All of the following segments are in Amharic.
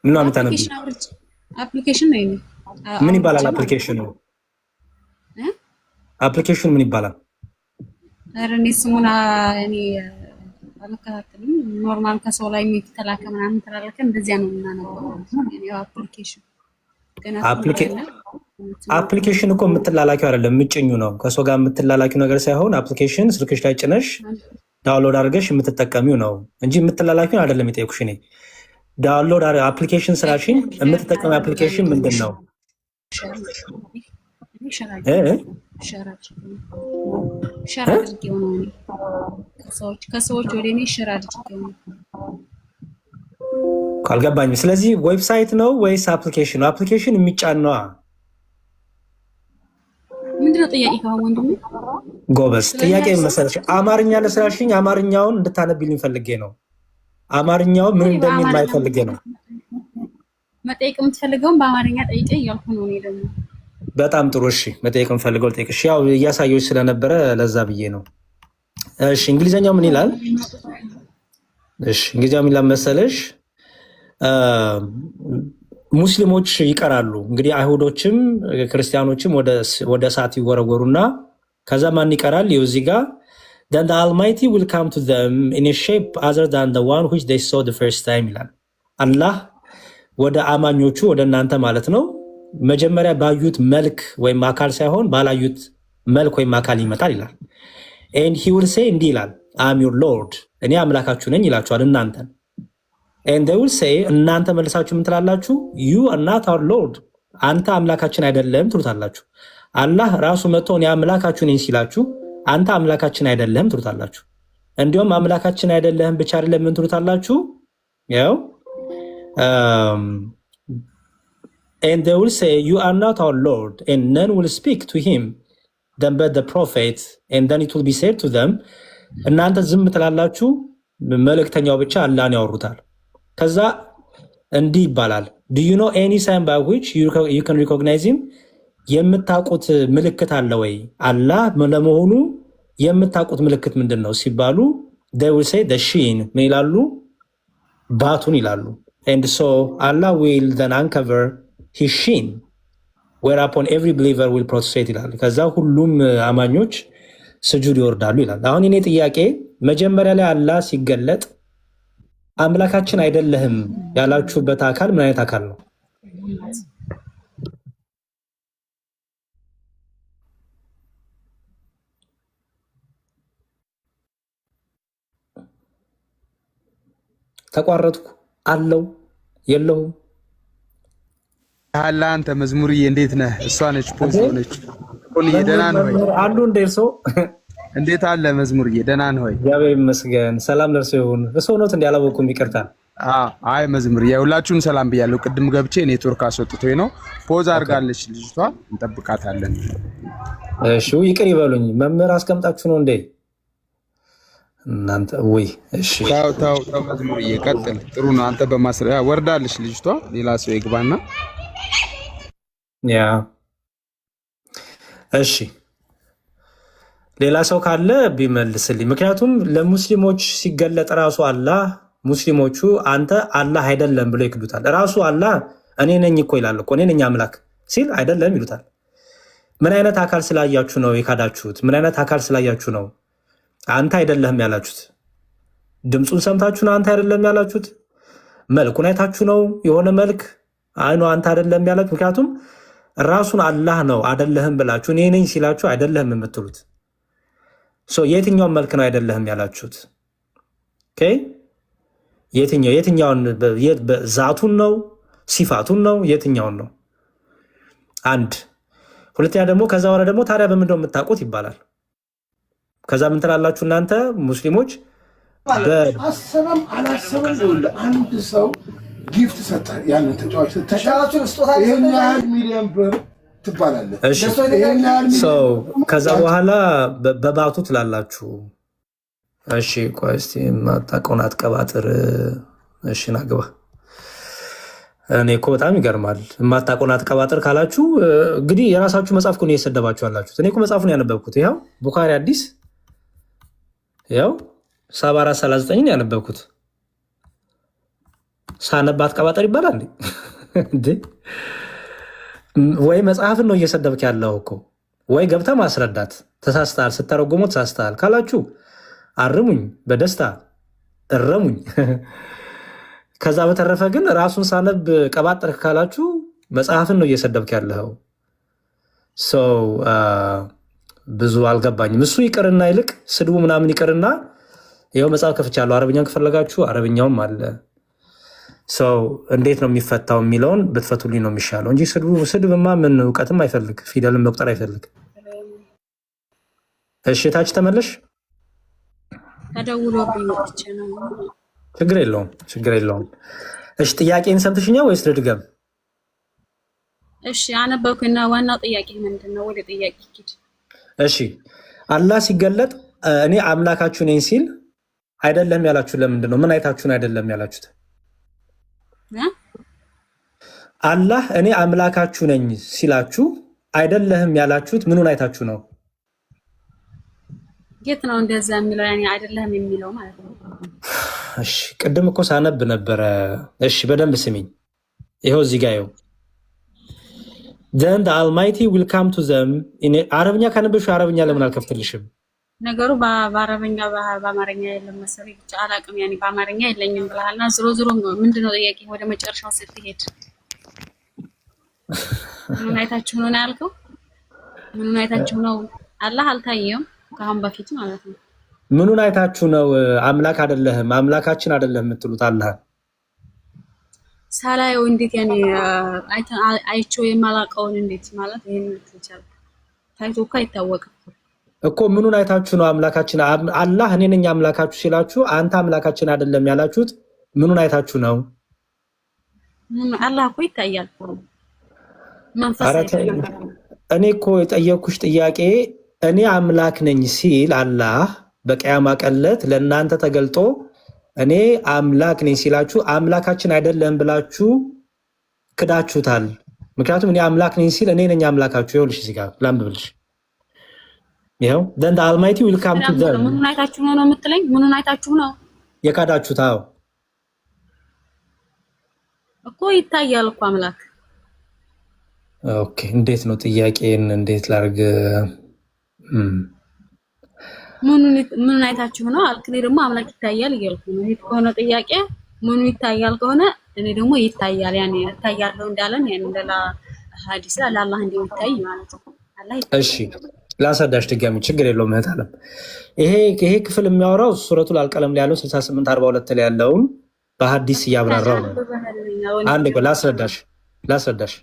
ምን ነው የምታነቢው? አፕሊኬሽን ነው። ምን ይባላል አፕሊኬሽኑ? አፕሊኬሽኑ ምን ይባላል? ኧረ እኔ ስሙን እኔ አልከታተልም። ኖርማል ከሰው ላይ የሚተላከ ምናምን ተላልከ እንደዚያ ነው የምናነበው። ያው አፕሊኬሽን አፕሊኬሽን እኮ የምትላላኪው አይደለም፣ የምጭኙ ነው። ከሰው ጋር የምትላላኪው ነገር ሳይሆን አፕሊኬሽን ስልክሽ ላይ ጭነሽ ዳውንሎድ አድርገሽ የምትጠቀሚው ነው እንጂ የምትላላኪውን አይደለም የጠየኩሽ እኔ። ዳውንሎድ አፕሊኬሽን ስላልሽኝ የምትጠቀሚ አፕሊኬሽን ምንድን ነው? ሸር አድርጌው ነው ከሰዎች ወደ እኔ ሸር አድርጌው ነው። ካልገባኝም። ስለዚህ ዌብሳይት ነው ወይስ አፕሊኬሽን? አፕሊኬሽን የሚጫን ነዋ። ምንድነው ጥያቄ? ካሁን ወንድም ጎበዝ ጥያቄ መሰለሽ። አማርኛ ለስራሽኝ አማርኛውን እንድታነቢልኝ ፈልጌ ነው። አማርኛው ምን እንደሚል ማየት ፈልጌ ነው። መጠየቅ የምትፈልገውን በአማርኛ ጠይቄ እያልኩ ነው እኔ ደግሞ። በጣም ጥሩ እሺ፣ መጠየቅ የምፈልገው ልጠይቅሽ። ያው እያሳየሁሽ ስለነበረ ለዛ ብዬ ነው። እሺ እንግሊዘኛው ምን ይላል? እሺ እንግሊዘኛው ምን ይላል መሰለሽ? ሙስሊሞች ይቀራሉ። እንግዲህ አይሁዶችም ክርስቲያኖችም ወደ እሳት ይወረወሩና ከዛ ማን ይቀራል? ይኸው እዚህ ጋር then the Almighty will come to them in a shape other than the one which they saw the first time ይላል። አላህ ወደ አማኞቹ ወደ እናንተ ማለት ነው መጀመሪያ ባዩት መልክ ወይም አካል ሳይሆን ባላዩት መልክ ወይም አካል ይመጣል ይላል። and he will say እንዲህ ይላል I'm your Lord እኔ አምላካችሁ ነኝ ይላችኋል እናንተን። and they will say እናንተ መልሳችሁ ምን ትላላችሁ? you are not our Lord አንተ አምላካችን አይደለም ትሉታላችሁ። አላህ ራሱ መጥቶ እኔ አምላካችሁ ነኝ ሲላችሁ አንተ አምላካችን አይደለም ትሉታላችሁ። እንዲሁም አምላካችን አይደለም ብቻ አይደለም ምን ትሉታላችሁ? ያው and they will say you are not our Lord and none will speak to him then but the prophet and then it will be said to them እናንተ ዝም ትላላችሁ መልእክተኛው ብቻ አላህን ያወሩታል። ከዛ እንዲህ ይባላል do you know any sign by which you can recognize him የምታውቁት ምልክት አለ ወይ? አላህ ለመሆኑ የምታውቁት ምልክት ምንድን ነው ሲባሉ they will say the sheen ምን ይላሉ? ባቱን ይላሉ። and so Allah will then uncover his sheen whereupon every believer will prostrate ይላል። ከዛ ሁሉም አማኞች ስጁድ ይወርዳሉ ይላል። አሁን እኔ ጥያቄ መጀመሪያ ላይ አላህ ሲገለጥ አምላካችን አይደለህም ያላችሁበት አካል ምን አይነት አካል ነው? ተቋረጥኩ አለው የለውም አላ አንተ መዝሙርዬ እንዴት ነህ? እሷ ነች ፖዝ ነች። ሁሉ ደህና ነው ወይ? አሉ እንደርሶ እንዴት አለ መዝሙርዬ? ደህና ነው ወይ? እግዚአብሔር ይመስገን። ሰላም ለርሶ ይሁን። እርሶ ነው እንዴ? አላወኩም፣ ይቅርታ። አይ መዝሙርዬ ሁላችሁም ሰላም ብያለሁ። ቅድም ገብቼ ኔትወርክ አስወጥቶኝ ነው። ፖዝ አድርጋለች ልጅቷ፣ እንጠብቃታለን። እሺ ይቅር ይበሉኝ። መምህር አስቀምጣችሁ ነው እንዴ እናንተ? ወይ እሺ ታው መዝሙርዬ ቀጥል። ጥሩ ነው። አንተ በማስረያ ወርዳለች ልጅቷ። ሌላ ሰው ይግባና ያ እሺ ሌላ ሰው ካለ ቢመልስልኝ። ምክንያቱም ለሙስሊሞች ሲገለጥ ራሱ አላህ ሙስሊሞቹ አንተ አላህ አይደለም ብሎ ይክዱታል። ራሱ አላህ እኔ ነኝ እኮ ይላል እኮ እኔ ነኝ አምላክ ሲል አይደለም ይሉታል። ምን አይነት አካል ስላያችሁ ነው የካዳችሁት? ምን አይነት አካል ስላያችሁ ነው አንተ አይደለህም ያላችሁት? ድምፁን ሰምታችሁ ነው አንተ አይደለም ያላችሁት? መልኩን አይታችሁ ነው የሆነ መልክ አይኑ አንተ አይደለም ያላችሁ? ምክንያቱም ራሱን አላህ ነው አይደለህም ብላችሁ እኔ ነኝ ሲላችሁ አይደለህም የምትሉት። የትኛውን መልክ ነው አይደለህም ያላችሁት? የትኛውን ዛቱን ነው ሲፋቱን ነው የትኛውን ነው? አንድ ሁለተኛ ደግሞ ከዛ በኋላ ደግሞ ታዲያ በምንድን ነው የምታውቁት ይባላል። ከዛ ምን ትላላችሁ እናንተ ሙስሊሞች? አሰበም አላሰበም አንድ ሰው ጊፍት ሰጠ፣ ያንን ተጫዋች ይሄን ያህል ሚሊዮን ብር ትባላለህ። ከዛ በኋላ በባቱ ትላላችሁ። እሺ ቆይ እስኪ የማታውቀውን አትቀባጥር። እሺ ናግባ። እኔ እኮ በጣም ይገርማል። የማታውቀውን አትቀባጥር ካላችሁ እንግዲህ የራሳችሁ መጽሐፍ እኮ ነው እየሰደባችሁ ያላችሁት። እኔ እኮ መጽሐፉን ያነበብኩት ይኸው ቡኻሪ አዲስ ያው 7439 ያነበብኩት ሳነባት ቀባጠር ይባላል እንዴ? ወይ መጽሐፍን ነው እየሰደብክ ያለው እኮ ወይ ገብተህ ማስረዳት። ተሳስተሃል፣ ስተረጎሞ ተሳስተሃል ካላችሁ አርሙኝ፣ በደስታ እረሙኝ። ከዛ በተረፈ ግን ራሱን ሳነብ ቀባጠርክ ካላችሁ መጽሐፍን ነው እየሰደብክ ያለው። ሰው ብዙ አልገባኝም። እሱ ይቅርና ይልቅ ስድቡ ምናምን ይቅርና ይኸው መጽሐፍ ከፍቻለሁ፣ አረብኛውን ከፈለጋችሁ አረብኛውም አለ። ሰው እንዴት ነው የሚፈታው የሚለውን ብትፈቱልኝ ነው የሚሻለው እንጂ ስድብማ ምን እውቀትም አይፈልግ፣ ፊደልን መቁጠር አይፈልግ። እሺ ታች ተመለሽ። ችግር የለውም ችግር የለውም። እሺ ጥያቄን ሰምተሽኛል ወይስ ልድገም? እሺ አነበብኩና ዋናው ጥያቄ ምንድነው? ወደ ጥያቄ ሂድ። እሺ አላህ ሲገለጥ እኔ አምላካችሁ ነኝ ሲል አይደለም ያላችሁ ለምንድን ነው? ምን አይታችሁን አይደለም ያላችሁት? አላህ እኔ አምላካችሁ ነኝ ሲላችሁ አይደለህም ያላችሁት ምኑን አይታችሁ ነው? የት ነው እንደዛ የሚለው? ያኔ አይደለህም የሚለው ማለት ነው። እሺ ቅድም እኮ ሳነብ ነበረ። እሺ በደንብ ስሚኝ። ይኸው እዚህ ጋር ይኸው then the almighty will come to them in አረብኛ ካነበብሽ አረብኛ ለምን አልከፍትልሽም? ነገሩ በአረብኛ በአማርኛ የለም መሰለኝ፣ ብቻ አላውቅም። ያኔ በአማርኛ የለኝም ብለሃልና ዝሮ ዝሮ ምንድነው ጥያቄ? ወደ መጨረሻው ስትሄድ ምን አይታችሁ ነው ያልከው? ምን አይታችሁ ነው? አላህ አልታየም ከአሁን በፊት ማለት ነው። ምኑን አይታችሁ ነው አምላክ አይደለህም አምላካችን አይደለም የምትሉት? አላህ ሳላየው እንዴት ያኔ አይቼው የማላውቀውን እንዴት ማለት ይሄን ትቻል? ታይቶ እኮ አይታወቅም እኮ። ምኑን አይታችሁ ነው አምላካችን? አላህ እኔ ነኝ አምላካችሁ ሲላችሁ አንተ አምላካችን አይደለም ያላችሁት ምኑን አይታችሁ ነው? አላህ እኮ ይታያል። እኔ እኮ የጠየኩሽ ጥያቄ እኔ አምላክ ነኝ ሲል አላህ በቂያማ ቀለት ለእናንተ ተገልጦ እኔ አምላክ ነኝ ሲላችሁ አምላካችን አይደለም ብላችሁ ክዳችሁታል። ምክንያቱም እኔ አምላክ ነኝ ሲል እኔ ነኝ አምላካችሁ። ይኸውልሽ እዚህ ጋር ላንብብልሽ። ይኸው then the almighty will come to them ምኑን አይታችሁ ነው የምትለኝ? ምኑን አይታችሁ ነው የካዳችሁት? አዎ እኮ ይታያል እኮ አምላክ። ኦኬ እንዴት ነው ጥያቄን እንዴት ላድርግ? ምኑን አይታችሁ ነው አልክ? እኔ ደግሞ አምላክ ይታያል እያልኩ ነው። ይሄ ከሆነ ጥያቄ ምኑ ይታያል ከሆነ እኔ ደግሞ ይታያል ያኔ ይታያል እንዳለን ያኔ እንደላ ሐዲስ ለአላህ እንደሚታይ ማለት ነው። አላህ እሺ ላስረዳሽ ድጋሚ፣ ችግር የለውም እህት አለም። ይሄ ክፍል የሚያወራው ሱረቱል አልቀለም ላይ ያለው 6842 ላይ ያለውን በሐዲስ እያብራራው ነው። አንድ ቆይ ላስረዳሽ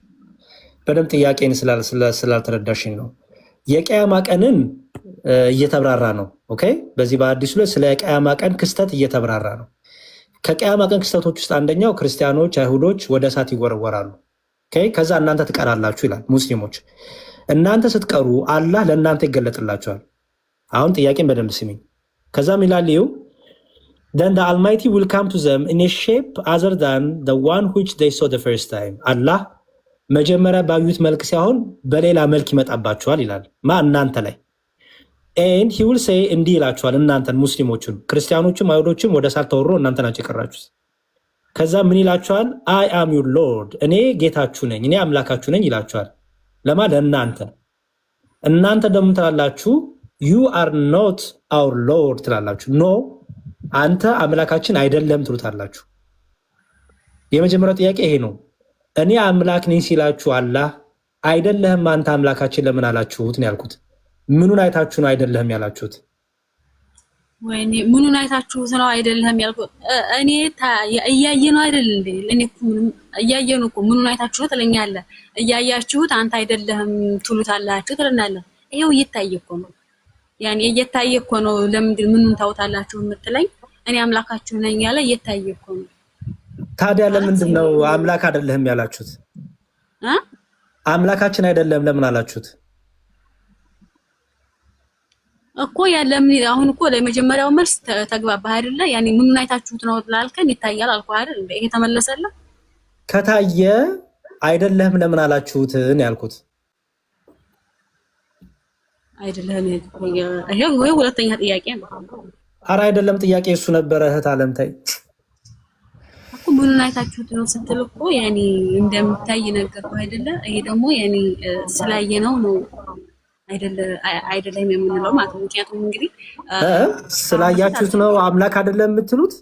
በደንብ ጥያቄን ስላልተረዳሽኝ ነው። የቂያማ ቀንን እየተብራራ ነው። ኦኬ በዚህ በሐዲሱ ላይ ስለ ቂያማ ቀን ክስተት እየተብራራ ነው። ከቂያማ ቀን ክስተቶች ውስጥ አንደኛው ክርስቲያኖች፣ አይሁዶች ወደ እሳት ይወረወራሉ። ኦኬ ከዛ እናንተ ትቀራላችሁ ይላል። ሙስሊሞች እናንተ ስትቀሩ አላህ ለእናንተ ይገለጥላችኋል። አሁን ጥያቄን በደንብ ስሚኝ። ከዛም ይላል then the almighty will come to them in a shape other than the one which they saw the first time አላህ መጀመሪያ ባዩት መልክ ሳይሆን በሌላ መልክ ይመጣባችኋል ይላል። እናንተ ላይ and he will say እንዲህ ይላችኋል እናንተን ሙስሊሞቹን፣ ክርስቲያኖችም አይሁዶችም ወደ እሳት ተወርሮ እናንተ ናችሁ የቀራችሁት። ከዛ ምን ይላችኋል? I am your Lord እኔ ጌታችሁ ነኝ፣ እኔ አምላካችሁ ነኝ ይላችኋል። ለማ እናንተ ደግሞ ትላላችሁ you are not our Lord ትላላችሁ። ኖ አንተ አምላካችን አይደለም ትሉታላችሁ። የመጀመሪያው ጥያቄ ይሄ ነው። እኔ አምላክ ነኝ ሲላችሁ አላህ አይደለህም አንተ አምላካችን ለምን አላችሁት ነው ያልኩት። ምኑን አይታችሁ ነው አይደለህም ያላችሁት? ወይኔ ምኑን አይታችሁት ነው አይደለህም ያልኩት? እኔ እያየ ነው አይደል እንዴ? እኔ እኮ እያየ ነው እኮ። ምኑን አይታችሁ ነው ትለኛለህ? እያያችሁት አንተ አይደለህም ትሉታላችሁ ትለናለህ። ይሄው እየታየ እኮ ነው። ያኔ እየታየ እኮ ነው። ለምንድን ምኑን ታውታላችሁ የምትለኝ? እኔ አምላካችሁ ነኝ ያለ እየታየ እኮ ነው። ታዲያ ለምንድን ነው አምላክ አይደለህም ያላችሁት? አምላካችን አይደለም ለምን አላችሁት እኮ? ያለም አሁን እኮ ለመጀመሪያው መልስ ተግባባህ አይደለ? ያኔ ምኑን አይታችሁት ነው ላልከን ይታያል አልኩ አይደል? ይሄ ተመለሰልህ? ከታየ አይደለህም ለምን አላችሁት ነው ያልኩት። አይደለም ይሄ ሁለተኛ ጥያቄ ነው። ኧረ አይደለም ጥያቄ እሱ ነበረ። እህት አለም ተይ እኮ ምኑን አይታችሁት ነው ስትል እኮ ያኔ እንደምታይ ነገርኩ አይደለ? ይሄ ደግሞ ያኔ ስላየነው ነው አይደለም የምንለው ማለት ነው። ምክንያቱም እንግዲህ ስላያችሁት ነው አምላክ አይደለም የምትሉት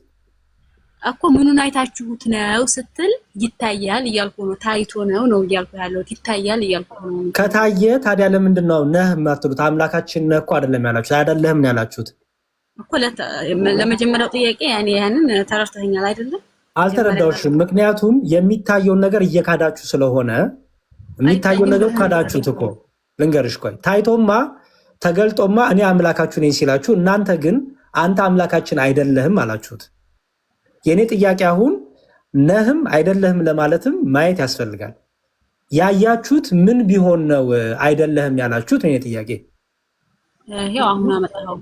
እኮ ምኑን አይታችሁት ነው ስትል ይታያል እያልኩ ነው። ታይቶ ነው እያልኩ ያለው ይታያል እያልኩ ነው። ከታየ ታዲያ ለምንድን ነው ነህ የማትሉት? አምላካችን ነህ እኮ አይደለም ያላችሁት፣ አይደለህም ነው ያላችሁት እኮ። ለመጀመሪያው ጥያቄ ያንን ተረድተኸኛል አይደለም? አልተረዳሁሽም። ምክንያቱም የሚታየውን ነገር እየካዳችሁ ስለሆነ የሚታየውን ነገር ካዳችሁት እኮ። ልንገርሽ ቆይ፣ ታይቶማ ተገልጦማ እኔ አምላካችሁ ነኝ ሲላችሁ እናንተ ግን አንተ አምላካችን አይደለህም አላችሁት። የኔ ጥያቄ አሁን ነህም አይደለህም ለማለትም ማየት ያስፈልጋል። ያያችሁት ምን ቢሆን ነው አይደለህም ያላችሁት? የኔ ጥያቄ ያው አሁን አመጣው።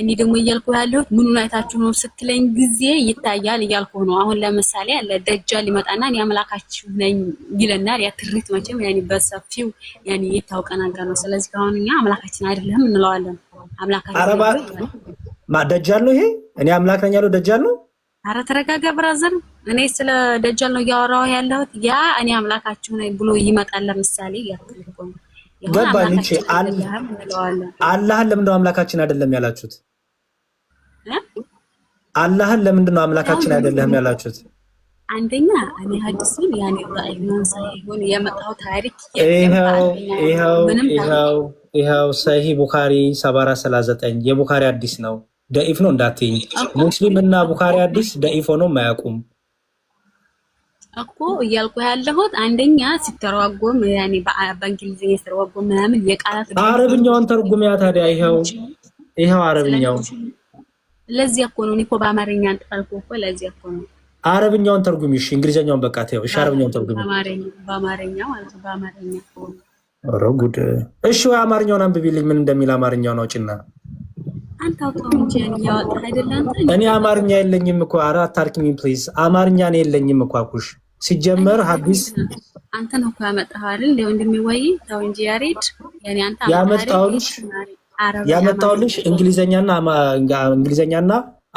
እኔ ደግሞ እያልኩ ያለሁት ምኑን አይታችሁ ነው ስትለኝ ጊዜ ይታያል እያልኩ ነው። አሁን ለምሳሌ ያለ ደጃል ሊመጣና እኔ አምላካችሁ ነኝ ይለናል። ያ ትርኢት መቼም ያኔ በሰፊው ያኔ የታወቀ ነገር ነው። ስለዚህ አሁን እኛ አምላካችን አይደለህም እንለዋለን። አምላካችን አረባ ደጃል ነው ይሄ። እኔ አምላክ ነኝ ያለው ደጃል ነው። አረ ተረጋጋ ብራዘር። እኔ ስለ ደጃል ነው እያወራሁ ያለሁት። ያ እኔ አምላካችሁ ነኝ ብሎ ይመጣል ለምሳሌ ያክልኩ ነው። ገባኝ። እቺ አላህን ለምንድነው አምላካችን አይደለም ያላችሁት? አላህን ለምንድነው አምላካችን አይደለም ያላችሁት? አንደኛ እኔ ሐዲስን ያኔ ራእዩን ሳይሆን የመጣው ታሪክ ይሄው ሰሂህ ቡኻሪ 7439 የቡኻሪ ሐዲስ ነው። ደኢፍ ነው እንዳትይኝ። ሙስሊም እና ቡኻሪ ሐዲስ ደኢፍ ሆኖ ማያውቁም እኮ እያልኩ ያለሁት። አንደኛ ሲተረዋጎም ያኔ በእንግሊዝኛ ሲተረዋጎም ምናምን የቃላት አረብኛውን ተርጉሚያ ታዲያ። ይሄው አረብኛው። ለዚህ እኮ ነው እኔ እኮ በአማርኛ አንጠልኩ እኮ ለዚህ እኮ ነው። አረብኛውን ተርጉሚ እሺ። እንግሊዝኛውን በቃ ተይው እሺ። አረብኛውን ተርጉሚ በአማርኛ ማለት ነው። በአማርኛ ነው። ኧረ ጉድ። እሺ አማርኛውን አንብቢልኝ ምን እንደሚል አማርኛውን አውጪና። አንተ አውጣው እንጂ ያወጣህ አይደል አንተ። እኔ አማርኛ የለኝም እኮ። ኧረ አታርኪኝ ፕሊዝ። አማርኛ ነው የለኝም እኮ አልኩሽ። ሲጀመር ሐዲስ አንተ ነው እኮ ያመጣኸው አይደል? ወንድሜ ወይ ተው እንጂ ያሬድ። ያኔ አንተ ያመጣሁልሽ እንግሊዘኛና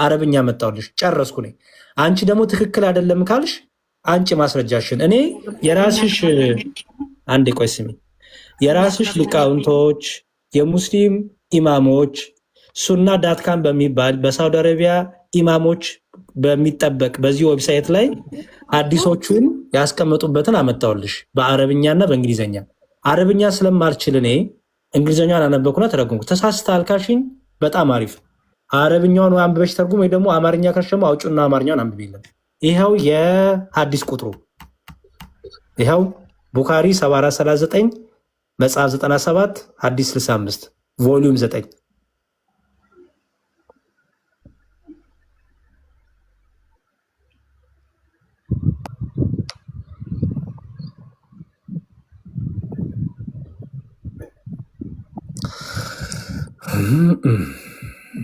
አረብኛ ያመጣሁልሽ ጨረስኩ ነኝ። አንቺ ደግሞ ትክክል አይደለም ካልሽ አንቺ ማስረጃሽን። እኔ የራስሽ አንዴ ቆይ ስሚ። የራስሽ ሊቃውንቶች የሙስሊም ኢማሞች ሱና ዳትካም በሚባል በሳውዲ አረቢያ ኢማሞች በሚጠበቅ በዚህ ዌብሳይት ላይ ሐዲሶቹን ያስቀመጡበትን አመጣውልሽ በአረብኛና በእንግሊዘኛ። አረብኛ ስለማልችል እኔ እንግሊዘኛን አነበብኩና ተረጉምኩ። ተሳስተሃል ካልሽኝ በጣም አሪፍ። አረብኛውን ወይ አንብበሽ ተርጉም ወይ ደግሞ አማርኛ ከሸማ አውጪና አማርኛውን አንብቢልን። ይሄው የሐዲስ ቁጥሩ ይሄው ቡኻሪ 7439 መጽሐፍ 97 ሐዲስ 65 ቮሊዩም 9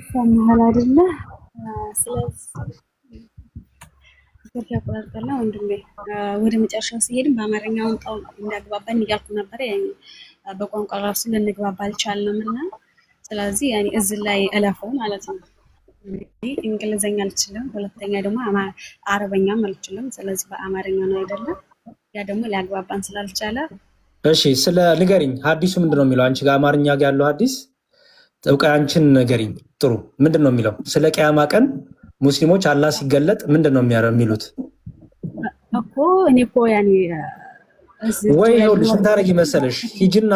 ሰማሃል አይደለ? ስለዚህ ያቆራርጠና ወንድሜ ወደ መጨረሻው ሲሄድም በአማርኛውን ጣው እንዳግባባን እያልኩ ነበር። ያኔ በቋንቋ ራሱ ልንግባባ አልቻልንም እና ስለዚህ ያኔ እዚህ ላይ እለፈው ማለት ነው። እንግሊዘኛ አልችልም፣ ሁለተኛ ደግሞ አረበኛም አልችልም። ስለዚህ በአማርኛ ነው አይደለም። ያ ደግሞ ሊያግባባን ስላልቻለ እሺ፣ ስለ ንገሪኝ። ሐዲሱ ምንድነው የሚለው? አንቺ ጋር አማርኛ ጋር ያለው ሐዲስ እውቃንችን ንገሪኝ። ጥሩ ምንድን ነው የሚለው? ስለ ቅያማ ቀን ሙስሊሞች አላህ ሲገለጥ ምንድን ነው የሚሉት? እኮ እኔ እኮ ያኔ ወይ ይኸውልሽ ምን ታደርጊ መሰለሽ? ሂጂና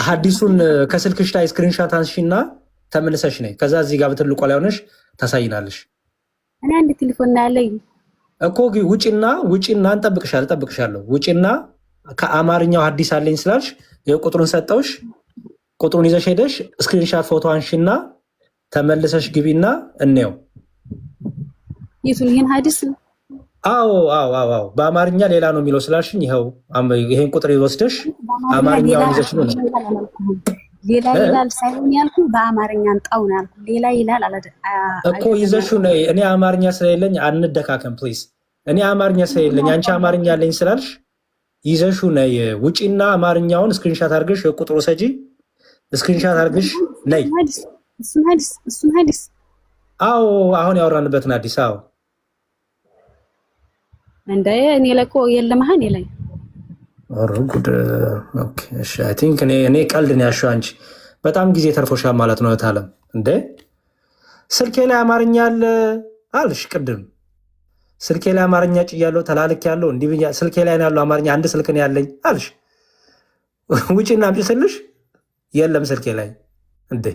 ሐዲሱን ከስልክሽ ላይ ስክሪንሻት አንሺና ተመልሰሽ ነይ። ከዛ እዚህ ጋር በትልቁ ላይ ሆነሽ ታሳይናለሽ። እኔ አንድ ቴሌፎን ያለኝ እኮ ውጪና እንጠብቅሻለሁ። ውጪና ከአማርኛው ሐዲስ አለኝ ስላልሽ ቁጥሩን ሰጠውሽ። ቁጥሩን ይዘሽ ሄደሽ ስክሪንሻት ፎቶ አንሺና ተመልሰሽ ግቢና እንየው። የቱን? ይሄን ሐዲስ? አዎ በአማርኛ ሌላ ነው የሚለው ስላልሽኝ ይሄን ቁጥር ይወስደሽ አማርኛውን ይዘሽ ነው። ሌላ ይላል ሳይሆን ያልኩ በአማርኛ አንጣው ነው ያልኩ። ሌላ ይላል አለ እኮ ይዘሽው ነይ። እኔ አማርኛ ስለሌለኝ አንደካከም ፕሊዝ። እኔ አማርኛ ስለሌለኝ አንቺ አማርኛ አለኝ ስላልሽ ይዘሽው ነይ። ውጪና አማርኛውን ስክሪንሻት አድርገሽ ቁጥሩ ሰጂ ስክሪንሻት አድርገሽ ነይ። እሱን ሐዲስ አዎ አሁን ያወራንበትን ሐዲስ። አዎ እንደ እኔ ለቆ የለማህን ይለኝ ኦር ጉድ ኦኬ እሺ አይ ቲንክ እኔ ቀልድ ነው ያልሽው አንቺ በጣም ጊዜ ተርፎሻል ማለት ነው ታለም እንዴ ስልኬ ላይ አማርኛ አለ አልሽ ቅድም ስልኬ ላይ አማርኛ ጭያለሁ ተላልክ ያለው እንዲብኛ ስልኬ ላይ ያለው አማርኛ አንድ ስልክ ነው ያለኝ አልሽ ውጪና አምጪ ስልሽ የለም ስልኬ ላይ እንዴ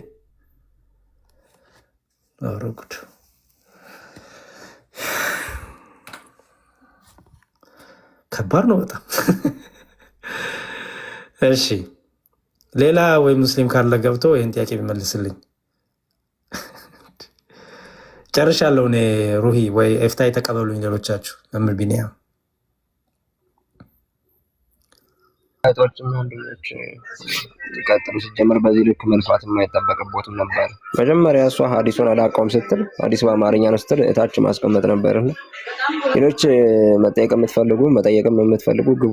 ኦር ጉድ ከባድ ነው በጣም እሺ ሌላ ወይ ሙስሊም ካለ ገብቶ ይሄን ጥያቄ ቢመልስልኝ ጨርሻለሁ እኔ ሩሂ ወይ ኤፍታይ ተቀበሉኝ ሌሎቻችሁ ለምን ቢኒያ አይቶችም ወንድሞች ቀጥሉ ሲጀምር በዚህ ልክ መልፋት የማይጠበቅቦትም ነበር መጀመሪያ እሷ ሐዲሱን አላውቀውም ስትል ሐዲስ በአማርኛ ነው ስትል እታች ማስቀመጥ ነበርና ሌሎች መጠየቅም የምትፈልጉ ግቡ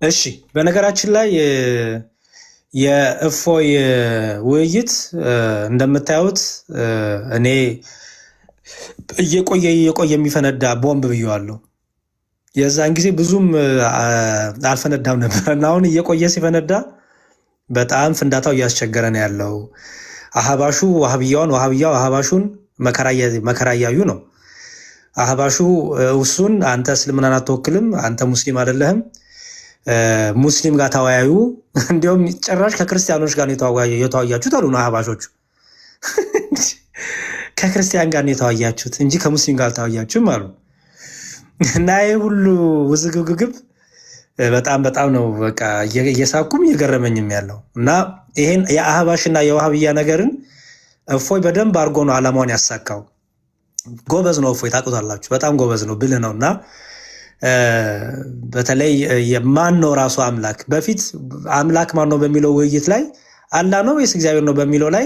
እሺ በነገራችን ላይ የእፎይ ውይይት እንደምታዩት እኔ እየቆየ የሚፈነዳ ቦምብ ብየዋለሁ የዛን ጊዜ ብዙም አልፈነዳም ነበር እና አሁን እየቆየ ሲፈነዳ በጣም ፍንዳታው እያስቸገረ ነው ያለው አህባሹ ወሃቢያው አህባሹን መከራ እያዩ ነው አህባሹ እሱን አንተ እስልምናን አትወክልም አንተ ሙስሊም አይደለህም ሙስሊም ጋር ተወያዩ እንዲያውም ጭራሽ ከክርስቲያኖች ጋር የተወያያችሁት አሉ ነው አህባሾቹ ከክርስቲያን ጋር የተወያያችሁት እንጂ ከሙስሊም ጋር ተወያያችሁም አሉ እና ይሄ ሁሉ ውዝግብግብ በጣም ነው በቃ እየሳኩም እየገረመኝም ያለው እና ይሄን የአህባሽና የዋሃብያ ነገርን እፎይ በደንብ አድርጎ ነው ዓላማውን ያሳካው ጎበዝ ነው እፎይ ታውቁታላችሁ በጣም ጎበዝ ነው ብልህ ነውና በተለይ የማን ነው ራሱ አምላክ በፊት አምላክ ማን ነው በሚለው ውይይት ላይ አላህ ነው ወይስ እግዚአብሔር ነው በሚለው ላይ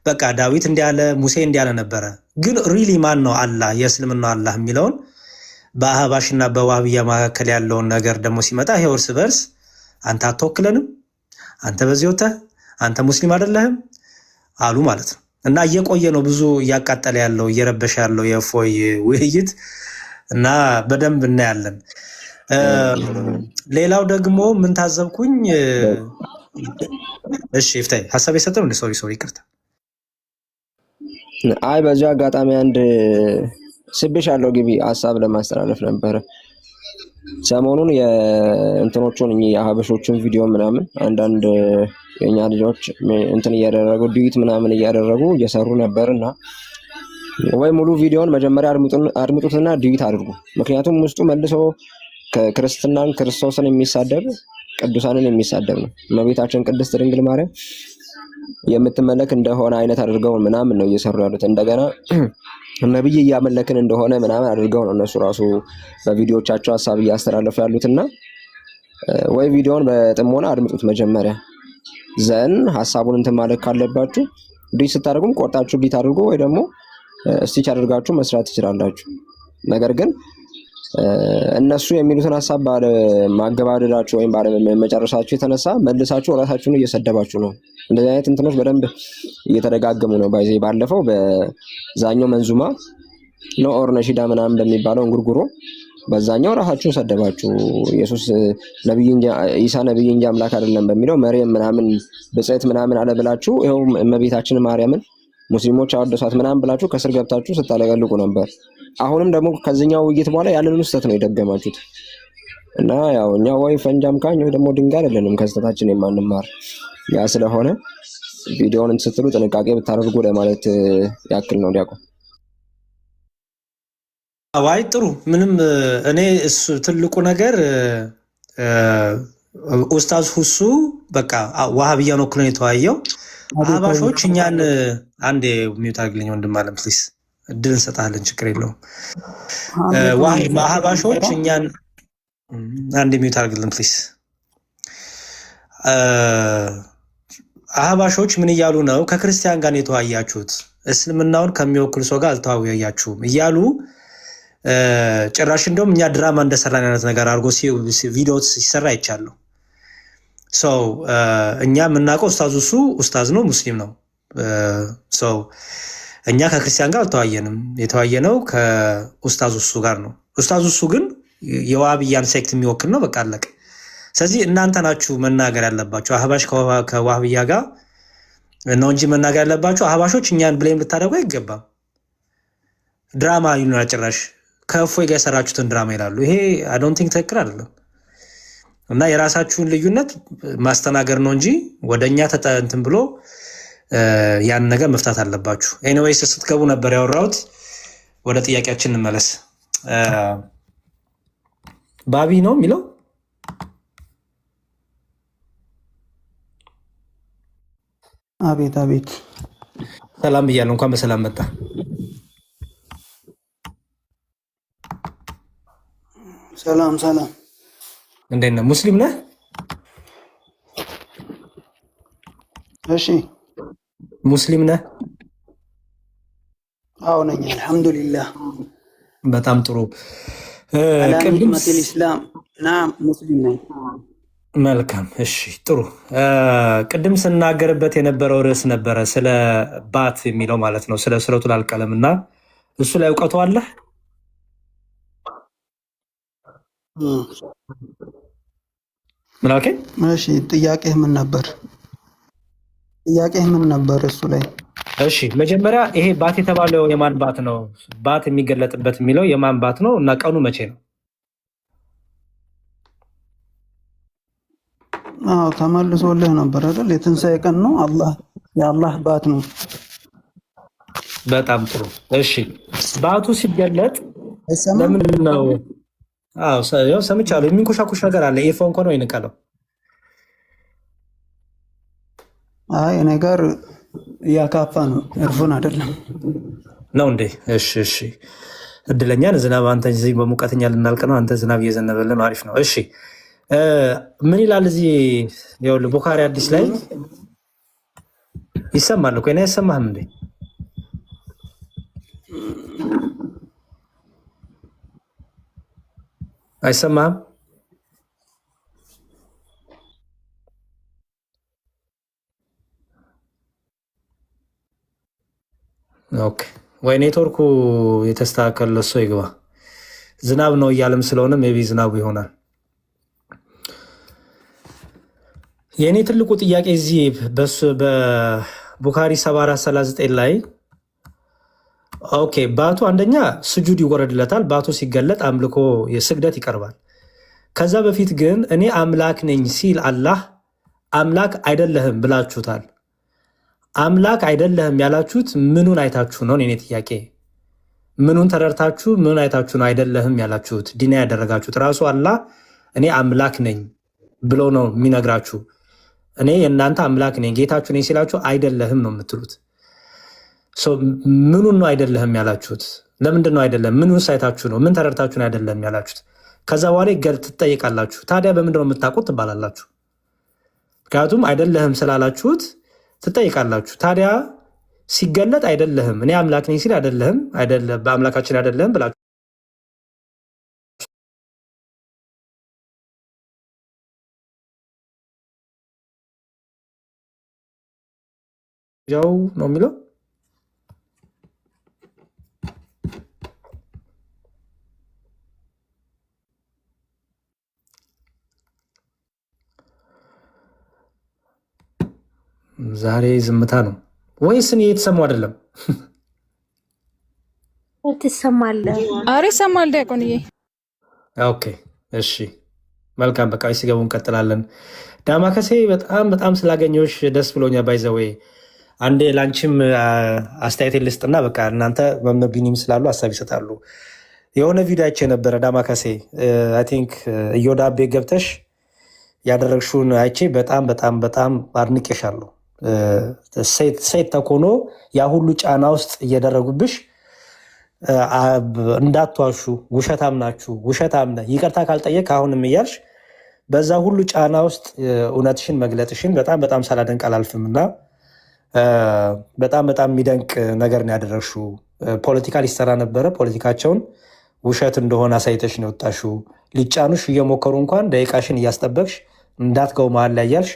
በቃ ዳዊት እንዲያለ ሙሴ እንዲያለ ነበረ ግን ሪሊ ማን ነው አላህ የእስልምናው አላህ የሚለውን በአህባሽና በዋሃብያ መካከል ያለውን ነገር ደግሞ ሲመጣ ይሄ እርስ በርስ አንተ አትወክለንም አንተ በዚህ ወጣ አንተ ሙስሊም አይደለህም አሉ ማለት ነው እና እየቆየ ነው ብዙ እያቃጠለ ያለው እየረበሸ ያለው የእፎይ ውይይት እና በደንብ እናያለን ሌላው ደግሞ ምን ታዘብኩኝ እሺ ፍታይ ሐሳብ የሰጠው እንደ ሶሪ ይቅርታ አይ በዚህ አጋጣሚ አንድ ስብሻለሁ ግቢ ሐሳብ ለማስተላለፍ ነበር ሰሞኑን የእንትኖቹን የአህበሾቹን ቪዲዮ ምናምን አንዳንድ የኛ ልጆች እንትን እያደረጉ ዲዩት ምናምን እያደረጉ እየሰሩ ነበርና ወይ ሙሉ ቪዲዮውን መጀመሪያ አድምጡትና ዲዩት አድርጉ ምክንያቱም ውስጡ መልሶ ክርስትናን ክርስቶስን የሚሳደብ ቅዱሳንን የሚሳደብ ነው እመቤታችን ቅድስት ድንግል ማርያም የምትመለክ እንደሆነ አይነት አድርገው ምናምን ነው እየሰሩ ያሉት እንደገና ነብይ እያመለክን እንደሆነ ምናምን አድርገው ነው እነሱ ራሱ በቪዲዮቻቸው ሐሳብ እያስተላለፉ ያሉትና ወይ ቪዲዮውን በጥሞና አድምጡት መጀመሪያ ዘን ሐሳቡን እንትን ማለት ካለባችሁ ዲዩት ስታደርጉም ቆርጣችሁ ዲዩት አድርጉ ወይ ደግሞ ስቲች አድርጋችሁ መስራት ትችላላችሁ ነገር ግን እነሱ የሚሉትን ሐሳብ ባለ ማገባደዳችሁ ወይም ባለ መጨረሻችሁ የተነሳ መልሳችሁ ራሳችሁን እየሰደባችሁ ነው እንደዚህ አይነት እንትኖች በደንብ እየተደጋገሙ ነው ባለፈው በዛኛው መንዙማ ነው ኦር ነሺዳ ምናምን በሚባለው እንጉርጉሮ በዛኛው ራሳችሁን ሰደባችሁ ኢየሱስ ነብይ እንጂ ኢሳ ነብይ እንጂ አምላክ አይደለም በሚለው መርየም ምናምን በጽይት ምናምን አለ ብላችሁ ይሄው እመቤታችን ማርያምን ሙስሊሞች አወደሷት ምናምን ብላችሁ ከስር ገብታችሁ ስታለቀልቁ ነበር አሁንም ደግሞ ከዚህኛው ውይይት በኋላ ያንንም ስህተት ነው የደገማችሁት እና ያው እኛ ወይ ፈንጃም ካኝ ወይ ደግሞ ድንጋይ አይደለንም ከስተታችን የማንማር ያ ስለሆነ ቪዲዮውን ስትሉ ጥንቃቄ ብታደርጉ ለማለት ያክል ነው ዲያቆን አዋይ ጥሩ ምንም እኔ እሱ ትልቁ ነገር ኡስታዝ ሁሱ በቃ ዋሃብያ ነው ክሎን የተዋየው አህባሾች እኛን አንዴ ሚውት አድርግልኝ ወንድም አለም ፕሊዝ እድል እንሰጣለን ችግር የለውም አህባሾች እኛን አንዴ ሚውት አድርግልን ፕሊዝ አህባሾች ምን እያሉ ነው ከክርስቲያን ጋር የተዋያችሁት እስልምናውን ከሚወክል ሰው ጋር አልተዋያችሁም እያሉ ጭራሽ እንደውም እኛ ድራማ እንደሰራን አይነት ነገር አድርጎ ቪዲዮ ሲሰራ አይቻለሁ። ሰው እኛ የምናውቀው ኡስታዙ እሱ ኡስታዝ ነው፣ ሙስሊም ነው። ሰው እኛ ከክርስቲያን ጋር አልተዋየንም። የተዋየነው ከኡስታዙ እሱ ጋር ነው። ኡስታዙ እሱ ግን የዋህብያን ሴክት የሚወክል ነው። በቃ አለቀ። ስለዚህ እናንተ ናችሁ መናገር ያለባችሁ። አህባሽ ከዋህብያ ጋር ነው እንጂ መናገር ያለባችሁ። አህባሾች እኛን ብሌም ልታደርጉ አይገባም። ድራማ ይሉናል ጭራሽ ከእፎይ ጋር የሰራችሁትን ድራማ ይላሉ። ይሄ አይ ዶንት ቲንክ ትክክል አይደለም። እና የራሳችሁን ልዩነት ማስተናገር ነው እንጂ ወደኛ እንትን ብሎ ያን ነገር መፍታት አለባችሁ። ኤኒዌይስ ስትገቡ ነበር ያወራሁት። ወደ ጥያቄያችን እንመለስ። ባቢ ነው የሚለው አቤት አቤት፣ ሰላም ብያለሁ። እንኳን በሰላም መጣ። ሰላም ሰላም። እንዴት ነህ? ሙስሊም ነህ? እሺ ሙስሊም ነህ? አዎ ነኝ፣ አልሐምዱሊላህ። በጣም ጥሩ። አላ ኒዕመቲል ኢስላም። ናም ሙስሊም ነኝ። መልካም። እሺ ጥሩ። ቅድም ስናገርበት የነበረው ርዕስ ነበረ ስለ ባት የሚለው ማለት ነው፣ ስለ ሱረቱል አልቀለም እና እሱ ላይ እውቀቱ አለህ? ምን አልከኝ? እሺ ጥያቄህ ምን ነበር? ጥያቄህ ምን ነበር እሱ ላይ? እሺ መጀመሪያ ይሄ ባት የተባለው የማን ባት ነው? ባት የሚገለጥበት የሚለው የማን ባት ነው እና ቀኑ መቼ ነው? አዎ ተመልሶልህ ነበር አይደል? የትንሣኤ ቀን ነው። የአላህ ባት ነው። በጣም ጥሩ። እሺ ባቱ ሲገለጥ ለምንድን ነው? አዎ ያው ሰምቻለሁ። የሚንኮሻኩሽ ነገር አለ። ኤርፎን እኮ ነው ይንቀለው። አይ እኔ ጋር እያካፋ ነው፣ ኤርፎን አይደለም ነው እንዴ? እሺ እሺ። እድለኛን ዝናብ አንተ እዚህ በሙቀተኛ ልናልቅ ነው። አንተ ዝናብ እየዘነበልን ነው። አሪፍ ነው። እሺ ምን ይላል እዚህ? ይኸውልህ ቡኻሪ አዲስ ላይ ይሰማል እኮ እኔ አይሰማህም እንዴ? አይሰማህም? ኦኬ ወይ ኔትወርኩ የተስተካከለ ሰው ይግባ። ዝናብ ነው እያለም ስለሆነ ሜቢ ዝናቡ ይሆናል። የእኔ ትልቁ ጥያቄ እዚህ በቡኻሪ 7439 ላይ ኦኬ ባቱ አንደኛ ስጁድ ይወረድለታል። ባቱ ሲገለጥ አምልኮ የስግደት ይቀርባል። ከዛ በፊት ግን እኔ አምላክ ነኝ ሲል አላህ አምላክ አይደለህም ብላችሁታል። አምላክ አይደለህም ያላችሁት ምኑን አይታችሁ ነው? እኔ ጥያቄ ምኑን ተረድታችሁ ምኑን አይታችሁ ነው አይደለህም ያላችሁት? ዲና ያደረጋችሁት ራሱ አላህ እኔ አምላክ ነኝ ብሎ ነው የሚነግራችሁ። እኔ የእናንተ አምላክ ነኝ ጌታችሁ ነኝ ሲላችሁ አይደለህም ነው የምትሉት። ምኑን ነው አይደለህም ያላችሁት? ለምንድን ነው አይደለም? ምኑን ሳይታችሁ ነው? ምን ተረድታችሁ ነው አይደለም ያላችሁት? ከዛ በኋላ ትጠይቃላችሁ። ታዲያ በምንድን ነው የምታውቁት ትባላላችሁ። ምክንያቱም አይደለህም ስላላችሁት ትጠይቃላችሁ። ታዲያ ሲገለጥ አይደለህም እኔ አምላክ ነኝ ሲል አይደለህም በአምላካችን አይደለህም ብላችሁ ያው ነው የሚለው። ዛሬ ዝምታ ነው ወይስ እኔ የተሰማው አይደለም? ትሰማለህ? አሬ ይሰማል ዲያቆንዬ። ኦኬ እሺ መልካም። በቃ ሲገቡ እንቀጥላለን። ዳማከሴ በጣም ስላገኘሁሽ ደስ ብሎኛል። ባይዘወይ አንዴ ላንቺም አስተያየት ልስጥና በቃ እናንተ መምህር ቢኒም ስላሉ ሀሳብ ይሰጣሉ። የሆነ ቪዲዮ አይቼ ነበረ ዳማከሴ አይ ቲንክ እዮዳቤ ገብተሽ ያደረግሽውን አይቼ በጣም አድንቄሻለሁ። ሴት ተኮኖ ያ ሁሉ ጫና ውስጥ እየደረጉብሽ እንዳትዋሹ፣ ውሸታም ናችሁ፣ ውሸታም ነህ፣ ይቅርታ ካልጠየቅ አሁንም እያልሽ በዛ ሁሉ ጫና ውስጥ እውነትሽን መግለጥሽን በጣም ሳላደንቅ አላልፍም እና በጣም የሚደንቅ ነገር ነው ያደረግሽው። ፖለቲካ ሊሰራ ነበረ፣ ፖለቲካቸውን ውሸት እንደሆነ አሳይተሽ ነው የወጣሽው። ሊጫኑሽ እየሞከሩ እንኳን ደቂቃሽን እያስጠበቅሽ እንዳትገው መሀል ላይ እያልሽ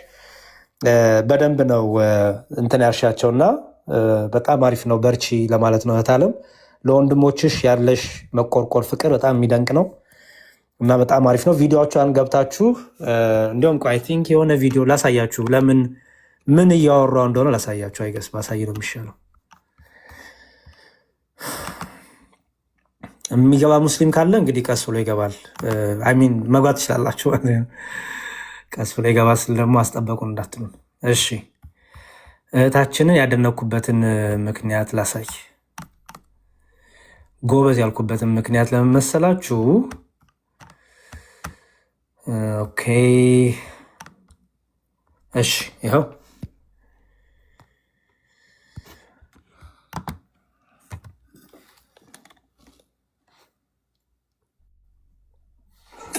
በደንብ ነው እንትን ያልሻቸውና በጣም አሪፍ ነው። በርቺ ለማለት ነው። እህታለም ለወንድሞችሽ ያለሽ መቆርቆር ፍቅር በጣም የሚደንቅ ነው እና በጣም አሪፍ ነው። ቪዲዮቿን ገብታችሁ እንዲሁም አይ ቲንክ የሆነ ቪዲዮ ላሳያችሁ። ለምን ምን እያወራው እንደሆነ ላሳያችሁ። አይገስ ማሳይ ነው የሚሻለው። የሚገባ ሙስሊም ካለ እንግዲህ ቀስ ብሎ ይገባል። ሚን መግባት ትችላላችሁ። ቀስ ብሎ ይገባ ስል ደግሞ አስጠበቁን እንዳትሉን። እሺ እህታችንን ያደነኩበትን ምክንያት ላሳይ። ጎበዝ ያልኩበትን ምክንያት ለምን መሰላችሁ? ኦኬ እሺ ይኸው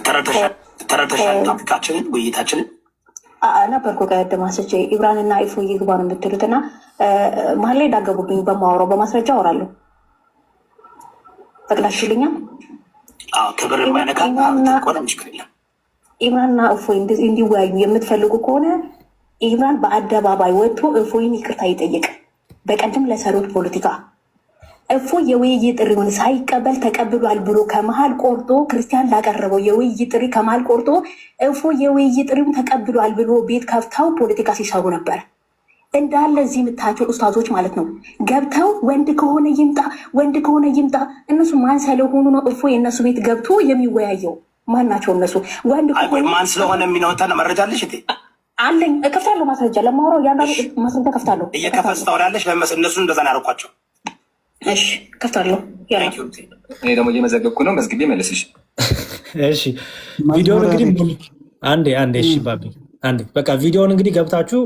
ተረተሻል ታሪካችንን ውይይታችንን ነበርኩ ከደማሰች ኢብራንና ኢፎ ይግባ ነው የምትሉትና መሀል ላይ ዳገቡብኝ። በማወራው በማስረጃ አወራለሁ። ፈቅዳችሁልኛል? ክብር የማይነካ ችግር የለም። ኢምራንና እፎይ እንዲወያዩ የምትፈልጉ ከሆነ ኢምራን በአደባባይ ወጥቶ እፎይን ይቅርታ ይጠይቅ። በቀደም ለሰሩት ፖለቲካ እፎይ የውይይት ጥሪውን ሳይቀበል ተቀብሏል ብሎ ከመሀል ቆርጦ ክርስቲያን ላቀረበው የውይይት ጥሪ ከመሀል ቆርጦ እፎይ የውይይት ጥሪውን ተቀብሏል ብሎ ቤት ከፍተው ፖለቲካ ሲሰሩ ነበር። እንዳለ እዚህ የምታያቸው ኡስታዞች ማለት ነው ገብተው ወንድ ከሆነ ይምጣ፣ ወንድ ከሆነ ይምጣ። እነሱ ማን ስለሆኑ ነው እፎይ የእነሱ ቤት ገብቶ የሚወያየው? ማን ናቸው እነሱ? ወንድ ማን ስለሆነ የሚነወጣ መረጃ አለሽ? አለኝ፣ እከፍታለሁ። ማስረጃ ለማውራው እያንዳንዱ ማስረጃ ከፍታለሁ። እየከፈት ታወራለሽ። እነሱ እንደዛ ነው ያደረኳቸው። እሺ ከፍታለሁ። እኔ ደግሞ እየመዘገብኩ ነው። መዝግቤ መልስሽ። እሺ ቪዲዮውን እንግዲህ አንዴ እሺ ባቢ አንዴ በቃ ቪዲዮውን እንግዲህ ገብታችሁ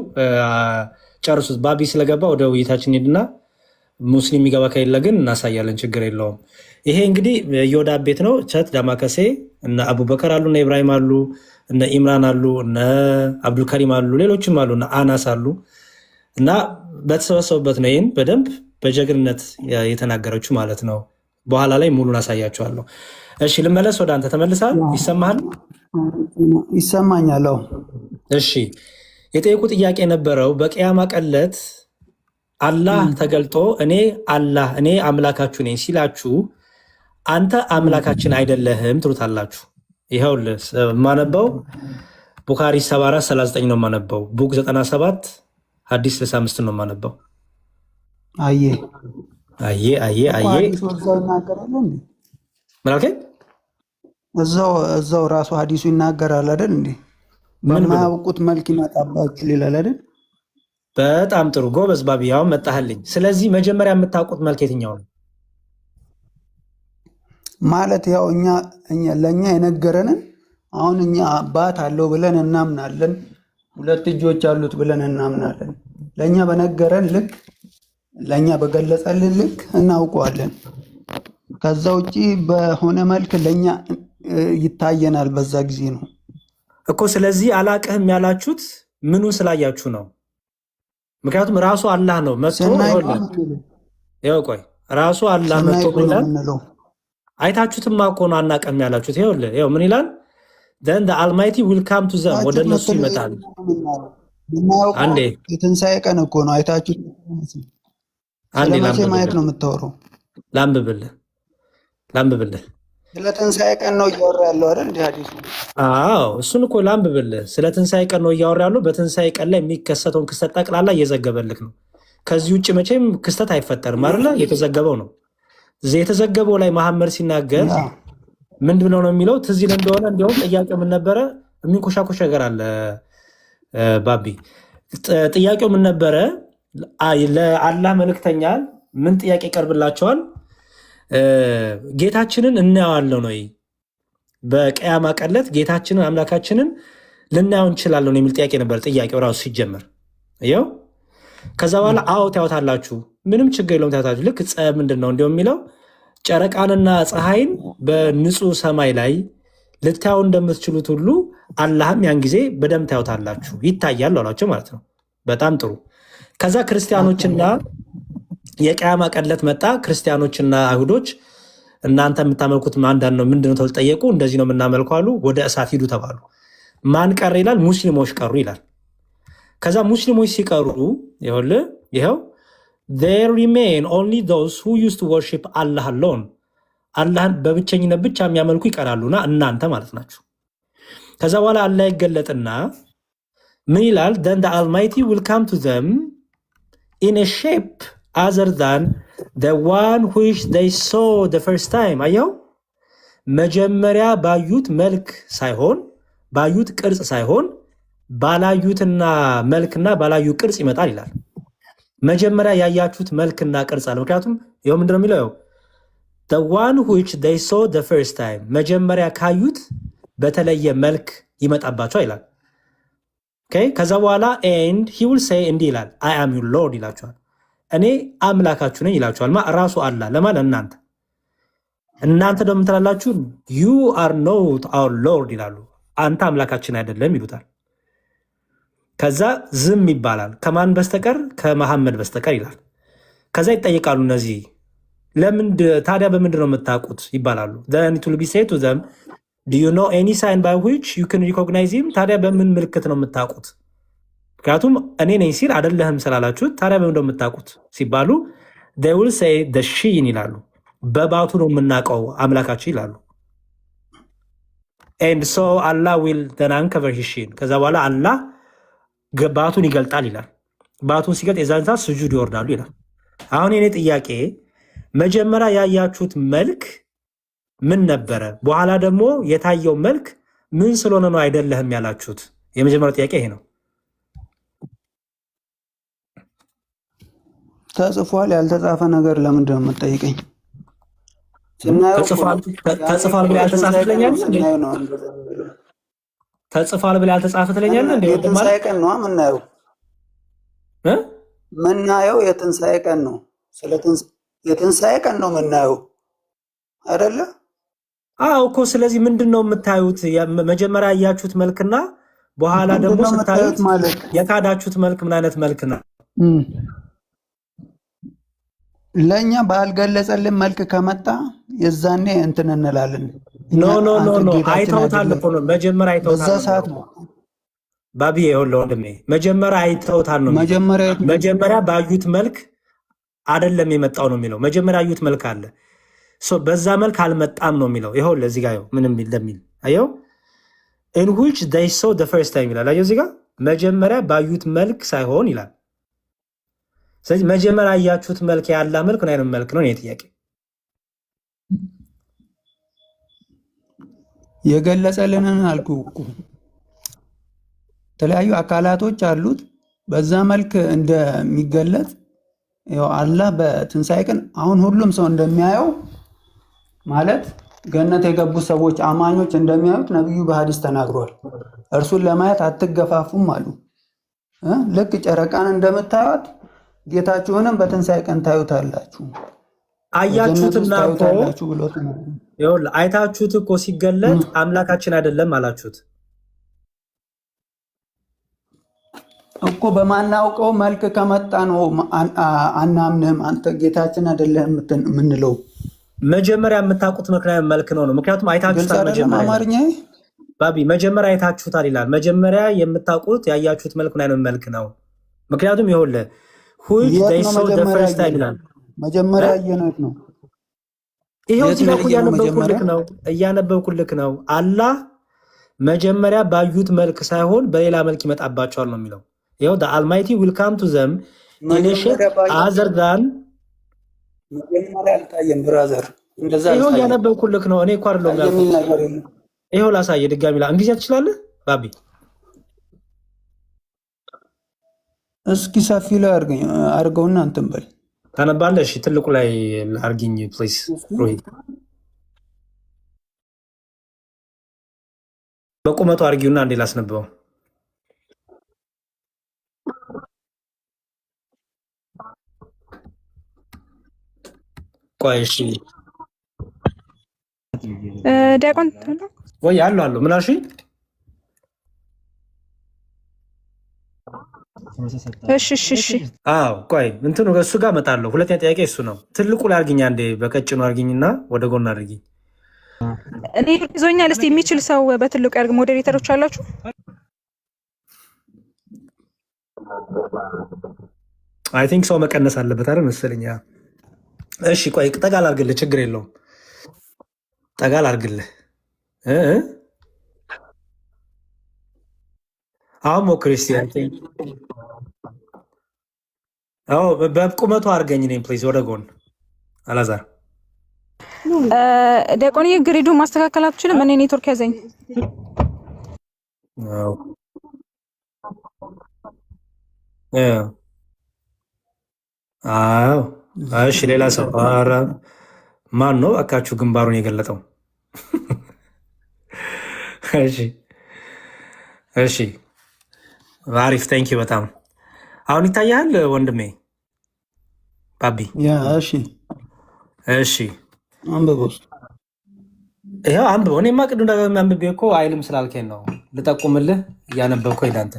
ጨርሱት። ባቢ ስለገባ ወደ ውይይታችን ሄድና ሙስሊም የሚገባ ከሌለ ግን እናሳያለን። ችግር የለውም። ይሄ እንግዲህ የዮዳ ቤት ነው። ቸት ዳማከሴ እነ አቡበከር አሉ፣ እነ ኢብራሂም አሉ፣ እነ ኢምራን አሉ፣ እነ አብዱልከሪም አሉ፣ ሌሎችም አሉ፣ እነ አናስ አሉ እና በተሰበሰቡበት ነው ይህን በደንብ በጀግንነት የተናገረችው ማለት ነው። በኋላ ላይ ሙሉን አሳያችኋለሁ። እሺ ልመለስ ወደ አንተ። ተመልሳል? ይሰማሃል? ይሰማኛል። እሺ የጠየቁ ጥያቄ የነበረው በቅያማ ቀለት አላህ ተገልጦ እኔ አምላካችሁ ነኝ ሲላችሁ አንተ አምላካችን አይደለህም ትሉታላችሁ። ይኸውልህ የማነበው ቡኻሪ 7439 ነው የማነበው። ቡክ 97 ሐዲስ 65 ነው የማነበው። አየ ምን አልከኝ? እዛው ራሱ ሐዲሱ ይናገራል አይደል እንዴ? በማያውቁት መልክ ይመጣባችሁ ይላል አይደል? በጣም ጥሩ ጎበዝ ባቢ፣ አሁን መጣህልኝ። ስለዚህ መጀመሪያ የምታውቁት መልክ የትኛው ነው? ማለት ያው ለእኛ የነገረንን አሁን እኛ አባት አለው ብለን እናምናለን፣ 2 እጆች አሉት ብለን እናምናለን። ለእኛ በነገረን ልክ ለእኛ በገለጸልን ልክ እናውቀዋለን። ከዛ ውጭ በሆነ መልክ ለእኛ ይታየናል። በዛ ጊዜ ነው እኮ። ስለዚህ አላቅህም ያላችሁት ምኑ ስላያችሁ ነው? ምክንያቱም ራሱ አላህ ነው መጥቶ ይኸው ቆይ ራሱ አላህ መጥቶ ይላል። አይታችሁትማ እኮ ነው አናቀም ያላችሁት። ይኸው ምን ይላል? then the almighty will come to them ወደ እነሱ ይመጣል። አንዴ የትንሣኤ ቀን እኮ ነው። አይታችሁት ስለመቼ ማየት ነው የምታወራው? ላንብብልህ። ስለ ትንሣኤ ቀን ነው እያወራ ያለው አይደል እንደ ሐዲሱ? አዎ እሱን እኮ ላንብብልህ። ስለ ትንሣኤ ቀን ነው እያወራ ያለው። በትንሣኤ ቀን ላይ የሚከሰተውን ክስተት ጠቅላላ እየዘገበልክ ነው። ከዚህ ውጭ መቼም ክስተት አይፈጠርም አይደለ? የተዘገበው ነው። የተዘገበው ላይ መሐመድ ሲናገር ምንድን ብለው ነው የሚለው? ትዝ ይልህ እንደሆነ እንዲያውም ጥያቄው ምን ነበረ? የሚንኮሻኮሽ ነገር አለ ባቢ። ጥያቄው ምን ነበረ? ለአላህ መልእክተኛ ምን ጥያቄ ይቀርብላቸዋል? ጌታችንን እናየዋለን ወይ? በቅያማ ቀለት ጌታችንን አምላካችንን ልናየው እንችላለን የሚል ጥያቄ ነበር። ጥያቄው ራሱ ሲጀመር ይኸው። ከዛ በኋላ አዎ ታዩታላችሁ፣ ምንም ችግር የለውም ታዩታላችሁ። ልክ ምንድን ነው እንዲሁ የሚለው ጨረቃንና ፀሐይን በንጹህ ሰማይ ላይ ልታዩ እንደምትችሉት ሁሉ አላህም ያን ጊዜ በደንብ ታዩታላችሁ፣ ይታያል አሏቸው ማለት ነው። በጣም ጥሩ። ከዛ ክርስቲያኖችና የቅያማ ቀለት መጣ። ክርስቲያኖችና አይሁዶች እናንተ የምታመልኩት ማንዳን ነው ምንድነው ተብለው ጠየቁ። እንደዚህ ነው የምናመልከው አሉ። ወደ እሳት ሂዱ ተባሉ። ማን ቀረ ይላል? ሙስሊሞች ቀሩ ይላል። ከዛ ሙስሊሞች ሲቀሩ ይኸው there remain only those who used to worship Allah alone አላህን በብቸኝነት ብቻ የሚያመልኩ ይቀራሉና እናንተ ማለት ናችሁ። ከዛ በኋላ አላህ ይገለጥና ምን ይላል? then the Almighty will come to them in a shape other than the one which they saw the first time አየው መጀመሪያ ባዩት መልክ ሳይሆን ባዩት ቅርጽ ሳይሆን ባላዩትና መልክና ባላዩ ቅርጽ ይመጣል ይላል። መጀመሪያ ያያችሁት መልክና ቅርጽ አለ። ምክንያቱም ይኸው ምንድነው የሚለው the one which they saw the first time መጀመሪያ ካዩት በተለየ መልክ ይመጣባቸው ይላል። ከዛ በኋላ and he will say እንዲህ ይላል I am your Lord ይላቸዋል። እኔ አምላካችሁ ነኝ ይላቸዋል። ራሱ አላህ ለማለት እናንተ ደግሞ ትላላችሁ you are not our Lord ይላሉ። አንተ አምላካችን አይደለም ይሉታል። ከዛ ዝም ይባላል። ከማን በስተቀር? ከመሐመድ በስተቀር ይላል። ከዛ ይጠይቃሉ እነዚህ ታዲያ በምንድን ነው የምታውቁት ይባላሉ። then it will be said to them do you know any sign by which you can recognize him ታዲያ በምን ምልክት ነው የምታውቁት? ምክንያቱም እኔ ነኝ ሲል አይደለህም ስላላችሁት ታዲያ በምን ነው የምታውቁት ሲባሉ they will say the shin ይላሉ። በባቱ ነው የምናውቀው አምላካችን ይላሉ። and so Allah will then uncover his shin ከዛ በኋላ አላህ ባቱን ይገልጣል ይላል። ባቱን ሲገልጥ የዛን ሰዓት ስጁድ ይወርዳሉ ይላል። አሁን የኔ ጥያቄ መጀመሪያ ያያችሁት መልክ ምን ነበረ? በኋላ ደግሞ የታየው መልክ ምን ስለሆነ ነው አይደለህም ያላችሁት? የመጀመሪያው ጥያቄ ይሄ ነው። ተጽፏል ያልተጻፈ ነገር ለምንድን ነው የምትጠይቀኝ? ተጽፏል ብለህ ያልተጻፈ ትለኛለህ እንዴ? ተጽፏል ብለህ ያልተጻፈ ትለኛለህ እንዴ? የትንሣኤ ቀን ነው ምናየው የትንሣኤ ቀን ነው። የትንሣኤ ቀን ነው ምናየው አይደለ? አዎ እኮ። ስለዚህ ምንድን ነው የምታዩት? መጀመሪያ ያያችሁት መልክና በኋላ ደግሞ ስታዩት የካዳችሁት መልክ ምን አይነት መልክ ነው? ለእኛ ባልገለጸልን መልክ ከመጣ የዛኔ እንትን እንላለን። ኖ አይተውታል እኮ ነው። መጀመሪያ አይተውታል ነው ባቢ። ይኸውልህ ወንድሜ መጀመሪያ አይተውታል ነው። መጀመሪያ ባዩት መልክ አይደለም የመጣው ነው የሚለው። መጀመሪያ ያዩት መልክ አለ፣ በዛ መልክ አልመጣም ነው የሚለው። ይኸውልህ እዚህ ጋር ምንም እንደሚል አየው in which they saw the first time ይላል። አየው እዚህ ጋር መጀመሪያ ባዩት መልክ ሳይሆን ይላል። ስለዚህ መጀመሪያ ያያችሁት መልክ ያለ መልክ ነው አይደል? መልክ ነው ነው ጥያቄ። የገለጸልንን አልኩ እኮ የተለያዩ አካላቶች አሉት። በዛ መልክ እንደሚገለጽ ያው አላህ በትንሣኤ ቀን አሁን ሁሉም ሰው እንደሚያየው ማለት ገነት የገቡ ሰዎች አማኞች እንደሚያዩት ነብዩ በሐዲስ ተናግሯል። እርሱን ለማየት አትገፋፉም አሉ። ልክ ጨረቃን እንደምታዩት ጌታችሁንም በትንሣኤ ቀን ታዩታላችሁ። አያችሁትና እኮ ይኸውልህ አይታችሁት እኮ ሲገለጥ አምላካችን አይደለም አላችሁት እኮ። በማናውቀው መልክ ከመጣ ነው አናምንም። አንተ ጌታችን አይደለም የምንለው መጀመሪያ የምታውቁት መልክ ነው። ምክንያቱም አይታችሁታል። መጀመሪያ ባቢ መጀመሪያ አይታችሁታል ይላል። መጀመሪያ የምታውቁት ያያችሁት መልክ ምን አይነት መልክ ነው? ምክንያቱም ይኸውልህ መጀመሪያ እየነት ነው። ይሄው እዚህ ጋር እያነበብኩልክ ነው። አላህ መጀመሪያ ባዩት መልክ ሳይሆን በሌላ መልክ ይመጣባቸዋል ነው የሚለው። ይኸው the Almighty will come to them in a shape other than መጀመሪያ አልታየም ብራዘር። እንደዛ ይኸው እያነበብኩልክ ነው። እኔ እኮ አይደለም ያልኩት። ይኸው ላሳየህ ድጋሚ እንግሊዝኛ ትችላለህ ባቢ? እስኪ ሰፊ ላይ አድርገውና እንትን በል ታነባለህ? እሺ ትልቁ ላይ አርጊኝ ፕሊዝ ሮሂ። በቁመቱ አርጊውና እንዴ ላስነበው። ቆይ እሺ ዲያቆን ወይ አሉ ምን አልሽኝ? እሺ አዎ ቆይ እንትኑ እሱ ጋር እመጣለሁ። ሁለተኛ ጥያቄ እሱ ነው። ትልቁ ላይ አርግኛ እንዴ በቀጭኑ አርግኝና ወደ ጎን አርግኝ። እኔ ይዞኛል። እስቲ የሚችል ሰው በትልቁ ያርግ። ሞዴሬተሮች አላችሁ? አይ ቲንክ ሰው መቀነስ አለበት አይደል መሰለኝ። እሺ ቆይ ጠጋል አርግልህ፣ ችግር የለውም ጠጋል አርግልህ። አሁን ሞክር እስቲ። አዎ በቁመቱ አርገኝ ነኝ ፕሊዝ ወደ ጎን። አላዛር ዲያቆንዬ ግሪዱ ማስተካከል አትችልም? እኔ ኔትወርክ ያዘኝ። አዎ እሺ ሌላ ሰው ኧረ ማን ነው እባካችሁ ግንባሩን የገለጠው? እሺ አሪፍ ቴንክ ዩ በጣም አሁን ይታያል ወንድሜ ባቢ? እሺ አንብበው ይኸው አንብበው። እኔማ ቅድም ደጋግሜ አንብቤ እኮ አይልም ስላልከኝ ነው ልጠቁምልህ እያነበብኩ ሄዳንተ።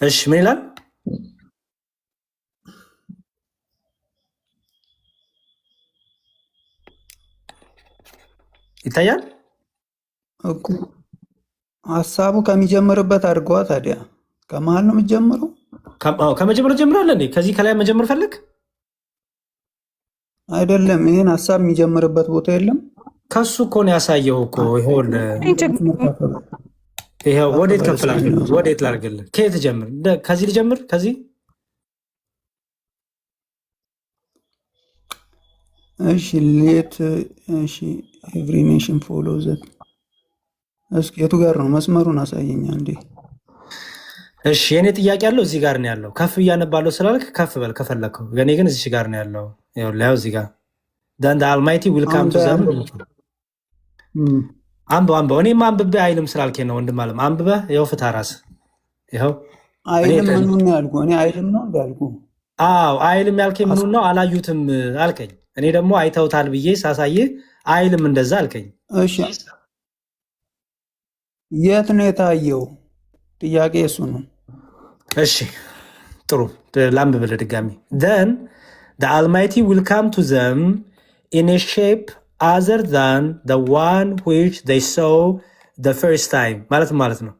እሺ ምን ይላል? ይታያል እኮ ሀሳቡ ከሚጀምርበት አድርገዋ። ታዲያ ከመሀል ነው የምትጀምረው? ከመጀመሪያው ጀምራለህ እንዴ? ከዚህ ከላይ መጀመር ፈለግ አይደለም? ይህን ሀሳብ የሚጀምርበት ቦታ የለም? ከሱ እኮ ነው ያሳየው እኮ። ይኸው ወዴት ከፍላል? ወዴት ላድርግልህ? ከየት ጀምር? ከዚህ ልጀምር? ከዚህ እሺ ሌት እሺ ኤቭሪ ኔሽን ፎሎ ዘት። እስኪ የቱ ጋር ነው? መስመሩን አሳየኛ እንዴ። እሺ የኔ ጥያቄ ያለው እዚህ ጋር ነው ያለው። ከፍ እያነባለሁ ስላልክ ከፍ በል ከፈለከው። እኔ ግን እዚህ ጋር ነው ያለው። ይኸው እዚህ ጋር then the almighty will come to them። አንብበው። እኔማ አንብቤ አይልም ስላልከኝ ነው ወንድም አለም። አንብበህ ይኸው ፍታ ራስህ። ይኸው አይልም ምኑን ነው ያልኩህ? እኔ አይልም ነው ያልኩህ። አዎ አይልም ያልከኝ ምኑን ነው? አላዩትም አልከኝ። እኔ ደግሞ አይተውታል ብዬ ሳሳይህ አይልም እንደዛ አልከኝ። እሺ የት ነው የታየው? ጥያቄ እሱ ነው። እሺ ጥሩ ላንብብልህ ድጋሚ። then the almighty will come to them in a shape other than the one which they saw the first time ማለት ነው።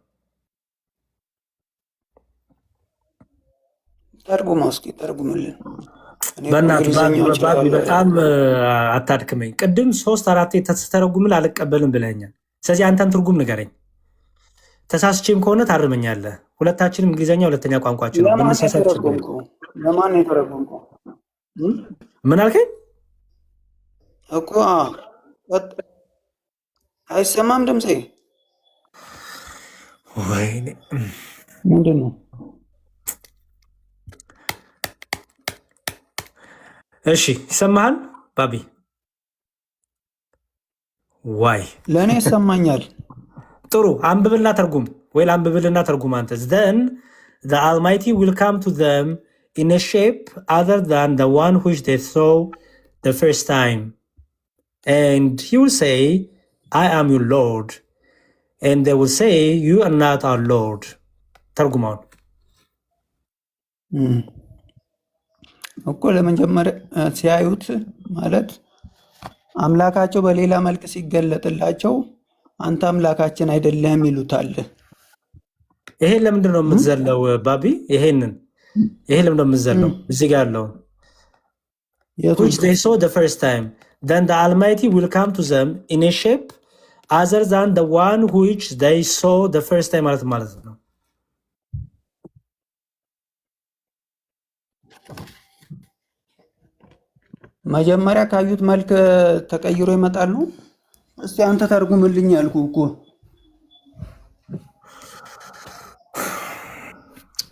ተርጉም እስኪ ተርጉምልን። በእናትህ በጣም አታድክመኝ። ቅድም 3-4 ተስተረጉምል አልቀበልም ብለኛል። ስለዚህ አንተን ትርጉም ንገረኝ። ተሳስቼም ከሆነ ታርመኛለህ። ሁለታችንም እንግሊዝኛ ሁለተኛ ቋንቋችን ነው። ለማን የተረጎምከው? ምን አልከኝ እኮ? አይሰማም ድምፄ? ወይኔ ምንድን ነው? እሺ ይሰማሃል ባቢ? ዋይ ለእኔ ይሰማኛል። ጥሩ አንብብልና ተርጉም። ወይ አንብብልና ተርጉም አንተ። then the almighty will come to them in a shape other than the one which they saw the first time and he will say I am your Lord and they will say you are not our Lord። ተርጉማውን እኮ ለመጀመሪያ ሲያዩት ማለት አምላካቸው በሌላ መልክ ሲገለጥላቸው አንተ አምላካችን አይደለም ይሉታል። ይሄን ለምንድን ነው የምትዘለው ባቢ? ይሄን ለምንድን ነው የምትዘለው? እዚህ ጋር ያለው which they saw the first time then the almighty will come to them in a shape other than the one which they saw the first time ማለት ነው። መጀመሪያ ካዩት መልክ ተቀይሮ ይመጣሉ። እስቲ አንተ ተርጉምልኝ ያልኩህ እኮ።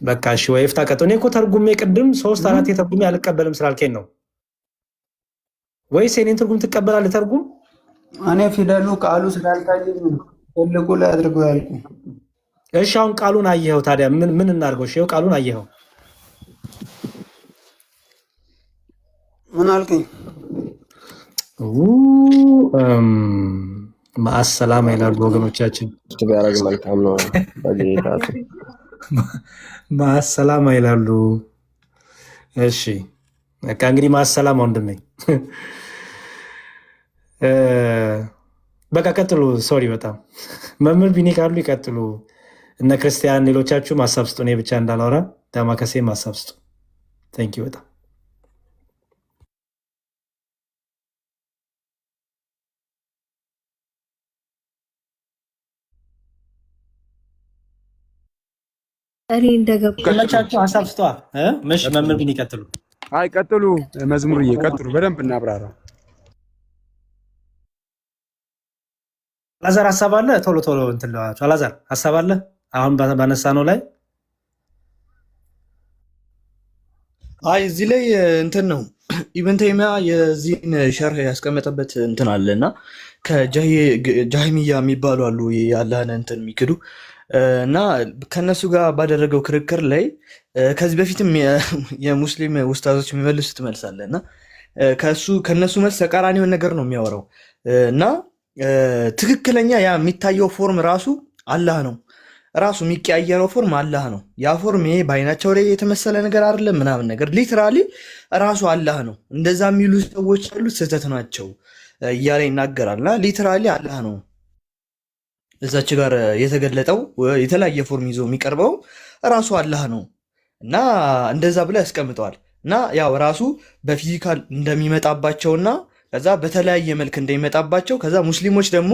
በቃ እሺ ወይ ፍታ ቀጥ። እኔ እኮ ተርጉሜ ቅድም 3-4 ተርጉሜ አልቀበልም ስላልከኝ ነው። ወይስ የኔን ትርጉም ትቀበላለህ? ተርጉም። እኔ ፊደሉ ቃሉ ስላልታየኝ ትልቁ ላይ አድርገው ያልኩህ። እሺ አሁን ቃሉን አየኸው። ታዲያ ምን እናድርገው? እሺ ቃሉን አየኸው። ምን አልከኝ? ማሰላማ ይላሉ ወገኖቻችን። ቢያደርግ መልካም ነው። በጌታ ማሰላማ ይላሉ። እሺ በቃ እንግዲህ ማሰላማ ወንድሜ። በቃ ቀጥሉ። ሶሪ በጣም መምህር ቢኒ ካሉ ይቀጥሉ። እነ ክርስቲያን ሌሎቻችሁ ሀሳብ ስጡ። እኔ ብቻ እንዳላወራ ዳማከሴም ሀሳብ ስጡ። ቴንኪው በጣም እኔ እንደገባችሁ ሀሳብ ስጧ። ምሽ መምህር ቢኒ ይቀጥሉ። አይ ቀጥሉ፣ መዝሙርዬ ቀጥሉ። በደንብ እናብራራ። አላዛር ሀሳብ አለ? ቶሎ ቶሎ እንትን ለዋቸው። አላዛር ሀሳብ አለ? አሁን ባነሳ ነው ላይ አይ እዚህ ላይ እንትን ነው ኢብን ተይሚያ የዚህን ሸርህ ያስቀመጠበት እንትን አለ እና ከጃህሚያ የሚባሉ አሉ የአላህን እንትን የሚክዱ እና ከነሱ ጋር ባደረገው ክርክር ላይ ከዚህ በፊትም የሙስሊም ውስታዞች የሚመልሱት መልስ አለ እና ከነሱ መልስ ተቃራኒውን ነገር ነው የሚያወራው እና ትክክለኛ ያ የሚታየው ፎርም ራሱ አላህ ነው። ራሱ የሚቀያየረው ፎርም አላህ ነው። ያ ፎርም ይሄ በአይናቸው ላይ የተመሰለ ነገር አይደለም ምናምን ነገር ሊትራሊ ራሱ አላህ ነው። እንደዛ የሚሉ ሰዎች ያሉት ስህተት ናቸው እያለ ይናገራልና ሊትራሊ አላህ ነው እዛች ጋር የተገለጠው የተለያየ ፎርም ይዞ የሚቀርበው ራሱ አላህ ነው እና እንደዛ ብለው ያስቀምጠዋል። እና ያው ራሱ በፊዚካል እንደሚመጣባቸውና ከዛ በተለያየ መልክ እንደሚመጣባቸው ከዛ ሙስሊሞች ደግሞ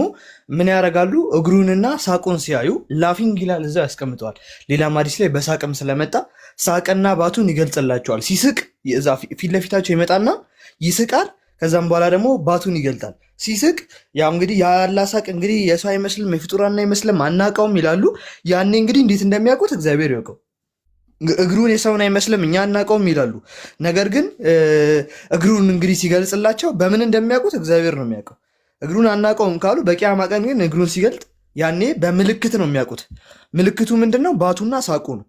ምን ያደርጋሉ? እግሩንና ሳቁን ሲያዩ ላፊንግ ይላል እዛው ያስቀምጠዋል። ሌላ ሐዲስ ላይ በሳቅም ስለመጣ ሳቅና ባቱን ይገልጽላቸዋል። ሲስቅ እዛ ፊት ለፊታቸው ይመጣና ይስቃል። ከዛም በኋላ ደግሞ ባቱን ይገልጣል። ሲስቅ ያው እንግዲህ ያላ ሳቅ እንግዲህ የሰው አይመስልም የፍጡራን አይመስልም አናውቀውም ይላሉ። ያኔ እንግዲህ እንዴት እንደሚያውቁት እግዚአብሔር ያውቀው። እግሩን የሰውን አይመስልም እኛ አናውቀውም ይላሉ። ነገር ግን እግሩን እንግዲህ ሲገልጽላቸው በምን እንደሚያውቁት እግዚአብሔር ነው የሚያውቀው። እግሩን አናውቀውም ካሉ በቂያማ ቀን ግን እግሩን ሲገልጥ ያኔ በምልክት ነው የሚያውቁት። ምልክቱ ምንድን ነው? ባቱና ሳቁ ነው።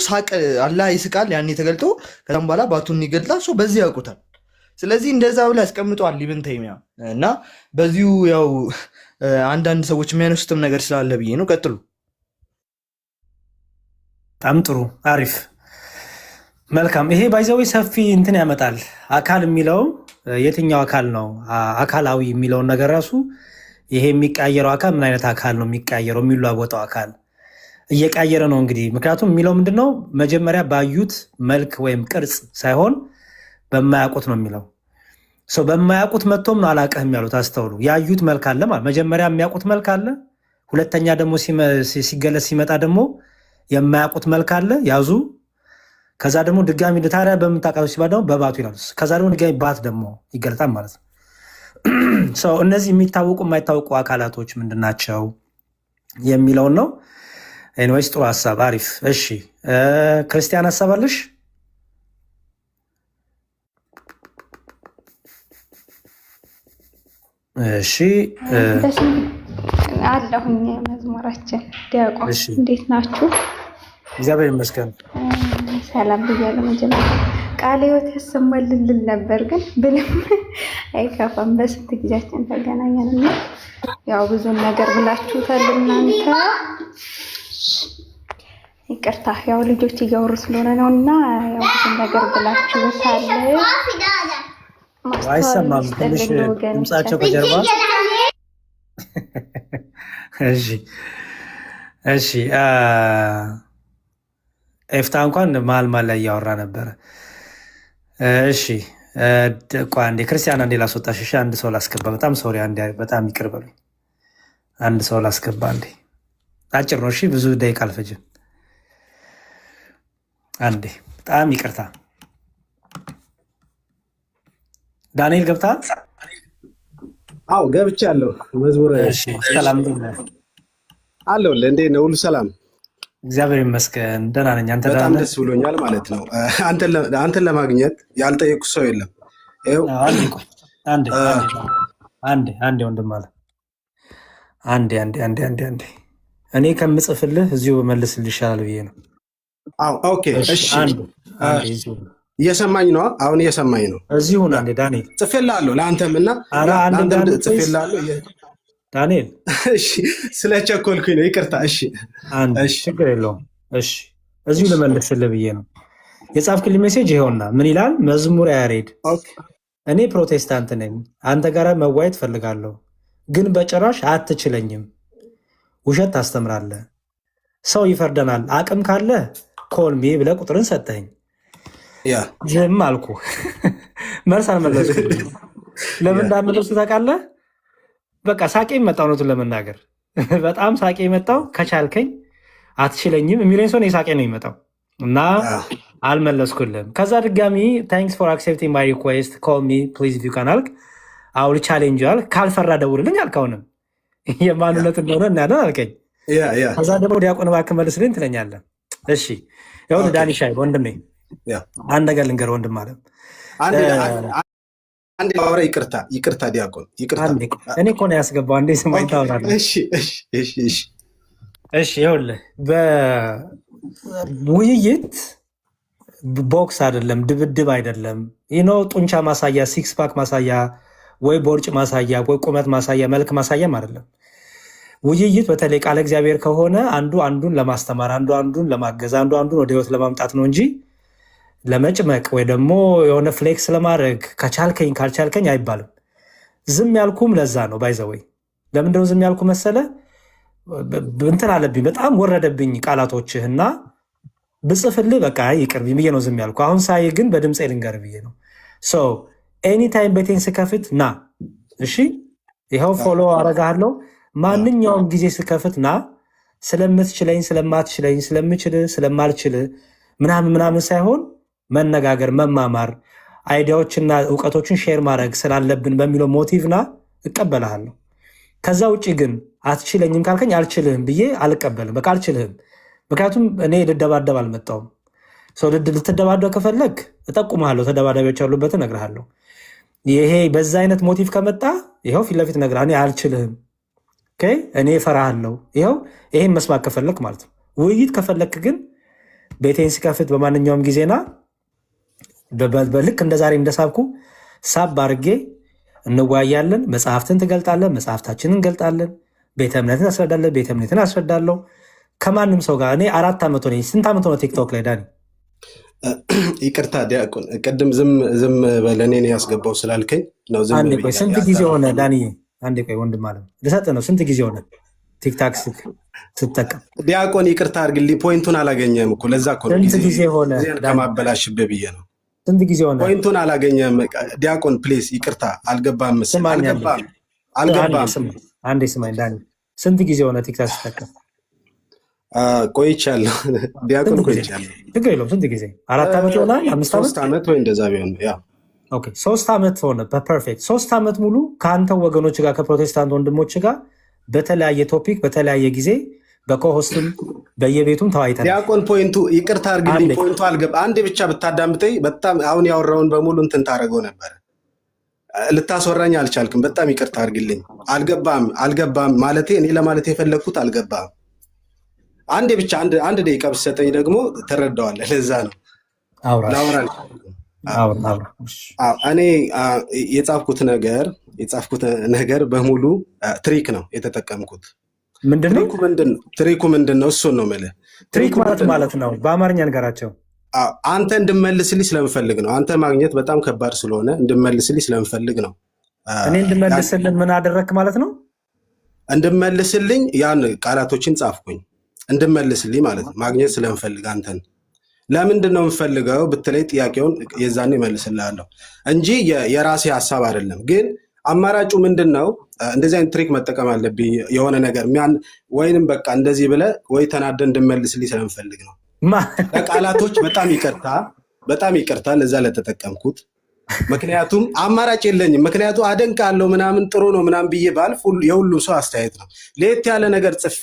ሳቅ አላህ ይስቃል ያኔ ተገልጦ፣ ከዛም በኋላ ባቱን ይገልጣል። በዚህ ያውቁታል። ስለዚህ እንደዛ ብላ ያስቀምጠዋል ኢብን ተይሚያ እና በዚሁ ያው አንዳንድ ሰዎች የሚያነሱትም ነገር ስላለ ብዬ ነው። ቀጥሉ። በጣም ጥሩ አሪፍ መልካም። ይሄ ባይዘዌ ሰፊ እንትን ያመጣል። አካል የሚለው የትኛው አካል ነው? አካላዊ የሚለውን ነገር ራሱ ይሄ የሚቀያየረው አካል ምን አይነት አካል ነው የሚቀያየረው? የሚለዋወጠው አካል እየቀያየረ ነው እንግዲህ። ምክንያቱም የሚለው ምንድነው? መጀመሪያ ባዩት መልክ ወይም ቅርጽ ሳይሆን በማያውቁት ነው የሚለው። ሰው በማያውቁት መጥቶም ነው አላውቅህም ያሉት። አስተውሉ። ያዩት መልክ አለ ማለት መጀመሪያ የሚያውቁት መልክ አለ። ሁለተኛ ደግሞ ሲገለጽ ሲመጣ ደግሞ የማያውቁት መልክ አለ ያዙ። ከዛ ደግሞ ድጋሚ ታዲያ በምታውቃቸው ሲባል ደግሞ በባቱ ይላሉ። ከዛ ደግሞ ድጋሚ ባት ደግሞ ይገለጣል ማለት ነው። ሰው እነዚህ የሚታወቁ የማይታወቁ አካላቶች ምንድናቸው የሚለውን ነው። ኤኒዌይስ ጥሩ ሀሳብ አሪፍ። እሺ ክርስቲያን ሀሳብ አለሽ? እሺ አለሁኝ። መዝሙራችን ዲያቆን እንዴት ናችሁ? እግዚአብሔር ይመስገን ሰላም ብያለሁ። መጀመሪያ ቃለ ሕይወት ያሰማልልን ነበር ግን ብልም አይከፋም። በስንት ጊዜያችን ተገናኘንና ያው ብዙ ነገር ብላችሁታል እናንተ። ይቅርታ ያው ልጆች እያወሩ ስለሆነ ነው እና ያው ብዙ ነገር ብላችሁታል። አይሰማም ትንሽ ድምጻቸው ከጀርባ። እሺ ኤፍታ እንኳን መሀል ላይ እያወራ ነበረ። እሺ ቆይ አንዴ ክርስቲያን አንዴ ላስወጣሽ። እሺ አንድ ሰው ላስገባ። በጣም ሶሪ አንዴ፣ በጣም ይቅር በሉኝ። አንድ ሰው ላስገባ አንዴ። አጭር ነው እሺ፣ ብዙ ደቂቃ አልፈጅም። አንዴ በጣም ይቅርታ። ዳንኤል ገብተሃል? አዎ ገብቻለሁ። መዝሙር ሰላም አለሁልህ። እንዴት ነው? ሁሉ ሰላም? እግዚአብሔር ይመስገን ደህና ነኝ። አንተ? በጣም ደስ ብሎኛል ማለት ነው። አንተን ለማግኘት ያልጠየቁ ሰው የለም። አንዴ ወንድም አለ አንዴ እኔ ከምጽፍልህ እዚሁ መልስልህ ይሻላል ብዬ ነው። ኦኬ እሺ። እየሰማኝ ነው? አሁን እየሰማኝ ነው። እዚሁ አንዴ ዳንኤል ጽፌልሃለሁ፣ ለአንተም እና ለአንተም ጽፌልሃለሁ ዳንኤል። እሺ ስለቸኮልኩኝ ነው ይቅርታ። እሺ ችግር የለውም። እሺ እዚሁ ልመልስልህ ብዬ ነው የጻፍክልኝ ሜሴጅ ይኸውና። ምን ይላል? መዝሙር ያሬድ እኔ ፕሮቴስታንት ነኝ፣ አንተ ጋር መዋየት ፈልጋለሁ፣ ግን በጭራሽ አትችለኝም። ውሸት ታስተምራለህ፣ ሰው ይፈርደናል። አቅም ካለ ኮልሚ ብለህ ቁጥርን ሰጠኝ። ዝም አልኩ። መልስ አልመለስኩ። ለምን እንዳመለስኩ ታውቃለህ? በቃ ሳቄ መጣው። እውነቱን ለመናገር በጣም ሳቄ መጣው። ከቻልከኝ አትችለኝም የሚለኝ ሰው ሳቄ ነው የሚመጣው እና አልመለስኩልም። ከዛ ድጋሚ ታንክስ ፎር አክሴፕቲንግ ማይ ሪኩዌስት ኮል ሚ ፕሊዝ ቪው ካናልክ አውል ቻሌንጅ አልክ። ካልፈራ ደውልልኝ አልከውንም የማንነት እንደሆነ እናያለን አልከኝ። ከዛ ደግሞ ዲያቆን እባክህ መልስልኝ ትለኛለህ። እሺ ይኸውልህ ዳኒ ሻይ ወንድሜ አንድ ነገር ልንገርህ ወንድም አለ አንዴ ማውራ ይቅርታ ዲያቆን ይቅርታ። እኔ እኮ ነው ያስገባው። አንዴ ስማኝ ታወራለህ። እሺ ይኸውልህ በውይይት ቦክስ አይደለም፣ ድብድብ አይደለም። ጡንቻ ማሳያ፣ ሲክስ ፓክ ማሳያ፣ ወይ ቦርጭ ማሳያ፣ ወይ ቁመት ማሳያ፣ መልክ ማሳያም አይደለም። ውይይት በተለይ ቃለ እግዚአብሔር ከሆነ አንዱ አንዱን ለማስተማር፣ አንዱ አንዱን ለማገዝ፣ አንዱ አንዱን ወደ ህይወት ለማምጣት ነው እንጂ ለመጭመቅ ወይ ደግሞ የሆነ ፍሌክስ ለማድረግ ከቻልከኝ ካልቻልከኝ አይባልም። ዝም ያልኩም ለዛ ነው። ባይዘወይ ለምንድነው ዝም ያልኩ መሰለ? እንትን አለብኝ፣ በጣም ወረደብኝ ቃላቶችህ እና ብጽፍልህ በቃ ይቅር ብዬ ነው ዝም ያልኩ። አሁን ሳይ ግን በድምፅ ልንገርህ ብዬ ነው። ኤኒታይም ቤቴን ስከፍት ና፣ እሺ ይኸው ፎሎ አረጋለሁ። ማንኛውም ጊዜ ስከፍት ና፣ ስለምትችለኝ ስለማትችለኝ፣ ስለምችል ስለማልችል ምናምን ምናምን ሳይሆን መነጋገር፣ መማማር፣ አይዲያዎችና እውቀቶችን ሼር ማድረግ ስላለብን በሚለው ሞቲቭ ና፣ እቀበልሃለሁ። ከዛ ውጭ ግን አትችለኝም ካልከኝ አልችልህም ብዬ አልቀበልም። በቃ አልችልህም። ምክንያቱም እኔ ልደባደብ አልመጣሁም። ልትደባደብ ከፈለግ እጠቁምሃለሁ፣ ተደባዳቢዎች ያሉበትን እነግርሃለሁ። ይሄ በዛ አይነት ሞቲቭ ከመጣ ይኸው ፊት ለፊት እነግርሃለሁ፣ እኔ አልችልህም፣ እኔ እፈራሃለሁ። ይኸው ይሄን መስማት ከፈለግ ማለት ነው። ውይይት ከፈለግ ግን ቤቴን ሲከፍት በማንኛውም ጊዜና ልክ እንደ ዛሬ እንደሳብኩ ሳብ አድርጌ እንወያያለን። መጽሐፍትን ትገልጣለን፣ መጽሐፍታችንን እንገልጣለን። ቤተ እምነትን አስረዳለን፣ ቤተ እምነትን አስረዳለሁ። ከማንም ሰው ጋር እኔ 4 ዓመት ሆነኝ። ስንት ዓመት ሆነ ቲክቶክ ላይ ዳኒ? ይቅርታ ዲያቆን፣ ቅድም ዝም በለኔ ነው ያስገባው ስላልከኝ ነው። ስንት ጊዜ ሆነ ዳኒ? አንዴ ቆይ ወንድም አለ ልሰጥህ ነው። ስንት ጊዜ ሆነ ቲክታክ ስትጠቀም? ዲያቆን ይቅርታ አድርግልኝ፣ ፖይንቱን አላገኘህም እኮ ለዛ እኮ ነው። ስንት ጊዜ ሆነ? ከማበላሽብህ ብዬ ነው። ስንት ጊዜ ሆነ? ፖይንቱን አላገኘህም ዲያቆን፣ ፕሊዝ ይቅርታ። አልገባም አልገባም። አንዴ ስማኝ ዳኒ፣ ስንት ጊዜ ሆነ ቲክታክ ስትጠቀም? ቆይቻለሁ ዲያቆን፣ ቆይቻለሁ። ችግር የለውም። ስንት ጊዜ? 4 ዓመት ይሆናል? 5 ዓመት? 3 ዓመት ወይ እንደዛ ቢሆን ያ 3 ዓመት ሆነ። በፐርፌክት 3 ዓመት ሙሉ ከአንተ ወገኖች ጋር ከፕሮቴስታንት ወንድሞች ጋር በተለያየ ቶፒክ በተለያየ ጊዜ በኮሆስትም በየቤቱም ተወያይተናል። ዲያቆን ፖይንቱ ይቅርታ አድርግልኝ፣ ፖይንቱ አልገባ። አንዴ ብቻ ብታዳምጠኝ በጣም አሁን ያወራውን በሙሉ እንትን ታደርገው ነበረ። ልታስወራኝ አልቻልክም። በጣም ይቅርታ አድርግልኝ። አልገባም ማለቴ እኔ ለማለት የፈለግኩት አልገባም። አንዴ ብቻ አንድ ደቂቃ ብትሰጠኝ ደግሞ ትረዳዋለህ። ለዛ ነው ላወራ እኔ የጻፍኩት ነገር በሙሉ ትሪክ ነው የተጠቀምኩት። ትሪኩ ምንድን ነው? እሱን ነው የምልህ። ትሪክ ማለት ነው በአማርኛ ነገራቸው። አንተ እንድመልስልኝ ስለምፈልግ ነው። አንተ ማግኘት በጣም ከባድ ስለሆነ እንድመልስልኝ ስለምፈልግ ነው። እኔ እንድመልስልን ምን አደረግክ ማለት ነው? እንድመልስልኝ ያን ቃላቶችን ጻፍኩኝ። እንድመልስልኝ ማለት ነው። ማግኘት ስለምፈልግ አንተን ለምንድን ነው የምፈልገው ብትለይ ጥያቄውን የዛን ይመልስልሃለሁ እንጂ የራሴ ሀሳብ አይደለም። ግን አማራጩ ምንድን ነው? እንደዚህ አይነት ትሪክ መጠቀም አለብኝ። የሆነ ነገር ወይንም በቃ እንደዚህ ብለህ ወይ ተናደ እንድመልስልኝ ስለምፈልግ ነው። ለቃላቶች በጣም ይቅርታ ለዛ ለተጠቀምኩት። ምክንያቱም አማራጭ የለኝም። ምክንያቱ አደንቃለሁ ምናምን ጥሩ ነው ምናምን ብዬ ባልፍ የሁሉም ሰው አስተያየት ነው። ለየት ያለ ነገር ጽፌ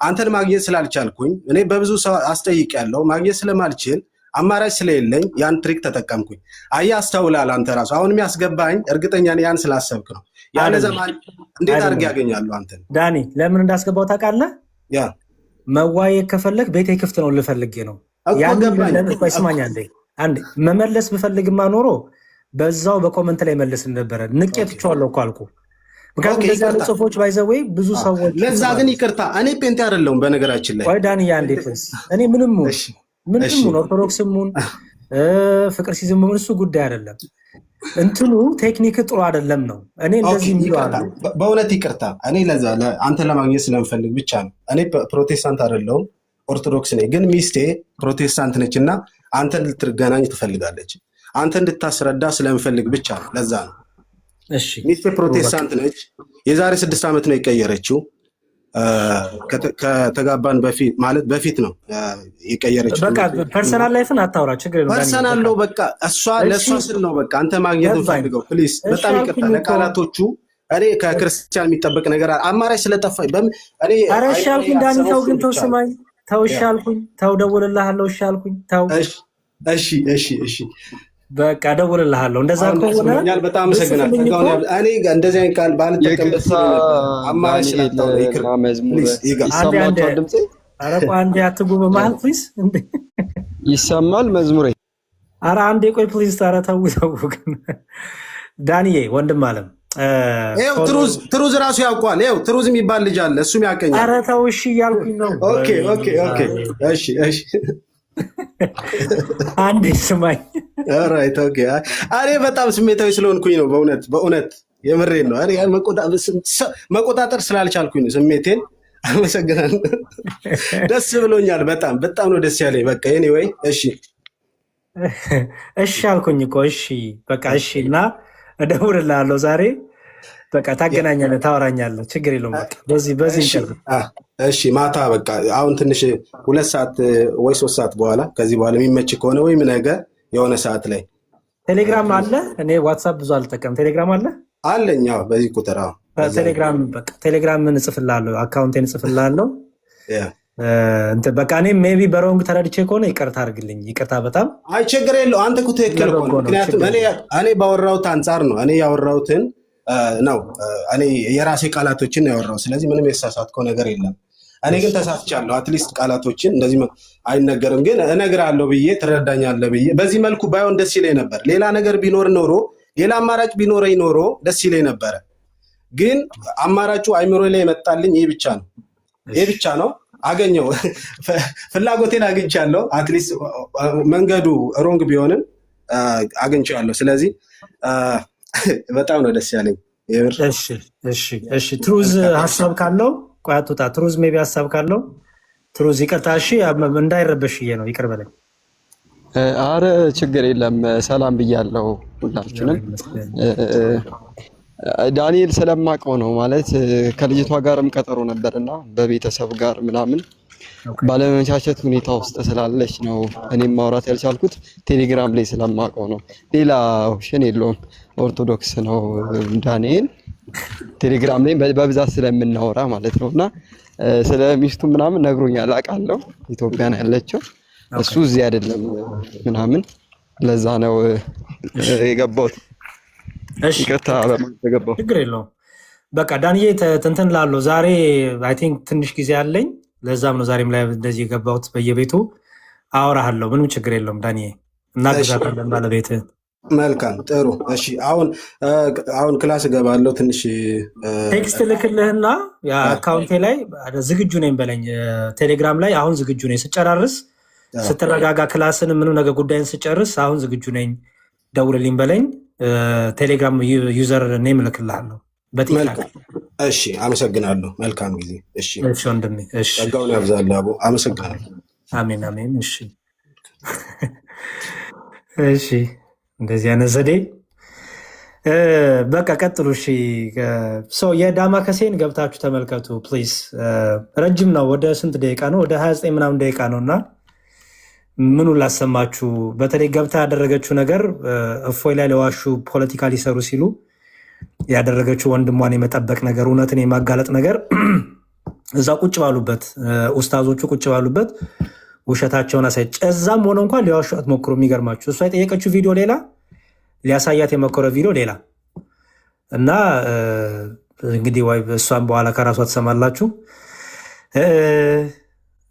አንተን ማግኘት ስላልቻልኩኝ እኔ በብዙ ሰው አስጠይቄያለሁ። ማግኘት ስለማልችል አማራጭ ስለሌለኝ ያን ትሪክ ተጠቀምኩኝ። አየህ፣ አስተውላል አንተ ራሱ። አሁን የሚያስገባኝ እርግጠኛ ነኝ ያን ስላሰብክ ነው። ያለ ዘማን እንዴት አድርጌ ያገኛሉ አንተን? ዳኒ ለምን እንዳስገባው ታውቃለህ? መዋየት ከፈለግ ቤቴ ክፍት ነው ልፈልጌ ነው። ይስማኛል። አንዴ መመለስ ብፈልግማ ኖሮ በዛው በኮመንት ላይ መልስ ነበረ። ንቄትቸዋለሁ እኮ አልኩ። ምክንያቱም እንደዚህ ያሉ ጽሁፎች ባይዘወይ ብዙ ሰዎች ለዛ ግን ይቅርታ፣ እኔ ጴንጤ አይደለሁም በነገራችን ላይ። ወይ ዳኒ አንዴ ፕሊዝ፣ እኔ ምንም ምንም ኦርቶዶክስም ፍቅር ሲዝም እሱ ጉዳይ አይደለም። እንትኑ ቴክኒክ ጥሩ አይደለም ነው። እኔ እንደዚህ የሚባለው በእውነት ይቅርታ፣ እኔ ለዛ አንተ ለማግኘት ስለምፈልግ ብቻ ነው። እኔ ፕሮቴስታንት አይደለሁም ኦርቶዶክስ ነኝ። ግን ሚስቴ ፕሮቴስታንት ነች እና አንተን ልትገናኝ ትፈልጋለች። አንተ እንድታስረዳ ስለምፈልግ ብቻ ነው። ለዛ ነው። ሚስቴ ፕሮቴስታንት ነች። የዛሬ 6 ዓመት ነው የቀየረችው። ከተጋባን በፊት ማለት በፊት ነው የቀየረችው። በቃ ፐርሰናል ላይፍን አታውራ፣ ችግር የለውም። ፐርሰናል ነው በቃ እሷ ለእሷ ስል ነው በቃ አንተ ማግኘት እንፈልገው። ፕሊዝ በጣም ይቅርታ ለቃላቶቹ። እኔ ከክርስቲያን የሚጠበቅ ነገር አማራጭ ስለጠፋኝ እኔ ኧረ እሺ አልኩኝ። ዳኒ ተው ግን ተው፣ ስማኝ ተው፣ እሺ አልኩኝ። ተው ደውልልሃለሁ፣ እሺ አልኩኝ። ተው እሺ በቃ ደውልልሃለሁ። እንደዛ ከሆነ በጣም አመሰግናለሁ። እኔ እንደዚህ አይነት ቃል ባልጠቀምበት አማራጭ ስላጣሁ ይሰማል ድምጼ። ኧረ ቆይ አንዴ አትጉም መሀል ፕሊዝ። ይሰማል መዝሙሬ? ኧረ አንዴ ቆይ ፕሊዝ። ኧረ ተው ግን ዳንዬ ወንድም አለም ትሩዝ ራሱ ያውቋል። ይኸው ትሩዝ የሚባል ልጅ አለ፣ እሱም ያቀኛል። ኧረ ተው እሺ እያልኩኝ ነው። ኦኬ እሺ አንዴ ስማኝ። እኔ በጣም ስሜታዊ ስለሆንኩኝ ነው። በእውነት የምሬን ነው። መቆጣጠር ስላልቻልኩኝ ነው ስሜቴን። አመሰግናለሁ። ደስ ብሎኛል። በጣም ነው ደስ ያለኝ። በቃ ኤኒዌይ እሺ አልኩኝ እኮ እሺ በቃ እሺ። እና እደውልልሃለሁ ዛሬ በቃ ታገናኛለህ፣ ታወራኛለህ። ችግር የለውም። በቃ በዚህ እንጨርስ። እሺ ማታ በቃ አሁን ትንሽ 2 ሰዓት ወይ 3 ሰዓት በኋላ ከዚህ በኋላ የሚመች ከሆነ ወይም ነገ የሆነ ሰዓት ላይ ቴሌግራም አለ። እኔ ዋትሳፕ ብዙ አልጠቀም። ቴሌግራም አለኝ። በዚህ ቁጥር ቴሌግራም እንጽፍልሃለሁ፣ አካውንቴን እንጽፍልሃለሁ። በቃ እኔ ሜይ ቢ በሮንግ ተረድቼ ከሆነ ይቅርታ አድርግልኝ። ይቅርታ በጣም አይ ችግር የለው። አንተ እኮ ትክክል እኮ ነው። ምክንያቱም እኔ ባወራሁት አንጻር ነው። እኔ ያወራሁትን ነው። እኔ የራሴ ቃላቶችን ነው ያወራሁት። ስለዚህ ምንም የተሳሳትከው ነገር የለም። እኔ ግን ተሳትቻለሁ። አትሊስት ቃላቶችን እንደዚህ አይነገርም፣ ግን እነግርሃለሁ ብዬ ትረዳኛለህ ብዬ በዚህ መልኩ ባይሆን ደስ ይለኝ ነበር። ሌላ ነገር ቢኖር ኖሮ ሌላ አማራጭ ቢኖረኝ ኖሮ ደስ ይለኝ ነበረ። ግን አማራጩ አይምሮ ላይ የመጣልኝ ይህ ብቻ ነው። አገኘው፣ ፍላጎቴን አግኝቻለሁ። አትሊስት መንገዱ ሮንግ ቢሆንም አግኝቻለሁ። ስለዚህ በጣም ነው ደስ ያለኝ። እሺ ትሩዝ ሀሳብ ካለው ቆይ አትውጣ። ትሩዝ ሜቢ ሀሳብ ካለው ትሩዝ ይቅርታ። እሺ እንዳይረበሽዬ ነው፣ ይቅር በለኝ። አረ ችግር የለም። ሰላም ብያለሁ ሁላችሁንም። ዳንኤል ስለማውቀው ነው ማለት ከልጅቷ ጋርም ቀጠሮ ነበርና በቤተሰብ ጋር ምናምን ባለመመቻቸት ሁኔታ ውስጥ ስላለች ነው እኔም ማውራት ያልቻልኩት። ቴሌግራም ላይ ስለማውቀው ነው። ሌላ ኦፕሽን የለውም። ኦርቶዶክስ ነው ዳንኤል። ቴሌግራም ላይ በብዛት ስለምናወራ ማለት ነውና ስለ ሚስቱ ምናምን ነግሮኛል፣ አውቃለሁ። ኢትዮጵያ ነው ያለችው፣ እሱ እዚህ አይደለም ምናምን። ለዛ ነው የገባሁት። እሺ ይቅርታ በማለት ችግር የለውም። በቃ ዳንዬ እንትን ላለው ዛሬ አይ ቲንክ ትንሽ ጊዜ አለኝ። ለዛም ነው ዛሬም ላይ እንደዚህ የገባሁት። በየቤቱ አወራሃለሁ፣ ምንም ችግር የለውም ዳንዬ። እናግዛታለን ባለቤትህን። መልካም ጥሩ። እሺ አሁን ክላስ እገባለሁ። ትንሽ ቴክስት ልክልህና አካውንቴ ላይ ዝግጁ ነኝ በለኝ። ቴሌግራም ላይ አሁን ዝግጁ ነኝ። ስጨራርስ ስትረጋጋ ክላስን ምንም ነገር ጉዳይን ስጨርስ አሁን ዝግጁ ነኝ ደውልልኝ በለኝ። ቴሌግራም ዩዘር ኔም እልክልሃለሁ በቲክታክ። እሺ አመሰግናለሁ። መልካም ጊዜ። እሺ ወንድሜ። እሺ ጸጋውን ያብዛልህ አቦ። አመሰግናለሁ። አሜን አሜን። እሺ እሺ እንደዚህ አይነት ዘዴ በቃ ቀጥሉ። እሺ የዳማከሴን ገብታችሁ ተመልከቱ ፕሊዝ። ረጅም ነው። ወደ ስንት ደቂቃ ነው? ወደ 29 ምናምን ደቂቃ ነው እና ምኑ ላሰማችሁ። በተለይ ገብታ ያደረገችው ነገር እፎይ ላይ ለዋሹ ፖለቲካ ሊሰሩ ሲሉ ያደረገችው ወንድሟን የመጠበቅ ነገር፣ እውነትን የማጋለጥ ነገር እዛ ቁጭ ባሉበት ኡስታዞቹ ቁጭ ባሉበት ውሸታቸውን አሳይጭ። እዛም ሆነ እንኳን ሊዋሹ አትሞክሩ። የሚገርማችሁ እሷ የጠየቀችው ቪዲዮ ሌላ፣ ሊያሳያት የሞከረ ቪዲዮ ሌላ እና እንግዲህ ወይ እሷን በኋላ ከራሷ ትሰማላችሁ።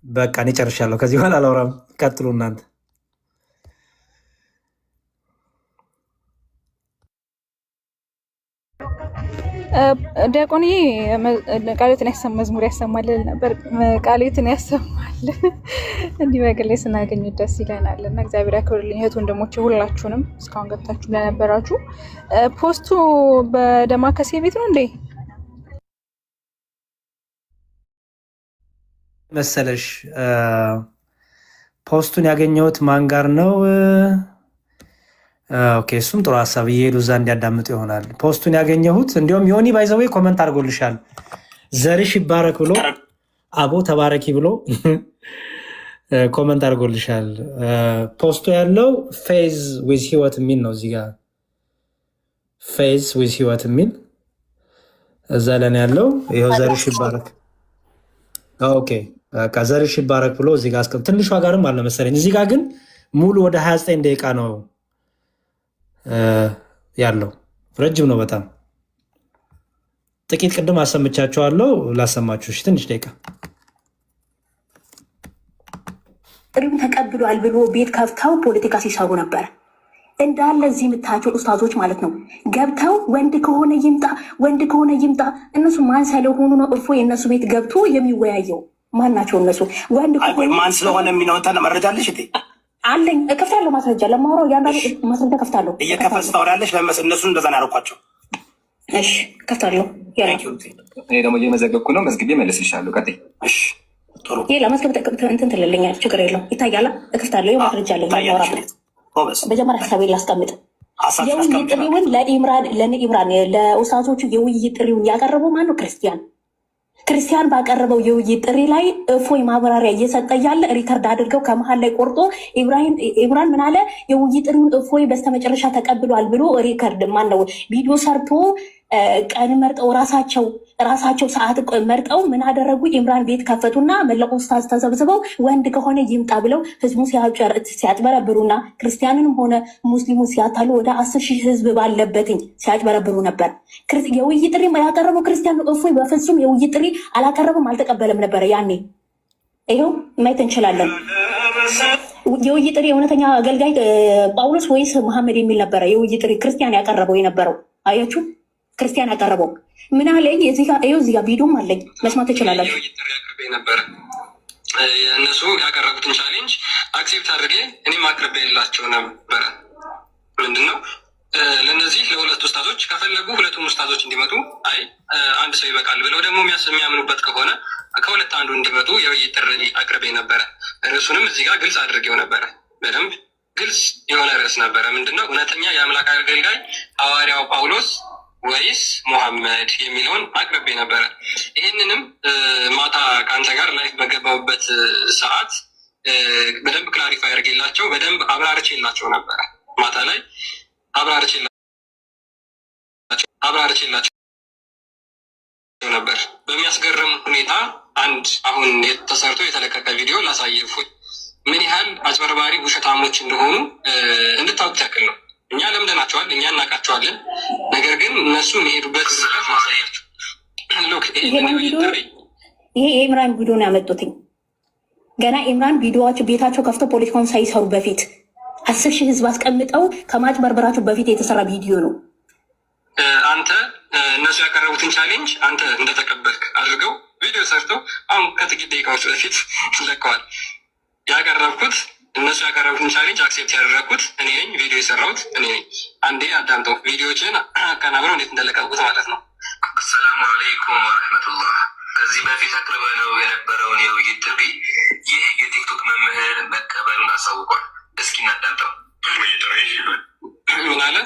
በቃ እኔ ጨርሻለሁ። ከዚህ በኋላ አላወራም። ቀጥሉ እናንተ። ዲያቆንዬ ቃልዮትን መዝሙር ያሰማልን ነበር። ቃልዮትን ያሰማል እንዲህ በግሌ ስናገኝ ደስ ይለናል እና እግዚአብሔር ያክብርልኝ። እህት ወንድሞቼ ሁላችሁንም እስካሁን ገብታችሁ ለነበራችሁ። ፖስቱ በደማከሴ ቤት ነው እንዴ መሰለሽ? ፖስቱን ያገኘሁት ማን ጋር ነው? ኦኬ፣ እሱም ጥሩ ሀሳብ እየሄዱ እዛ እንዲያዳምጡ ይሆናል። ፖስቱን ያገኘሁት እንዲሁም ዮኒ ባይዘዌ ኮመንት አድርጎልሻል። ዘርሽ ይባረክ ብሎ አቦ ተባረኪ ብሎ ኮመንት አድርጎልሻል። ፖስቱ ያለው ፌዝ ዊዝ ህይወት የሚል ነው። እዚህ ጋር ፌዝ ዊዝ ህይወት የሚል እዛ ለን ያለው ይኸው ዘርሽ ይባረክ። ኦኬ በቃ ዘርሽ ይባረክ ብሎ እዚህ ጋር አስቀምጥ። ትንሿ ጋርም አለ መሰለኝ። እዚህ ጋር ግን ሙሉ ወደ 29 ደቂቃ ነው ያለው። ረጅም ነው በጣም። ጥቂት ቅድም አሰምቻቸዋለሁ፣ ላሰማችሁ ትንሽ ደቂቃ። ጥሪውን ተቀብሏል ብሎ ቤት ከፍተው ፖለቲካ ሲሰሩ ነበር እንዳለ እዚህ የምታያቸው ኡስታዞች ማለት ነው። ገብተው ወንድ ከሆነ ይምጣ፣ ወንድ ከሆነ ይምጣ። እነሱ ማን ስለሆኑ ነው እፎ የእነሱ ቤት ገብቶ የሚወያየው? ማን ናቸው እነሱ? ወንድ ማን ስለሆነ የሚነውንተ መረጃ አለሽ? አለኝ፣ እከፍታለሁ። ማስረጃ ለማውራው እያንዳንዱ ማስረጃ ከፍታለሁ። እየከፈልሽ ታወሪያለሽ። እነሱ እንደዛ ነው ያደረኳቸው። እሺ ከፍታለሁ። እኔ ደግሞ እየመዘገብኩ ነው። መዝግቤ መልስልሻለሁ። ቀጥይ። እሺ ጥሩ። ለመዝገብ እንትን ትልልኛል፣ ችግር የለውም። ይታያላ፣ እከፍታለሁ። ማስረጃ አለኝ። መጀመሪያ ሀሳቤን ላስቀምጥ። የውይይት ጥሪውን ለኢምራን ለኡስታዞቹ የውይይት ጥሪውን ያቀረበው ማን ነው? ክርስቲያን ባቀረበው የውይይት ጥሪ ላይ እፎይ ማብራሪያ እየሰጠ ያለ ሪከርድ አድርገው ከመሀል ላይ ቆርጦ ኢምራን ምን አለ? የውይይት ጥሪውን እፎይ በስተመጨረሻ ተቀብሏል ብሎ ሪከርድ ማነው ቪዲዮ ሰርቶ ቀን መርጠው ራሳቸው ሰዓት መርጠው ምን አደረጉ? ኢምራን ቤት ከፈቱና መለቁ ኡስታዝ ተሰብስበው ወንድ ከሆነ ይምጣ ብለው ህዝቡ ሲያጭበረብሩና ክርስቲያንንም ሆነ ሙስሊሙ ሲያታሉ ወደ 10,000 ህዝብ ባለበትኝ ሲያጭበረብሩ ነበር። የውይይት ጥሪ ያቀረበው ክርስቲያን እፎይ በፍጹም የውይይት ጥሪ አላቀረበም፣ አልተቀበለም ነበረ ያኔ። ይኸው ማየት እንችላለን። የውይይት ጥሪ የእውነተኛ አገልጋይ ጳውሎስ ወይስ መሐመድ የሚል ነበረ የውይይት ጥሪ ክርስቲያን ያቀረበው የነበረው። አያችሁ፣ ክርስቲያን ያቀረበው ምን አለኝ? እዚህ ጋር ቪዲዮም አለኝ፣ መስማት ትችላላችሁ። ነበረ እነሱ ያቀረቡትን ቻሌንጅ አክሴፕት አድርጌ እኔም አቅርቤ የላቸው ነበረ። ምንድነው ለእነዚህ ለሁለት ኡስታዞች ከፈለጉ ሁለቱም ኡስታዞች እንዲመጡ፣ አይ አንድ ሰው ይበቃል ብለው ደግሞ የሚያምኑበት ከሆነ ከሁለት አንዱ እንዲመጡ የውይይት ጥሪ አቅርቤ ነበረ። ርዕሱንም እዚህ ጋር ግልጽ አድርጌው ነበረ። በደንብ ግልጽ የሆነ ርዕስ ነበረ። ምንድነው እውነተኛ የአምላክ አገልጋይ ሐዋርያው ጳውሎስ ወይስ ሙሐመድ የሚለውን አቅርቤ ነበረ። ይህንንም ማታ ከአንተ ጋር ላይፍ በገባሁበት ሰዓት በደንብ ክላሪፋይ አድርጌላቸው በደንብ አብራርቼላቸው ነበረ። ማታ ላይ አብራርቼላቸው ነበር። በሚያስገርም ሁኔታ አንድ አሁን ተሰርቶ የተለቀቀ ቪዲዮ ላሳየፉኝ ምን ያህል አጭበርባሪ ውሸታሞች እንደሆኑ እንድታውቅ ያክል ነው። እኛ ለምደናቸዋል፣ እኛ እናውቃቸዋለን። ነገር ግን እነሱ የሚሄዱበት ስርዓት ማሳያቸው። ይሄ የኢምራን ቪዲዮ ነው ያመጡትኝ። ገና ኢምራን ቪዲዮዋቸው ቤታቸው ከፍተው ፖለቲካውን ሳይሰሩ በፊት 10,000 ህዝብ አስቀምጠው ከማጭበርበራቸው በፊት የተሰራ ቪዲዮ ነው። አንተ እነሱ ያቀረቡትን ቻሌንጅ አንተ እንደተቀበልክ አድርገው ቪዲዮ ሰርተው አሁን ከጥቂት ደቂቃዎች በፊት ለቀዋል። ያቀረብኩት እነሱ ያቀረቡትን ቻሌንጅ አክሴፕት ያደረግኩት እኔ ነኝ። ቪዲዮ የሰራሁት እኔ ነኝ። አንዴ አዳምጠው፣ ቪዲዮችን አቀናብረው እንዴት እንደለቀቁት ማለት ነው። አሰላሙ አለይኩም ወረሕመቱላህ። ከዚህ በፊት አቅርበነው የነበረውን የውይይት ጥሪ ይህ የቲክቶክ መምህር መቀበሉን አሳውቋል። እስኪ እናዳምጠው። ምን አለ?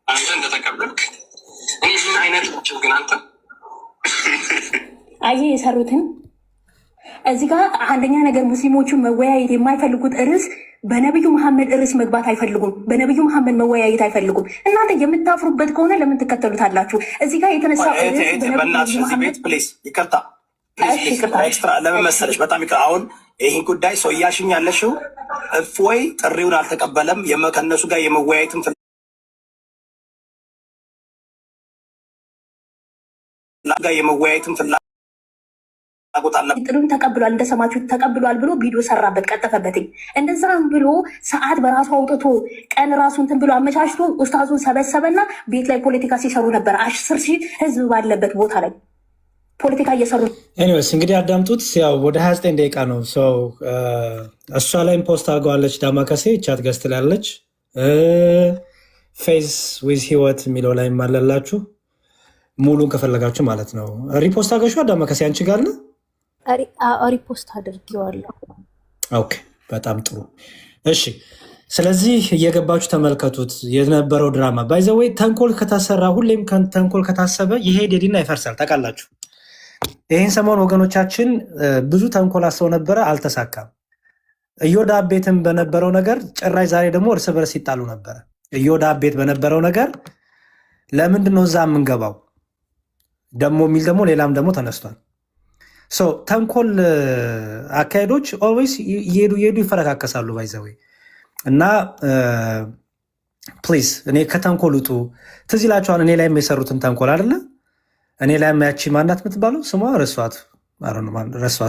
አንተ እንደተቀበልክ እኔ ምን አይነት ናቸው ግን አንተ አየህ የሰሩትን እዚህ ጋር አንደኛ ነገር ሙስሊሞቹን መወያየት የማይፈልጉት ርዕስ በነቢዩ መሐመድ ርዕስ መግባት አይፈልጉም። በነቢዩ መሐመድ መወያየት አይፈልጉም። እናንተ የምታፍሩበት ከሆነ ለምን ትከተሉታላችሁ? እዚህ ጋር የተነሳ ኤክስትራ ለምን መሰለሽ? በጣም አሁን ይህን ጉዳይ ሰው እያሽኝ ያለሽው እፎይ ጥሪውን አልተቀበለም ከእነሱ ጋር የመወያየትን ፍላ ጥሩን ተቀብሏል እንደሰማችሁ ተቀብሏል ብሎ ቪዲዮ ሰራበት ቀጠፈበት። እንደዛም ብሎ ሰዓት በራሱ አውጥቶ ቀን ራሱ እንትን ብሎ አመቻችቶ ኡስታዙን ሰበሰበና ቤት ላይ ፖለቲካ ሲሰሩ ነበር። 10,000 ህዝብ ባለበት ቦታ ላይ ፖለቲካ እየሰሩ ኤኒዌይስ እንግዲህ አዳምጡት። ያው ወደ 29 ደቂቃ ነው። እሷ ላይም ፖስት አድርገዋለች። ዳማከሴ ቻት ገዝት ላለች ፌዝ ዊዝ ህይወት የሚለው ላይ ማለላችሁ ሙሉን ከፈለጋችሁ ማለት ነው። ሪፖስት አገሹ ዳማከሴ አንቺ ጋር ነው። ሪፖስት አድርጌዋለሁ። ኦኬ በጣም ጥሩ እሺ። ስለዚህ እየገባችሁ ተመልከቱት የነበረው ድራማ። ባይዘወይ ተንኮል ከታሰራ ሁሌም ተንኮል ከታሰበ ይሄድና ይፈርሳል። ታውቃላችሁ። ይህን ሰሞን ወገኖቻችን ብዙ ተንኮል አስበው ነበረ፣ አልተሳካም። ኢዮዳብ ቤትም በነበረው ነገር ጭራሽ ዛሬ ደግሞ እርስ በርስ ይጣሉ ነበረ። ኢዮዳብ ቤት በነበረው ነገር ለምንድን ነው እዛ የምንገባው ደግሞ የሚል ደግሞ ሌላም ደግሞ ተነስቷል። ተንኮል አካሄዶች ኦልዌይስ እየሄዱ ይፈረካከሳሉ። ባይዘወይ እና ፕሊዝ እኔ ከተንኮል ውጡ። ትዝ ይላችኋል እኔ ላይ የሰሩትን ተንኮል አይደለ? እኔ ላይ ያቺ ማናት የምትባለው ስሟ ረሷት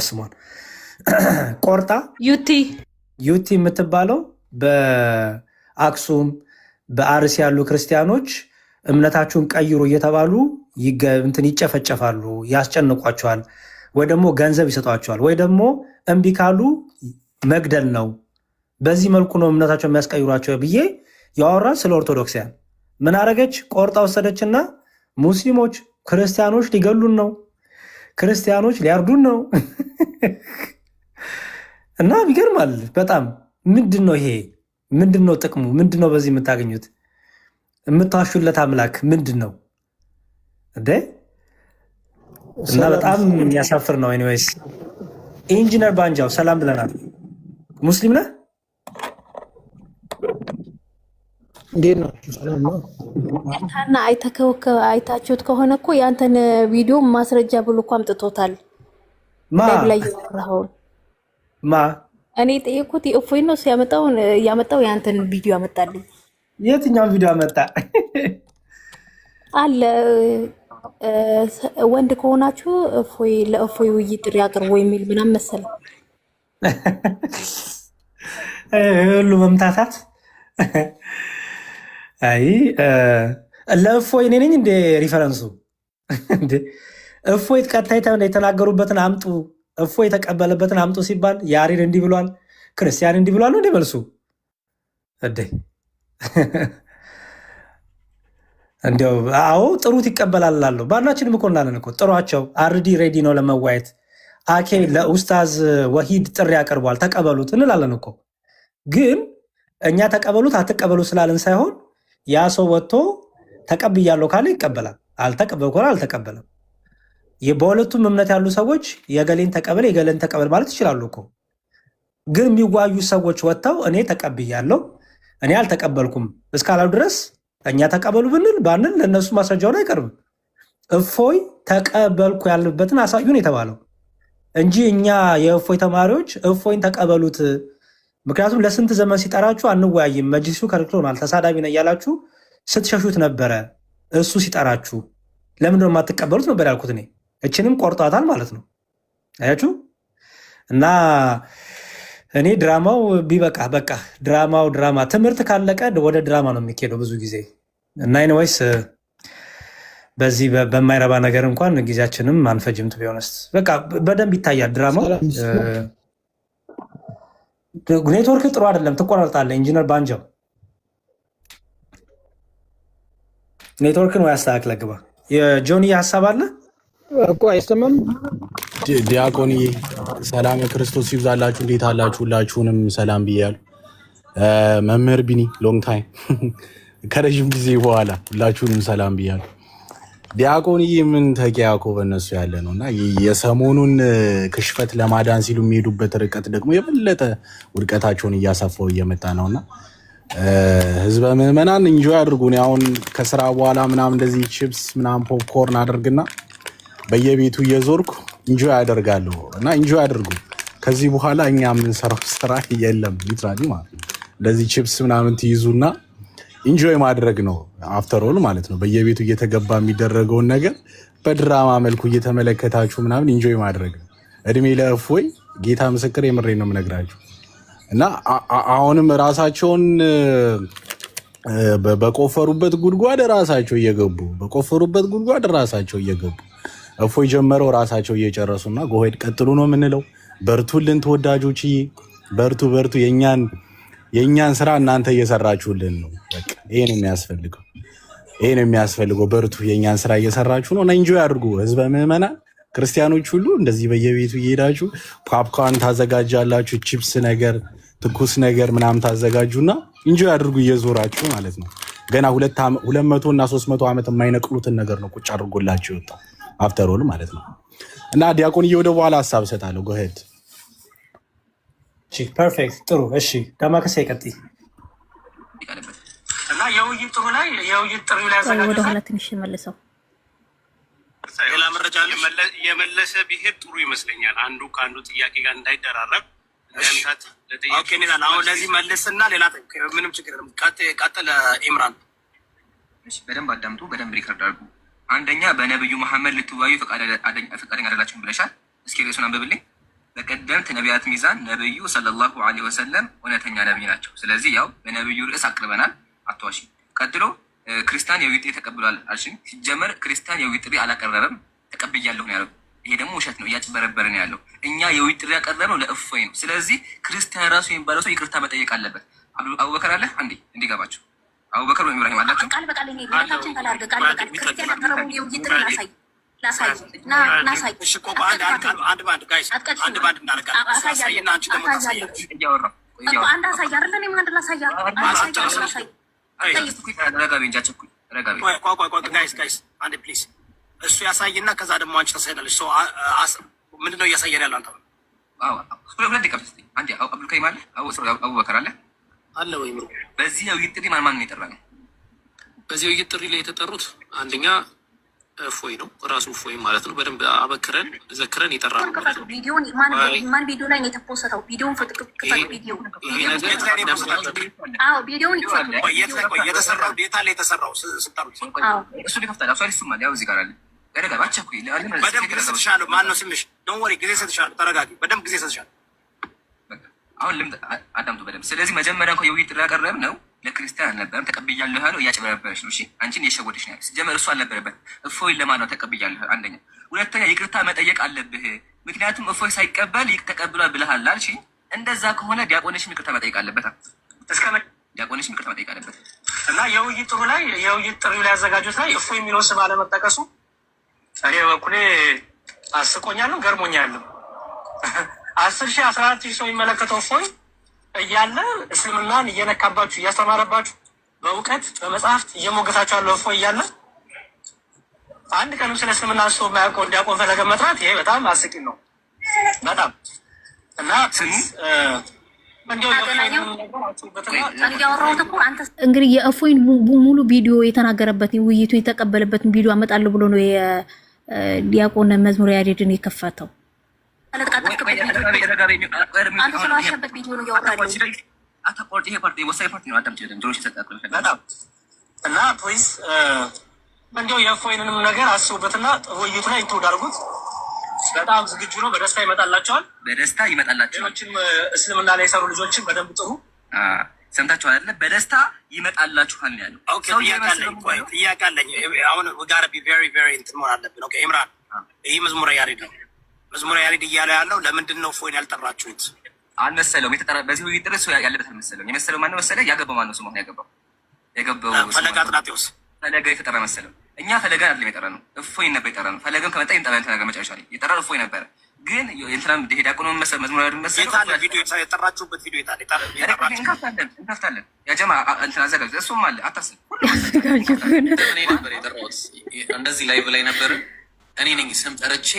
ስሟን ቆርጣ ዩቲ የምትባለው በአክሱም በአርሲ ያሉ ክርስቲያኖች እምነታችሁን ቀይሩ እየተባሉ እንትን ይጨፈጨፋሉ፣ ያስጨንቋቸዋል፣ ወይ ደግሞ ገንዘብ ይሰጧቸዋል፣ ወይ ደግሞ እምቢ ካሉ መግደል ነው። በዚህ መልኩ ነው እምነታቸው የሚያስቀይሯቸው ብዬ ያወራ ስለ ኦርቶዶክሲያን ምን አረገች? ቆርጣ ወሰደችና ሙስሊሞች ክርስቲያኖች ሊገሉን ነው፣ ክርስቲያኖች ሊያርዱን ነው እና ይገርማል በጣም። ምንድን ነው ይሄ? ምንድን ነው ጥቅሙ? ምንድን ነው በዚህ የምታገኙት? የምታዋሹለት አምላክ ምንድን ነው እንዴ? እና በጣም የሚያሳፍር ነው። ኤኒዌይስ ኢንጂነር ባንጃው ሰላም ብለናል። ሙስሊም ነህ? እንዴት ናችሁ? ሰላም ነው። ታና አይታችሁት ከሆነ እኮ ያንተን ቪዲዮ ማስረጃ ብሎ እኮ አምጥቶታል። ላይ ያወራውን እኔ ጠየኩት። እፎይ ነው ያመጣው ያንተን ቪዲዮ ያመጣልኝ። የትኛውን ቪዲዮ አመጣ? አለ ወንድ ከሆናችሁ ለእፎይ ውይይት ጥሪ አቅርቦ የሚል ምናምን መሰለኝ። ሁሉ መምታታት። አይ ለእፎይ እኔ ነኝ እንደ ሪፈረንሱ እፎይ ቀጥታ የተናገሩበትን አምጡ፣ እፎይ የተቀበለበትን አምጡ ሲባል ያሬድ እንዲህ ብሏል፣ ክርስቲያን እንዲህ ብሏል ነው እንደ መልሱ እዴ እንዲያው አዎ ጥሩት ይቀበላል አለው። ባናችንም እኮ እናለን እኮ ጥሯቸው። አርዲ ሬዲ ነው ለመዋየት። አኬ ለኡስታዝ ወሂድ ጥሪ ያቀርቧል ተቀበሉት እንላለን እኮ። ግን እኛ ተቀበሉት አትቀበሉ ስላለን ሳይሆን ያ ሰው ወጥቶ ተቀብያለሁ ካለ ይቀበላል፣ አልተቀበል ካለ አልተቀበለም። በሁለቱም እምነት ያሉ ሰዎች የገሌን ተቀበል የገሌን ተቀበል ማለት ይችላሉ እኮ። ግን የሚዋዩ ሰዎች ወጥተው እኔ ተቀብያለሁ እኔ አልተቀበልኩም እስካላሉ ድረስ እኛ ተቀበሉ ብንል ባንል ለነሱ ማስረጃውን አይቀርብም። እፎይ ተቀበልኩ ያለበትን አሳዩን የተባለው እንጂ እኛ የእፎይ ተማሪዎች እፎይን ተቀበሉት። ምክንያቱም ለስንት ዘመን ሲጠራችሁ አንወያይም መጅሊሱ ከልክሎናል ተሳዳቢ ነው እያላችሁ ስትሸሹት ነበረ። እሱ ሲጠራችሁ ለምንድነው የማትቀበሉት ነበር ያልኩት እኔ። እችንም ቆርጧታል ማለት ነው አያችሁ። እና እኔ ድራማው ቢበቃ በቃ ድራማው ድራማ ትምህርት ካለቀ ወደ ድራማ ነው የሚኬደው ብዙ ጊዜ። እና ኤኒዌይስ በዚህ በማይረባ ነገር እንኳን ጊዜያችንም አንፈጅም። ቱ ቢ ኦነስት በቃ በደንብ ይታያል ድራማው። ኔትወርክ ጥሩ አይደለም፣ ትቆራርጣለህ። ኢንጂነር ባንጃው ኔትወርክን ወይ አስተካክለህ ግባ። የጆኒ ሀሳብ አለ እኮ አይሰማም። ዲያቆኒ ሰላም ክርስቶስ ይብዛላችሁ። እንዴት አላችሁ? ሁላችሁንም ሰላም ብያለሁ። መምህር ቢኒ ሎንግ ታይም ከረዥም ጊዜ በኋላ ሁላችሁንም ሰላም ብያለሁ። ዲያቆኒ ምን ተቂያኮ በእነሱ ያለ ነው እና የሰሞኑን ክሽፈት ለማዳን ሲሉ የሚሄዱበት ርቀት ደግሞ የበለጠ ውድቀታቸውን እያሰፋው እየመጣ ነውና ህዝበ ምዕመናን ኢንጆይ አድርጉ። አሁን ከስራ በኋላ ምናምን እንደዚህ ቺፕስ ምናምን ፖፕኮርን አድርግና በየቤቱ እየዞርኩ ኢንጆይ አደርጋለሁ እና ኢንጆይ አድርጉ። ከዚህ በኋላ እኛ የምንሰራው ስራ የለም ሊትራሊ ማለት ነው። እንደዚህ ቺፕስ ምናምን ትይዙና ኢንጆይ ማድረግ ነው አፍተር ኦል ማለት ነው። በየቤቱ እየተገባ የሚደረገውን ነገር በድራማ መልኩ እየተመለከታችሁ ምናምን ኢንጆይ ማድረግ ነው እድሜ ለእፎይ ጌታ ምስክር የምሬን ነው የምነግራችሁ። እና አሁንም ራሳቸውን በቆፈሩበት ጉድጓድ ራሳቸው እየገቡ እፎይ ጀመረው ራሳቸው እየጨረሱና ጎሄድ ቀጥሉ ነው የምንለው። በርቱልን ተወዳጆች፣ በርቱ። የእኛን ስራ እናንተ እየሰራችሁልን ነው። በቃ ይሄ ነው የሚያስፈልገው። በርቱ፣ የእኛን ስራ እየሰራችሁ ነው እና ኢንጆይ አድርጉ። ህዝበ ምዕመናን ክርስቲያኖች ሁሉ እንደዚህ በየቤቱ እየሄዳችሁ ፖፕኮርን ታዘጋጃላችሁ፣ ቺፕስ ነገር ትኩስ ነገር ምናምን ታዘጋጁና ኢንጆይ አድርጉ እየዞራችሁ ማለት ነው። ገና 200 እና 300 ዓመት የማይነቅሉትን ነገር ነው ቁጭ አድርጎላችሁ ይወጣው አፍተር ኦል ማለት ነው። እና ዲያቆንዬ ወደ በኋላ ሀሳብ እሰጣለሁ። ጎሄድ ፐርፌክት ጥሩ። እሺ ዳማከሴ ይቀጥይ እና የውይይት ጥሩ ላይ የውይይት ጥሪው ላይ ወደ ኋላ ትንሽ መልሰው ሌላ መረጃ የመለሰ ቢሄድ ጥሩ ይመስለኛል። አንዱ ከአንዱ ጥያቄ ጋር እንዳይደራረብ አሁን ለዚህ መልስና ሌላ ምንም ችግር የለም። ቀጥል ኢምራን። በደንብ አዳምጡ፣ በደንብ ሪከርድ አድርጉ። አንደኛ በነብዩ መሐመድ ልትወያዩ ፈቃደኛ አይደላችሁም ብለሻል። እስኪ ርዕሱን አንብብልኝ። በቀደምት ነቢያት ሚዛን ነብዩ ሰለላሁ ዐለይሂ ወሰለም እውነተኛ ነብይ ናቸው። ስለዚህ ያው በነብዩ ርዕስ አቅርበናል፣ አትዋሺ። ቀጥሎ ክርስቲያን የውይይት ጥሪ ተቀብሏል አልሽኝ። ሲጀመር ክርስቲያን የውይይት ጥሪ አላቀረበም፣ ተቀብያለሁ ነው ያለው። ይሄ ደግሞ ውሸት ነው፣ እያጭበረበረ ነው ያለው። እኛ የውይይት ጥሪ ያቀረብነው ለእፎይ ነው። ስለዚህ ክርስቲያን ራሱ የሚባለው ሰው ይቅርታ መጠየቅ አለበት። አቡበከር አለ አንዴ እንዲገባቸው። አቡበከር ወይም ኢብራሂም አላቸው። ቃል በቃል እኔ ለታችን ተላርገ ቃል በቃል ክርስቲያን ያቀረበው የውይይት ጥሪ ላሳይ እሺ እኮ አንድ ባንድ ጋይስ አንድ ባንድ እናደርጋለን። አሳይና አንቺ ደግሞ ታሳያለሽ። እያወራሁ አንድ አሳይ አይደለ? እኔም አንድ ላሳያ ጋይስ አንድ ፕሊዝ እሱ ያሳይና ከዛ ደግሞ አንቺ ታሳይናለሽ። ምንድነው እያሳየን ያለው አንተ? አቡበከር አለ አለ ወይ? በዚህ የውይይት ጥሪ ማን ነው የጠራ ነው? በዚህ የውይይት ጥሪ ላይ የተጠሩት አንደኛ እፎይ ነው፣ ራሱ እፎይ ማለት ነው። በደንብ አበክረን ዘክረን የጠራ ነው ማለት ነው። ማን ቪዲዮ ላይ ነው የተፖስተው? ቪዲዮውን የተሰራው ዴታ ላይ የተሰራው ስጠሩት እሱ ሊከፍታል። እሱማ ያው እዚህ ጋር አለ። በደንብ ጊዜ ሰጥሻለሁ። ማን ነው ስምሽ? ዶንት ወሪ፣ ጊዜ ሰጥሻለሁ። ተረጋጊ። በደንብ ጊዜ ሰጥሻለሁ። አሁን ልምድ አዳምጡ በደንብ። ስለዚህ መጀመሪያ እንኳን የውይይት ጥሪ ያቀረብ ነው ለክርስቲያን አልነበረም። ተቀብያለሁ ያለው እያጭበረበረች ነው። እሺ አንቺን እየሸወደች ነው ያለው። ሲጀመር እሱ አልነበረበት። እፎይ ለማን ነው ተቀብያለሁ? አንደኛ። ሁለተኛ ይቅርታ መጠየቅ አለብህ፣ ምክንያቱም እፎይ ሳይቀበል ተቀብሏል ብለሃል አልሽ። እንደዛ ከሆነ ዲያቆንሽም ይቅርታ መጠየቅ አለበት። ዲያቆንሽም ይቅርታ መጠየቅ አለበት። እና የውይይት ጥሩ ላይ የውይይት ጥሪው ላይ ያዘጋጁት ላይ እፎይ የሚለው ስም አለመጠቀሱ እኔ በኩሌ አስቆኛለሁ፣ ገርሞኛለሁ። 10,000 14,000 ሰው የሚመለከተው እፎይ እያለ እስልምናን እየነካባችሁ እያስተማረባችሁ በእውቀት በመጽሐፍት እየሞገታችሁ ያለው እፎይ እያለ አንድ ቀንም ስለ እስልምና አንስቶ የማያውቀው ዲያቆን ፈለገ መጥራት ይሄ በጣም አስቂኝ ነው። በጣም እና እንግዲህ የእፎይን ሙሉ ቪዲዮ የተናገረበትን ውይይቱ የተቀበለበትን ቪዲዮ አመጣለሁ ብሎ ነው የዲያቆን መዝሙር ያሬድን የከፈተው። እና ፕሊዝ እንዲያው የእፎይንንም ነገር አስቡበትና ውይይቱ ላይ ኢንክሉድ አድርጉት። በጣም ዝግጁ ነው። በደስታ ይመጣላቸዋል። በደስታ ይመጣላቸዋል። ሌሎችም እስልምና ላይ የሰሩ ልጆችን በደንብ ጥሩ ሰምታችኋል አይደለ? በደስታ ይመጣላችኋል ያለው። ጥያቄ አለኝ። አሁን ጋር ቢ ቬሪ ቬሪ እንትን መሆን አለብን። ኦኬ ኢምራን፣ ይህ መዝሙረ ያሬድ ነው። መዝሙረ ያሬድ እያለ ያለው ለምንድን ነው እፎይን ያልጠራችሁት? አልመሰለውም። በዚህ ውይይት ጥርስ ያለበት አልመሰለውም። የመሰለው ማነው መሰለ? ያገባው ማነው ስሙ? ያገባው ፈለገ አጥናቴዎስ ፈለገ የተጠራ መሰለው። እኛ ፈለገን አይደለም የጠራ ነው፣ እፎይን ነበር የጠራ ነው። ፈለገም ከመጣ ይምጣ ነገር መጨረሻ ላይ የጠራ እፎይ ነበረ። ግን እንትናም ዲያቆኑ መሰለ መዝሙር ያሬድ መሰለ። የታለ ቪዲዮ የጠራችሁበት ቪዲዮ የታለ? እንከፍታለን። ያ ጀማ እንትን አዘጋጅ። እሱም አለ አታስብ። እኔ ነበር የጠራሁት። እንደዚህ ላይቭ ላይ ነበር። እኔ ነኝ ስም ጠርቼ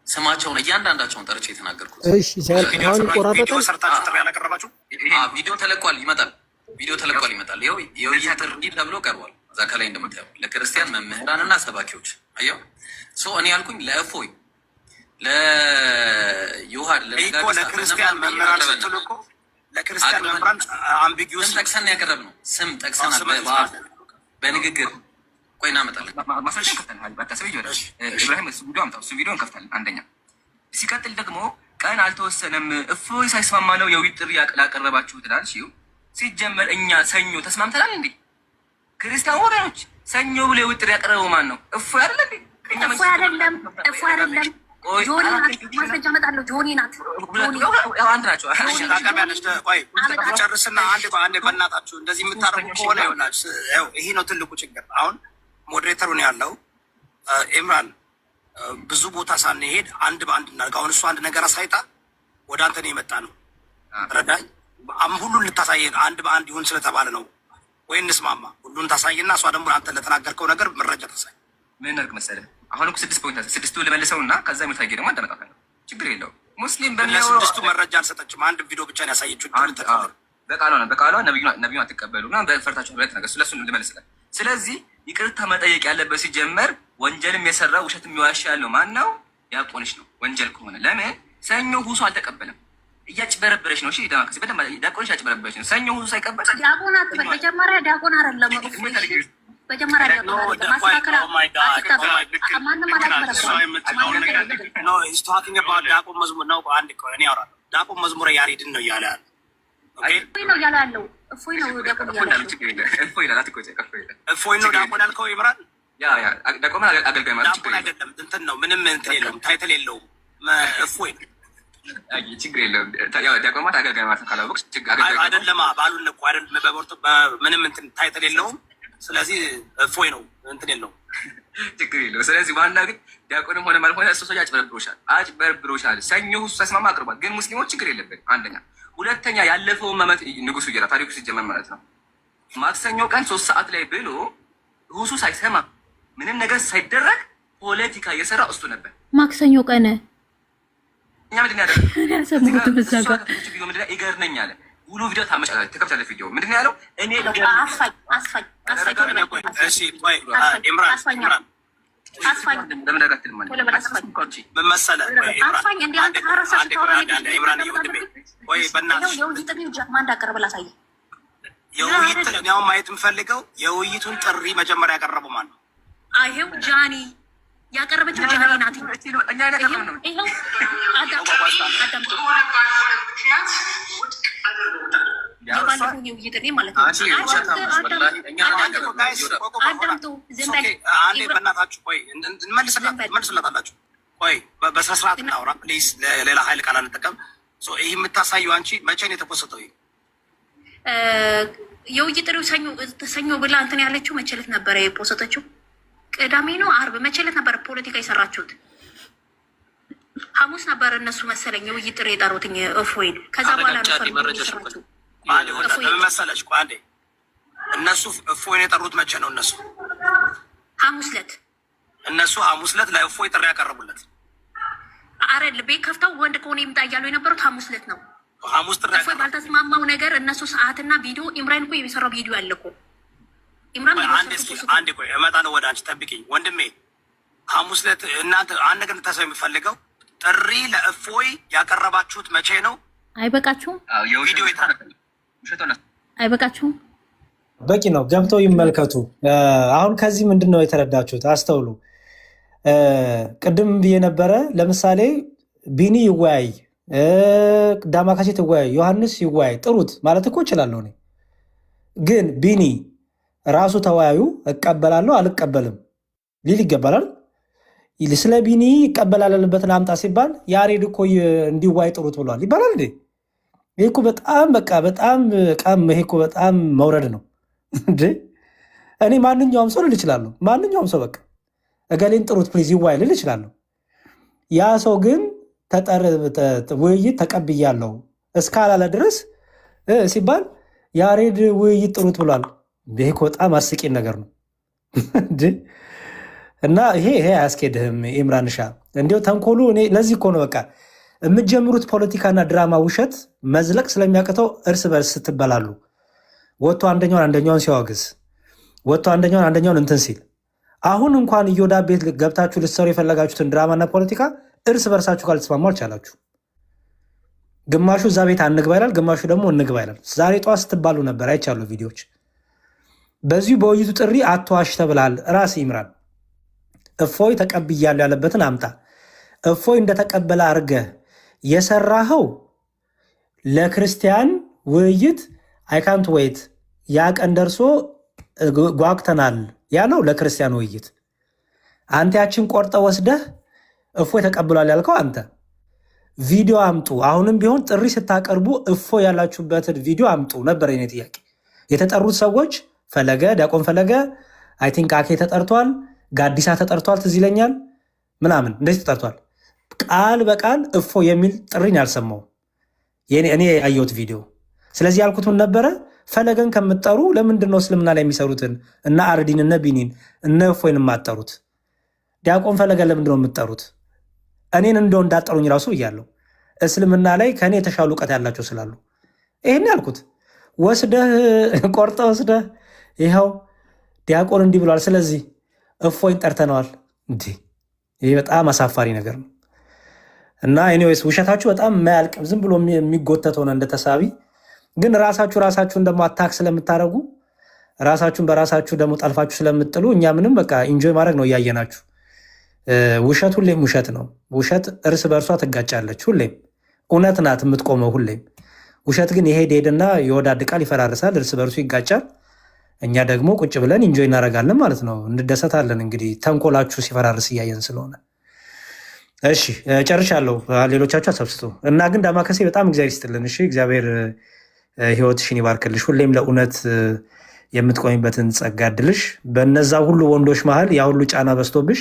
ስማቸውን እያንዳንዳቸውን ጠርቼ የተናገርኩት። እሺ አሁን ቆራረጠ። ሰርታችሁ ጥሪ ያላቀረባችሁ ቪዲዮ ተለቋል፣ ይመጣል። ቪዲዮ ተለቋል፣ ይመጣል። ይኸው የውይይት ጥሪ ተብሎ ቀርቧል። እዛ ከላይ እንደምታየው ለክርስቲያን መምህራንና ሰባኪዎች አየው። እኔ ያልኩኝ ለእፎይ ለዮሐድ ለክርስቲያን መምህራን ስትሉ እኮ ለክርስቲያን መምህራን አምቢጊዩስ ጠቅሰን ያቀረብነው ስም ጠቅሰን በንግግር ቆይ እናመጣለን። ማስረጃ እንከፍታለን። ባታስብ ይወዳል ኢብራሂም እሱ ቪዲዮ አምጣው። እሱ ቪዲዮ እንከፍታለን። አንደኛ ሲቀጥል ደግሞ ቀን አልተወሰነም እፎይ ሳይስማማ ነው የውይይት ጥሪ ያቀረባችሁት ይላል። ሲጀመር እኛ ሰኞ ተስማምተናል እንዴ? ክርስቲያን ወገኖች ሰኞ ብሎ የውይይት ጥሪ ያቀረበው ማን ነው? እፎይ አይደለም እንዴ? እፎይ አይደለም። ጆኒ ናት። ማስረጃ እመጣለሁ። ጆኒ ናት። አንድ ናቸው። ጨርስና አንድ በእናታችሁ እንደዚህ የምታደርጉ ከሆነ ይኸውላችሁ፣ ይሄ ነው ትልቁ ችግር። አሁን ሞዴሬተሩ ነው ያለው ኢምራን ብዙ ቦታ ሳንሄድ አንድ በአንድ እናድርግ። አሁን እሱ አንድ ነገር አሳይታ ወደ አንተ ነው የመጣ ነው። ረዳኝ ሁሉን ልታሳየን አንድ በአንድ ይሁን ስለተባለ ነው ወይ እንስማማ። ሁሉን ታሳይና እሷ ደግሞ አንተ ለተናገርከው ነገር መረጃ ታሳይ። ምን ነርክ መሰለህ አሁን እኮ 6 ፖይንት 6ቱ ልመልሰውና ከዛ የሚታይ ደግሞ አዳመጣለሁ። ችግር የለውም። ሙስሊም በሚያወራው 6ቱ መረጃ አልሰጠችም። አንድ ቪዲዮ ብቻ ነው ያሳየችው። በቃሏ ነብዩን አትቀበሉና በፈርታችሁ ሁለት ነገር ስለሱ ልመልስልህ። ስለዚህ ይቅርታ መጠየቅ ያለበት ሲጀመር ወንጀልም የሰራ ውሸት የሚዋሽ ያለው ማን ነው? ዲያቆንሽ ነው። ወንጀል ከሆነ ለምን ሰኞ ሁሱ አልተቀበለም? እያጭበረበረች ነው። እሺ ዳማከሲ በደንብ ዲያቆንሽ ያጭበረበረች ነው። ሰኞ ሁሱ ሳይቀበል ዲያቆን አትበል። መጀመሪያ ዲያቆን አይደለም መጀመሪያ ዲያቆን ማስተካከል ዲያቆን መዝሙር ነው። አንድ እኔ አወራለሁ። ዲያቆን መዝሙረ ያሬድን ነው እያለ ያለ እፎይ ነው እያለ ያለው እፎይ ነው ዲያቆን እያለ እፎይ ነው ዲያቆን ያልከው ይምራል። ዲያቆን አገልጋይ ማለት ዲያቆን አይደለም። እንትን ነው ምንም እንትን የለውም፣ ታይትል የለውም። እፎይ ነው ችግር የለውም። ዲያቆን ማለት አገልጋይ ማለት ካላወቅሽ አይደለም። ባሉን እኮ አይደለም በቦርቶ ምንም እንትን ታይትል የለውም። ስለዚህ እፎይ ነው እንትን የለውም፣ ችግር የለውም። ስለዚህ ዋና ግን ዲያቆንም ሆነ ማለት ሆነ እሱ ሰው አጭበርብሮሻል። ሰኞ ሁሱ ተስማማ አቅርቧል። ግን ሙስሊሞች ችግር የለብን። አንደኛ ሁለተኛ ያለፈውን መመት ንጉሱ እየራ ታሪኩ ሲጀመር ማለት ነው ማክሰኞ ቀን 3 ሰዓት ላይ ብሎ ሁሱ ሳይሰማ ምንም ነገር ሳይደረግ ፖለቲካ እየሰራ እሱ ነበር። ማክሰኞ ቀን እኛ ምንድን ያለ ይገርመኝ አለ ውሎ ቪዲዮ ታመጫለህ ተከፍታለህ። ቪዲዮ ምንድን ያለው እኔ የውይይቱን ማየት የምፈልገው የውይይቱን ጥሪ መጀመሪያ ያቀረቡ ማን ነው? ይሄው ጃኒ ያቀረበችው ጃኒ ናት። ይሄው የባለፈው የውይይት ጥሪ ማለት ነው። በእናታችሁ ቆይ እንመልስላታላችሁ። ቆይ በስነ ስርዓት እናውራ ፕሊዝ። ሌላ ሀይል ቃል አንጠቀም። ይህ የምታሳየው አንቺ መቼ ነው የተፖሰተው? የውይይት ጥሪው ሰኞ ብላ እንትን ያለችው መቼ ዕለት ነበረ የፖሰተችው? ቅዳሜ ነው አርብ? መቼ ዕለት ነበረ ፖለቲካ የሰራችሁት? ሐሙስ ነበረ እነሱ መሰለኝ የውይይት ጥሪ የጠሩትኝ እፎይን። ከዛ በኋላ ነው መሰለች አንዴ እነሱ እፎይን የጠሩት መቼ ነው? እነሱ ሐሙስ ዕለት ሐሙስ ዕለት ለእፎይ ጥሪ ያቀረቡለት። አረ ቤት ከፍተው ወንድ ከሆነ ይምጣ እያሉ የነበሩት ሐሙስ ዕለት ነው። ሐሙስ ጥሪ እፎይ ባልተስማማው ነገር እነሱ ሰዓትና ቪዲዮ ኢምራን እኮ የሚሰራው ቪዲዮ አለ እኮ ኢምራን። አንዴ ቆይ እመጣለሁ ወደ አንቺ ጠብቂኝ ወንድሜ። ሐሙስ ዕለት እናንተ አንድ ነገር እንድታሳይ የምፈልገው ጥሪ ለእፎይ ያቀረባችሁት መቼ ነው? አይበቃችሁም? ቪዲዮ አይበቃችሁም? በቂ ነው። ገብተው ይመልከቱ። አሁን ከዚህ ምንድን ነው የተረዳችሁት? አስተውሉ። ቅድም ብዬ ነበረ። ለምሳሌ ቢኒ ይወያይ፣ ዳማካሴ ትወያይ፣ ዮሐንስ ይወያይ፣ ጥሩት ማለት እኮ እችላለሁ እኔ። ግን ቢኒ ራሱ ተወያዩ እቀበላለሁ አልቀበልም ሊል ይገባላል። ስለ ቢኒ ይቀበላል ያለበትን አምጣ ሲባል ያሬድ እኮ እንዲወያይ ጥሩት ብሏል ይባላል እንዴ? ይሄ እኮ በጣም ይሄ እኮ በጣም መውረድ ነው እንዴ። እኔ ማንኛውም ሰው ልል እችላለሁ። ማንኛውም ሰው በቃ እገሌን ጥሩት ፕሊዝ ይወያይ ልል እችላለሁ። ያ ሰው ግን ውይይት ተቀብያለሁ እስካላለ ድረስ ሲባል ያሬድ ውይይት ጥሩት ብሏል። ይሄ እኮ በጣም አስቂኝ ነገር ነው እንዴ። እና ይሄ አያስኬድህም ኢምራንሻ። እንዲያው ተንኮሉ እኔ ለዚህ እኮ ነው በቃ የምትጀምሩት ፖለቲካና ድራማ ውሸት መዝለቅ ስለሚያቅተው እርስ በርስ ስትበላሉ ወጥቶ አንደኛውን ሲያወግዝ ወጥቶ አንደኛውን እንትን ሲል አሁን እንኳን እዮዳ ቤት ገብታችሁ ልትሰሩ የፈለጋችሁትን ድራማና ፖለቲካ እርስ በርሳችሁ ካልተስማሙ አልቻላችሁ። ግማሹ እዛ ቤት አንግባ ይላል፣ ግማሹ ደግሞ እንግባ ይላል። ዛሬ ጠዋት ስትባሉ ነበር አይቻሉ ቪዲዮዎች። በዚሁ በውይይቱ ጥሪ አትዋሽ ተብላል። ራስ ኢምራን እፎይ ተቀብያለሁ ያለበትን አምጣ። እፎይ እንደተቀበለ አድርገህ የሰራኸው ለክርስቲያን ውይይት አይካንት ወይት ያ ቀን ደርሶ ጓግተናል ያለው ለክርስቲያን ውይይት። አንተ ያችን ቆርጠ ወስደህ እፎይ ተቀብሏል ያልከው አንተ። ቪዲዮ አምጡ። አሁንም ቢሆን ጥሪ ስታቀርቡ እፎይ ያላችሁበትን ቪዲዮ አምጡ ነበር የኔ ጥያቄ። የተጠሩት ሰዎች ፈለገ፣ ዲያቆን ፈለገ፣ አይ ቲንክ አኬ ተጠርቷል፣ ጋዲሳ ተጠርቷል፣ ትዝ ይለኛል ምናምን እንደዚህ ተጠርቷል። ቃል በቃል እፎይ የሚል ጥሪን ያልሰማው እኔ ያየሁት ቪዲዮ። ስለዚህ ያልኩት ምን ነበረ? ፈለገን ከምትጠሩ ለምንድን ነው እስልምና ላይ የሚሰሩትን እና አርዲን እነ ቢኒን እነ እፎይን የማትጠሩት? ዲያቆን ፈለገ ለምንድን ነው የምትጠሩት? እኔን እንደው እንዳጠሩኝ ራሱ እያለሁ እስልምና ላይ ከእኔ የተሻሉ እውቀት ያላቸው ስላሉ ይህን ያልኩት። ወስደህ ቆርጠ ወስደህ ይኸው ዲያቆን እንዲህ ብሏል፣ ስለዚህ እፎይን ጠርተነዋል። እንዲህ ይህ በጣም አሳፋሪ ነገር ነው። እና ኤኒዌይስ ውሸታችሁ በጣም የማያልቅ ዝም ብሎ የሚጎተት ሆነ እንደተሳቢ። ግን ራሳችሁን ደግሞ አታክ ስለምታደርጉ ራሳችሁን በራሳችሁ ደግሞ ጠልፋችሁ ስለምጥሉ እኛ ምንም በቃ ኢንጆይ ማድረግ ነው እያየናችሁ። ውሸት ሁሌም ውሸት ነው። ውሸት እርስ በእርሷ ትጋጫለች። ሁሌም እውነት ናት የምትቆመው ሁሌም። ውሸት ግን ሄድና ይወዳድቃል፣ ይፈራርሳል፣ እርስ በእርሱ ይጋጫል። እኛ ደግሞ ቁጭ ብለን ኢንጆይ እናደርጋለን ማለት ነው፣ እንደሰታለን። እንግዲህ ተንኮላችሁ ሲፈራርስ እያየን ስለሆነ እሺ ጨርሻለሁ። ሌሎቻችሁ አሰብስቶ እና ግን ዳማከሴ በጣም እግዚአብሔር ይስጥልን። እሺ እግዚአብሔር ህይወትሽን ይባርክልሽ። ሁሌም ለእውነት የምትቆሚበትን ጸጋ እድልሽ። በነዛ ሁሉ ወንዶች መሀል ያ ሁሉ ጫና በዝቶብሽ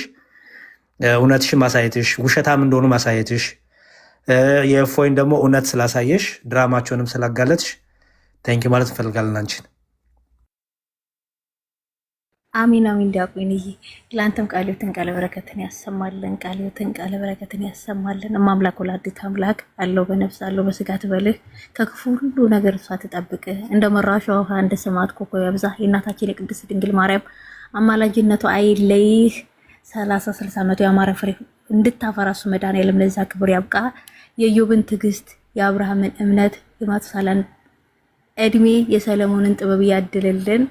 እውነትሽን ማሳየትሽ፣ ውሸታም እንደሆኑ ማሳየትሽ፣ የእፎይን ደግሞ እውነት ስላሳየሽ፣ ድራማቸውንም ስላጋለጥሽ ታንኪ ማለት እንፈልጋለን አንቺን። አሚን አሚን። ዲያቆንዬ ለአንተም ቃለ ሕይወትን ቃለ በረከትን ያሰማልን፣ ቃለ ሕይወትን ቃለ በረከትን ያሰማልን። እማምላክ ወላዲተ አምላክ አለው በነፍስ አለው በስጋ ትበልህ፣ ከክፉ ሁሉ ነገር እሷ ትጠብቅህ። እንደ መራሿ ውሃ እንደ ሰማዕት ኮከብ ያብዛህ። የእናታችን የቅድስት ድንግል ማርያም አማላጅነቱ አይለይህ። 30-60 ዓመቱ ያማረ ፍሬ እንድታፈራ እሱ መድኃኒዓለም ለዛ ክብር ያብቃ። የኢዮብን ትዕግስት፣ የአብርሃምን እምነት፣ የማቱሳላን እድሜ፣ የሰለሞንን ጥበብ ያድልልን።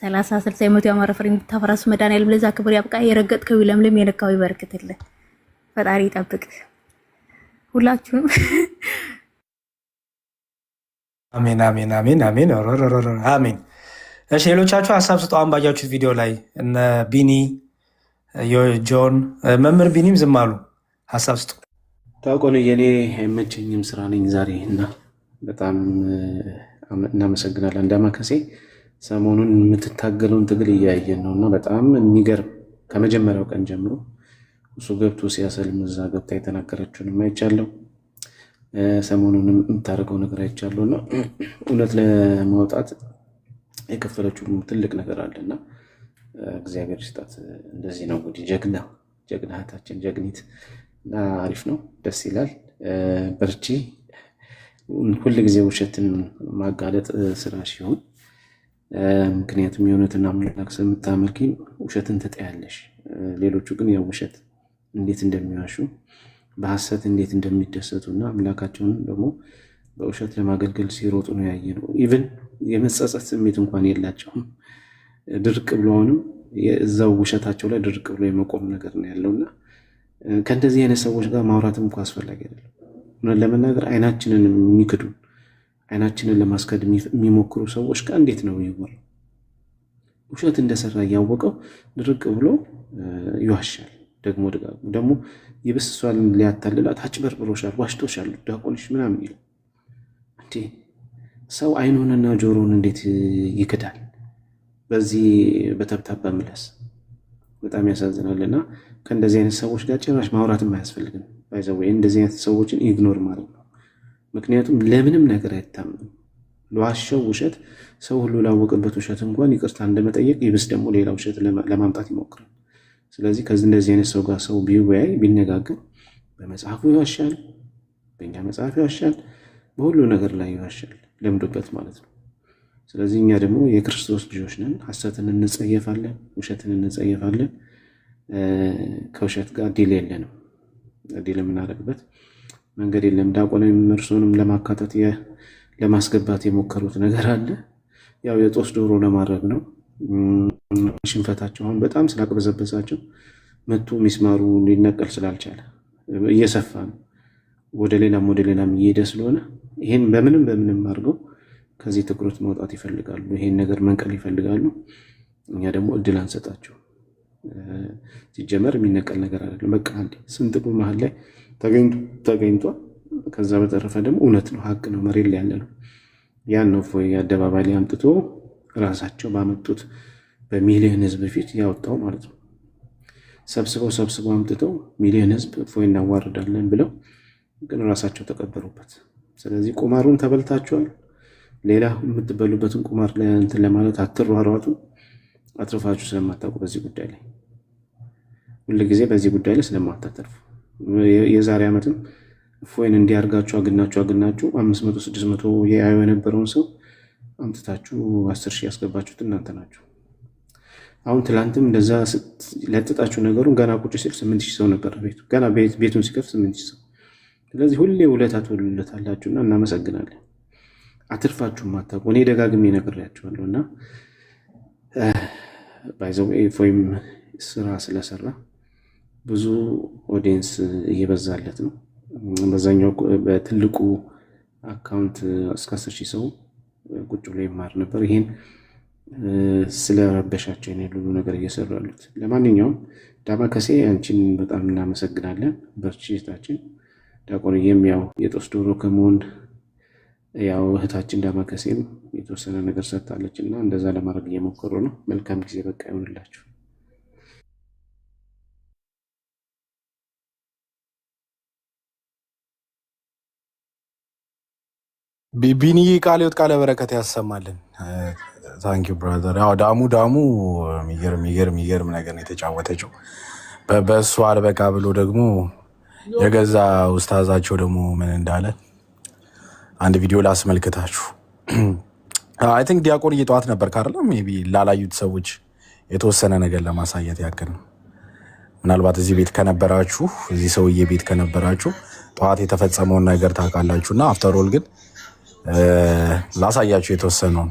30-60 ዓመቱ ያማረ ፍሬ እንድታፈራ እሱ መድኃኒዓለም ለዛ ክብር ያብቃ። የረገጥከው ይለምልም፣ የነካው ይበርክትልን። ፈጣሪ ይጠብቅ ሁላችሁም። አሜን አሜን አሜን አሜን አሜን። እሺ ሌሎቻችሁ ሀሳብ ስጡ። አሁን ባያችሁት ቪዲዮ ላይ እነ ቢኒ ጆን መምህር ቢኒም ዝም አሉ። ሀሳብ ስጡ። ታውቆን የኔ አይመቸኝም ስራ ነኝ ዛሬ እና በጣም እናመሰግናለን። ዳማከሴ ሰሞኑን የምትታገለውን ትግል እያየን ነው እና በጣም የሚገርም ከመጀመሪያው ቀን ጀምሮ እሱ ገብቶ ሲያሰልም እዛ ገብታ የተናገረችውን አይቻለሁ። ሰሞኑንም የምታደርገው ነገር አይቻለሁ እና እውነት ለማውጣት የከፈለችው ትልቅ ነገር አለና እግዚአብሔር ይስጣት። እንደዚህ ነው እንግዲህ ጀግና እህታችን ጀግኒት እና አሪፍ ነው፣ ደስ ይላል። በርቺ። ሁል ጊዜ ውሸትን ማጋለጥ ስራ ሲሆን ምክንያቱም የእውነትን አምላክ ስለምታመልኪ ውሸትን ትጠያለሽ። ሌሎቹ ግን ያው ውሸት እንዴት እንደሚዋሹ በሐሰት እንዴት እንደሚደሰቱ እና አምላካቸውን ደግሞ በውሸት ለማገልገል ሲሮጡ ነው ያየ ነው። ኢቭን የመጸጸት ስሜት እንኳን የላቸውም። ድርቅ ብለውንም የዛው ውሸታቸው ላይ ድርቅ ብሎ የመቆም ነገር ነው ያለውና ከእንደዚህ አይነት ሰዎች ጋር ማውራትም እንኳ አስፈላጊ አይደለም። ለመናገር አይናችንን የሚክዱ አይናችንን ለማስከድ የሚሞክሩ ሰዎች ጋር እንዴት ነው ይወራው? ውሸት እንደሰራ እያወቀው ድርቅ ብሎ ይዋሻል። ደግሞ ይብስ እሷን ሊያታልላት አጭበርብሮሻል፣ ዋሽቶሻል፣ ዲያቆንሽ ምናምን ይላል። እንዴ ሰው አይኑንና ጆሮውን እንዴት ይክዳል? በዚህ በተብታባ ምላስ በጣም ያሳዝናልና ከእንደዚህ አይነት ሰዎች ጋር ጭራሽ ማውራትም አያስፈልግም። ባይዘው እንደዚህ አይነት ሰዎችን ኢግኖር ማለት ነው። ምክንያቱም ለምንም ነገር አይታመንም። ለዋሸው ውሸት ሰው ሁሉ ላወቀበት ውሸት እንኳን ይቅርታ እንደመጠየቅ ይብስ ደግሞ ሌላ ውሸት ለማምጣት ይሞክራል። ስለዚህ ከዚህ እንደዚህ አይነት ሰው ጋር ሰው ቢወያይ ቢነጋገር፣ በመጽሐፉ ይዋሻል፣ በእኛ መጽሐፍ ይዋሻል፣ በሁሉ ነገር ላይ ይዋሻል፣ ለምዶበት ማለት ነው። ስለዚህ እኛ ደግሞ የክርስቶስ ልጆች ነን። ሐሰትን እንጸየፋለን፣ ውሸትን እንጸየፋለን። ከውሸት ጋር ዲል የለንም። ዲል የምናደርግበት መንገድ የለም። ዲያቆንም እርሱንም ለማካተት ለማስገባት የሞከሩት ነገር አለ። ያው የጦስ ዶሮ ለማድረግ ነው። ሽንፈታቸው አሁን በጣም ስላቅበዘበዛቸው መቱ ሚስማሩ ሊነቀል ስላልቻለ እየሰፋ ነው ወደ ሌላም እየሄደ ስለሆነ ይሄን በምንም አድርገው ከዚህ ትኩረት ማውጣት ይፈልጋሉ። ይሄን ነገር መንቀል ይፈልጋሉ። እኛ ደግሞ እድል አንሰጣቸው። ሲጀመር የሚነቀል ነገር አይደለም። በቃ አንዴ ስንጥቁ መሀል ላይ ተገኝቷል። ከዛ በተረፈ ደግሞ እውነት ነው፣ ሀቅ ነው፣ መሬት ላይ ያለ ነው። ያን ነው እፎይ አደባባይ ላይ አምጥቶ ራሳቸው ባመጡት በሚሊዮን ህዝብ ፊት ያወጣው ማለት ነው። ሰብስበው አምጥተው ሚሊዮን ህዝብ እፎይ እናዋርዳለን ብለው ግን ራሳቸው ተቀበሩበት። ስለዚህ ቁማሩን ተበልታችኋል። ሌላ የምትበሉበትን ቁማር ላይ እንትን ለማለት አትሯሯጡ። አትርፋችሁ ስለማታውቁ በዚህ ጉዳይ ላይ ሁልጊዜ በዚህ ጉዳይ ላይ ስለማታተርፉ የዛሬ ዓመትም እፎይን እንዲያርጋችሁ አግናችሁ 500 600 ያዩ የነበረውን ሰው አምጥታችሁ 10,000 ያስገባችሁት እናንተ ናችሁ። አሁን ትላንትም እንደዛ ለጥጣችሁ ነገሩን ገና ቁጭ ሲል 8,000 ሰው ነበር ቤቱ። ገና ቤቱን ሲከፍት 8,000 ሰው። ስለዚህ ሁሌ ውለታ ትውሉለታላችሁና እናመሰግናለን። አትርፋችሁ ማታውቁ እኔ ደጋግሜ ነግሬያችኋለሁና ባይዘው እፎይም ስራ ስለሰራ ብዙ ኦዲየንስ እየበዛለት ነው። በዛኛው በትልቁ አካውንት እስከ 10,000 ሰው ቁጭ ብሎ ይማር ነበር። ይሄን ስለረበሻቸው ነው ሁሉ ነገር እየሰሩ ያሉት። ለማንኛውም ዳማከሴ አንቺን በጣም እናመሰግናለን። በርቺታችን ዲያቆንዬም ያው የጦስ ዶሮ ከመሆን ያው እህታችን ዳማከሴም የተወሰነ ነገር ሰጥታለችና እንደዛ ለማድረግ እየሞከሩ ነው። መልካም ጊዜ በቃ ይሁንላችሁ። ቢኒዬ ቃለ በረከት ያሰማልን። ታንክ ዩ ብራዘር። ያው ዳሙ የሚገርም ነገር ነው የተጫወተችው። በእሱ አልበቃ ብሎ ደግሞ የገዛ ኡስታዛቸው ደግሞ ምን እንዳለ አንድ ቪዲዮ ላስመልክታችሁ። አይ ቲንክ ዲያቆን እየጠዋት ነበር ካለ ሜቢ ላላዩት ሰዎች የተወሰነ ነገር ለማሳየት ያክል ነው። ምናልባት እዚህ ቤት ከነበራችሁ እዚህ ሰውዬ ቤት ከነበራችሁ ጠዋት የተፈጸመውን ነገር ታውቃላችሁና አፍተር ኦል ግን ላሳያችሁ የተወሰነው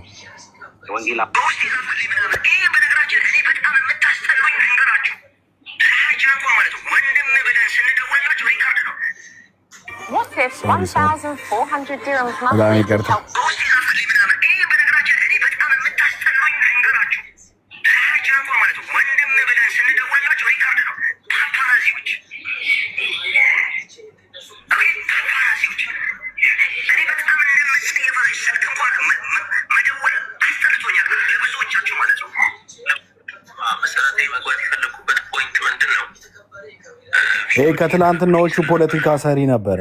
ይሄ ከትላንትናዎቹ ፖለቲካ ሰሪ ነበረ።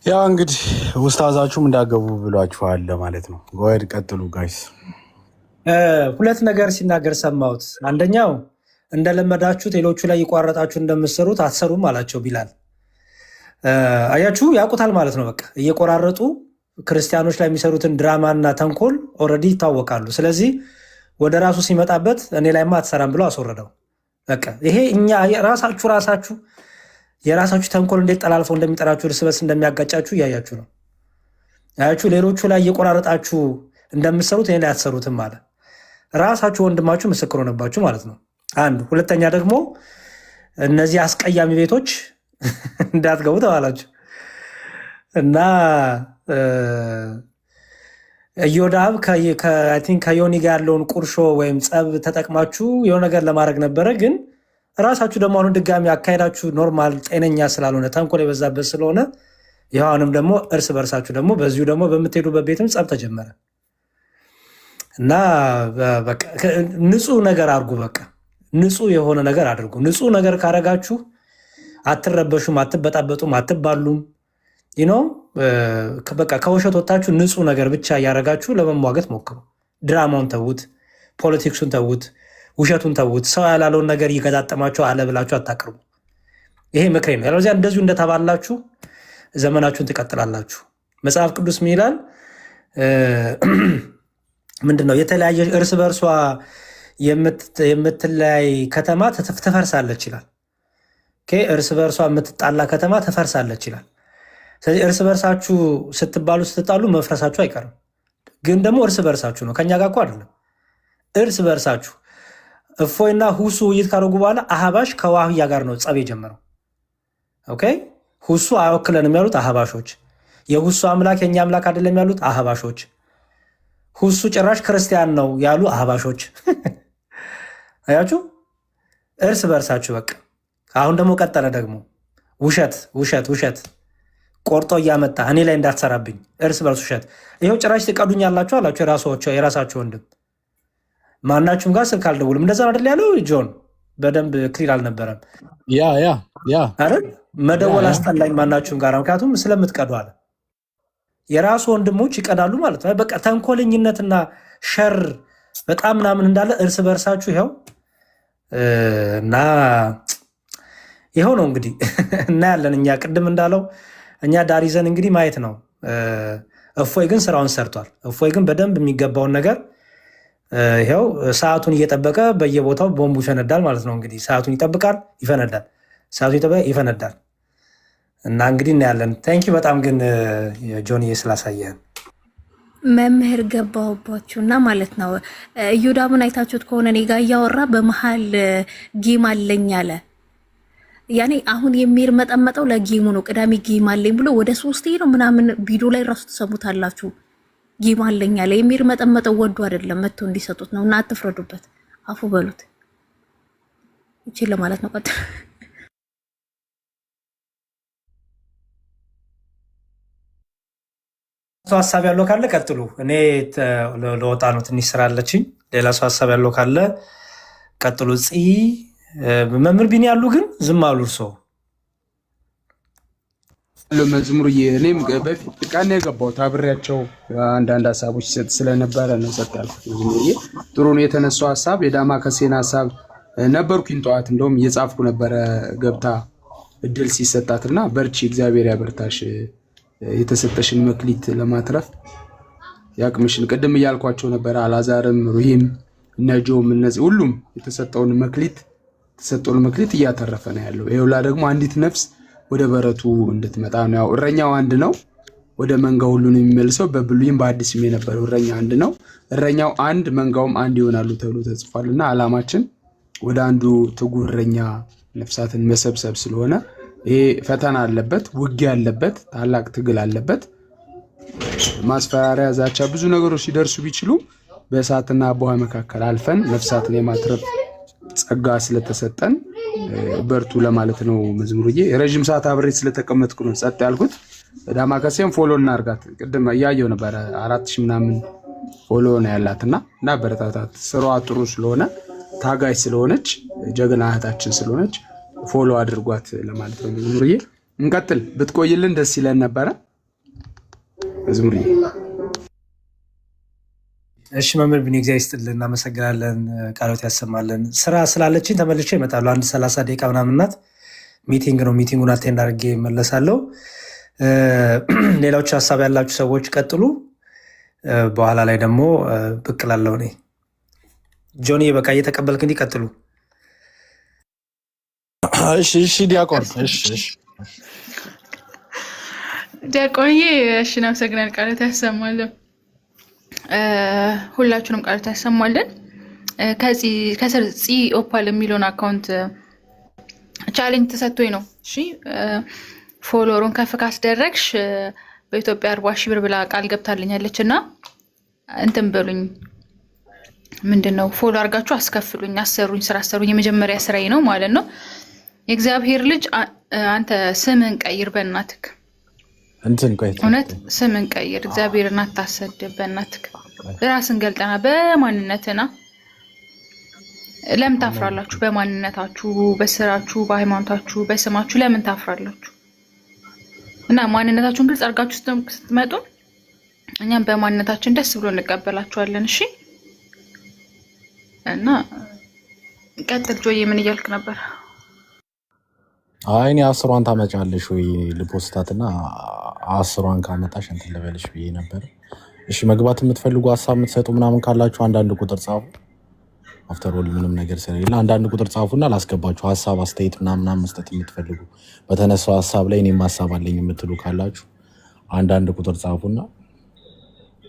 ያው እንግዲህ ኡስታዛችሁም እንዳገቡ ብሏችኋል ማለት ነው። ጎድ ቀጥሉ ጋይስ። ሁለት ነገር ሲናገር ሰማሁት። አንደኛው እንደለመዳችሁት ሌሎቹ ላይ ይቋረጣችሁ እንደምትሰሩት አትሰሩም አላቸው ቢላል። አያችሁ ያውቁታል ማለት ነው። በቃ እየቆራረጡ ክርስቲያኖች ላይ የሚሰሩትን ድራማና ተንኮል ኦልሬዲ ይታወቃሉ። ስለዚህ ወደ ራሱ ሲመጣበት እኔ ላይማ አትሰራም ብሎ አስወረደው። በቃ ይሄ እኛ ራሳችሁ የራሳችሁ ተንኮል እንዴት ጠላልፈው እንደሚጠራችሁ እርስ በርስ እንደሚያጋጫችሁ እያያችሁ ነው። ያያችሁ ሌሎቹ ላይ እየቆራረጣችሁ እንደምትሰሩት ይሄን ላይ አትሰሩትም ማለት ራሳችሁ ወንድማችሁ ምስክር ሆነባችሁ ማለት ነው። አንድ ሁለተኛ ደግሞ እነዚህ አስቀያሚ ቤቶች እንዳትገቡ ተባላችሁ እና ኢዮዳብ ከዮኒ ጋር ያለውን ቁርሾ ወይም ጸብ ተጠቅማችሁ የሆነ ነገር ለማድረግ ነበረ። ግን ራሳችሁ ደግሞ አሁን ድጋሚ አካሄዳችሁ ኖርማል ጤነኛ ስላልሆነ ተንኮል የበዛበት ስለሆነ ይኸውንም ደግሞ እርስ በርሳችሁ ደግሞ በዚሁ ደግሞ በምትሄዱበት ቤትም ጸብ ተጀመረ እና በቃ ንጹህ ነገር አድርጉ። በቃ ንጹህ የሆነ ነገር አድርጉ። ንጹህ ነገር ካረጋችሁ አትረበሹም፣ አትበጣበጡም፣ አትባሉም። በቃ ከውሸት ወጣችሁ ንጹህ ነገር ብቻ እያረጋችሁ ለመሟገት ሞክሩ። ድራማውን ተዉት፣ ፖለቲክሱን ተዉት፣ ውሸቱን ተዉት። ሰው ያላለውን ነገር እየገጣጠማችሁ አለ ብላችሁ አታቅርቡ። ይሄ ምክሬ ነው። ያለዚያ እንደዚሁ እንደተባላችሁ ዘመናችሁን ትቀጥላላችሁ። መጽሐፍ ቅዱስ ምን ይላል? ምንድነው? የተለያየ እርስ በርሷ የምትለያይ ከተማ ትፈርሳለች ይላል። እርስ በርሷ የምትጣላ ከተማ ትፈርሳለች ይላል። ስለዚህ እርስ በርሳችሁ ስትጣሉ መፍረሳችሁ አይቀርም። ግን ደግሞ እርስ በርሳችሁ ነው፣ ከኛ ጋር እኮ አይደለም። እርስ በርሳችሁ እፎይና ሁሱ ውይይት ካደረጉ በኋላ አህባሽ ከዋህያ ጋር ነው ጸብ የጀመረው። ሁሱ አይወክለንም ያሉት አህባሾች፣ የሁሱ አምላክ የኛ አምላክ አይደለም ያሉት አህባሾች፣ ሁሱ ጭራሽ ክርስቲያን ነው ያሉ አህባሾች። አያችሁ፣ እርስ በርሳችሁ በቃ። አሁን ደግሞ ቀጠለ ደግሞ ውሸት ቆርጦ እያመጣ እኔ ላይ እንዳትሰራብኝ እርስ በርስ ውሸት። ይኸው ጭራሽ ትቀዱኝ ያላችሁ አላችሁ የራሳችሁ ወንድም። ማናችሁም ጋር ስልክ አልደውልም እንደዛ አይደል ያለው ጆን። በደንብ ክሊር አልነበረም። አይደል መደወል አስጠላኝ ማናችሁም ጋር፣ ምክንያቱም ስለምትቀዱ አለ። የራሱ ወንድሞች ይቀዳሉ ማለት ነው። በቃ ተንኮለኝነትና ሸር በጣም ምናምን እንዳለ እርስ በርሳችሁ ይኸው እና ይኸው ነው እንግዲህ እናያለን። እኛ ቅድም እንዳለው እኛ ዳር ይዘን እንግዲህ ማየት ነው። እፎይ ግን ስራውን ሰርቷል። እፎይ ግን በደንብ የሚገባውን ነገር ይኸው ሰዓቱን እየጠበቀ በየቦታው ቦምቡ ይፈነዳል ማለት ነው። እንግዲህ ሰዓቱን ይጠብቃል፣ ይፈነዳል፣ ሰዓቱን ይጠብቃል፣ ይፈነዳል። እና እንግዲህ እናያለን። ታንኪ በጣም ግን ጆንዬ ስላሳየን መምህር ገባሁባችሁ እና ማለት ነው። ኢዮዳብን አይታችሁት ከሆነ እኔ ጋ እያወራ በመሀል ጌም አለኝ አለ። ያኔ አሁን የሚርመጠመጠው ለጌሙ ነው። ቅዳሜ ጌም አለኝ ብሎ ወደ 3 ነው ምናምን ቪዲዮ ላይ ራሱ ተሰሙታላችሁ። ጌም አለኝ አለ። የሚርመጠመጠው ወዶ አይደለም መጥቶ እንዲሰጡት ነው። እና አትፍረዱበት፣ አፉ በሉት። እቺ ለማለት ነው። ቀጥታ ሰው ሀሳብ ያለው ካለ ቀጥሉ። እኔ ለወጣ ነው፣ ትንሽ ስራ አለችኝ። ሌላ ሰው ሀሳብ ያለው ካለ ቀጥሉ። መምህር ቢኒ ያሉ ግን ዝም አሉ። እርስዎ መዝሙር እኔም በፊት ቀን የገባሁት አብሬያቸው አንዳንድ ሀሳቦች ይሰጥ ስለነበረ ነው ሰጥ ያልኩት። መዝሙር ጥሩ ነው የተነሳው ሀሳብ፣ የዳማ ከሴን ሀሳብ ነበርኩኝ። ጠዋት እንደውም እየጻፍኩ ነበረ ገብታ እድል ሲሰጣትና በርቺ፣ እግዚአብሔር ያበርታሽ፣ የተሰጠሽን መክሊት ለማትረፍ ያቅምሽን። ቅድም እያልኳቸው ነበረ አላዛርም፣ ሩሂም፣ ነጆም እነዚህ ሁሉም የተሰጠውን መክሊት እያተረፈ ነው ያለው። ይኸውላ ደግሞ አንዲት ነፍስ ወደ በረቱ እንድትመጣ ነው። ያው እረኛው አንድ ነው፣ ወደ መንጋው ሁሉን የሚመልሰው። በብሉይም በአዲስም የነበረው እረኛ አንድ ነው። እረኛው አንድ መንጋውም አንድ ይሆናሉ ተብሎ ተጽፏልና ዓላማችን ወደ አንዱ ትጉህ እረኛ ነፍሳትን መሰብሰብ ስለሆነ ይሄ ፈተና አለበት፣ ውጊያ አለበት፣ ታላቅ ትግል አለበት። ማስፈራሪያ፣ ዛቻ፣ ብዙ ነገሮች ሲደርሱ ቢችሉ በእሳትና በውሃ መካከል አልፈን ነፍሳትን የማትረፍ ጸጋ ስለተሰጠን በርቱ ለማለት ነው። መዝሙርዬ ረጅም ሰዓት አብሬ ስለተቀመጥኩ ነው ጸጥ ያልኩት። ዳማከሴም ፎሎ እናርጋት። ቅድም እያየው ነበረ 4000 ምናምን ፎሎ ነው ያላትና እና በረታታት። ስራዋ ጥሩ ስለሆነ ታጋይ ስለሆነች ጀግና እህታችን ስለሆነች ፎሎ አድርጓት ለማለት ነው። መዝሙርዬ እንቀጥል፣ ብትቆይልን ደስ ይለን ነበረ። መዝሙርዬ እሺ መምህር ቢኒ እግዚአብሔር ይስጥልን፣ እናመሰግናለን። ቃሎት ያሰማልን። ስራ ስላለችኝ ተመልሼ እመጣለሁ። አንድ 30 ደቂቃ ምናምን ናት። ሚቲንግ ነው። ሚቲንጉን አቴንድ አድርጌ እመለሳለሁ። ሌሎች ሀሳብ ያላችሁ ሰዎች ቀጥሉ። በኋላ ላይ ደግሞ ብቅ እላለሁ እኔ። ጆኒ በቃ እየተቀበልክ እንዲቀጥሉ። እሺ ዲያቆን። እሺ ዲያቆንዬ፣ እሺ እናመሰግናለን። ቃላት ያሰማልን፣ ሁላችሁንም ቃላት ያሰማልን። ከስር ፂ ኦፓል የሚለውን አካውንት ቻሌንጅ ተሰጥቶኝ ነው። እሺ ፎሎወሩን ከፍ ካስደረግሽ በኢትዮጵያ 40 ሺህ ብር ብላ ቃል ገብታልኛለች እና እንትን በሉኝ፣ ምንድነው ፎሎ አድርጋችሁ አስከፍሉኝ፣ አሰሩኝ፣ ስራ አሰሩኝ። የመጀመሪያ ስራዬ ነው ማለት ነው። የእግዚአብሔር ልጅ አንተ ስምን ቀይር በእናትክ፣ እንትን ቆይ እውነት ስምን ቀይር። እግዚአብሔርን አታሰድብ በእናትክ። ራስን ገልጠና በማንነትና ለምን ታፍራላችሁ? በማንነታችሁ፣ በስራችሁ፣ በሃይማኖታችሁ፣ በስማችሁ ለምን ታፍራላችሁ? እና ማንነታችሁን ግልጽ አድርጋችሁ ስትመጡ እኛም በማንነታችን ደስ ብሎ እንቀበላችኋለን። እሺ እና ቀጥል ጆዬ፣ ምን እያልክ ነበር? አይ እኔ 10ዋን ታመጫለሽ ወይ ልፖስታትና 10ዋን ካመጣሽ እንትን ልበልሽ ብዬ ነበር። እሺ መግባት የምትፈልጉ ሀሳብ የምትሰጡ ምናምን ካላችሁ አንዳንድ ቁጥር ጻፉ። አፍተር ኦል ምንም ነገር ስለሌለ አንዳንድ ቁጥር ጻፉና ላስገባችሁ። ሀሳብ አስተያየት ምናምን መስጠት የምትፈልጉ በተነሳው ሀሳብ ላይ እኔም ሀሳብ አለኝ የምትሉ ካላችሁ አንዳንድ ቁጥር ጻፉና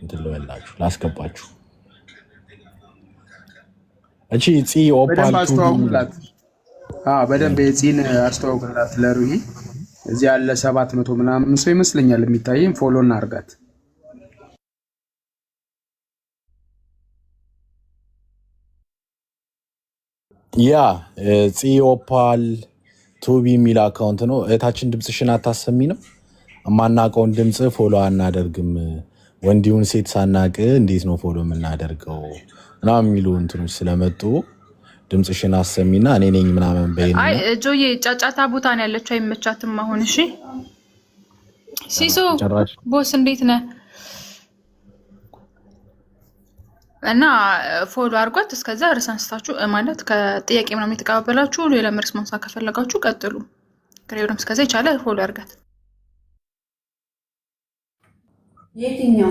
እንትን ልበላችሁ ላስገባችሁ። እቺ ፂ ኦፓል አስተዋውቁላት። በደንብ የፂን አስተዋውቁላት ለሩሂ። እዚህ ያለ 700 ምናምን ሰው ይመስለኛል የሚታየኝ። ፎሎ እናርጋት። ያ ፂ ኦፓል ቱቢ የሚል አካውንት ነው። እህታችን ድምፅሽን አታሰሚንም? የማናውቀውን ድምፅ ፎሎ አናደርግም። ወንዲውን ሴት ሳናቅ እንዴት ነው ፎሎ የምናደርገው ምናምን የሚሉ እንትኖች ስለመጡ ድምፅሽን አሰሚና እኔ ነኝ ምናምን በይና። አይ ጆዬ ጫጫታ ቦታ ነው ያለችው፣ አይመቻትም አሁን። እሺ ሲሶ ቦስ እንዴት ነህ? እና ፎሎ አድርጓት። እስከዛ ርዕስ አንስታችሁ ማለት ከጥያቄ ምናምን የተቀባበላችሁ ሌላ ርዕስ ማንሳት ከፈለጋችሁ ቀጥሉ። ከሬውንም እስከዛ ይቻላል። ፎሎ አድርጋት። የትኛው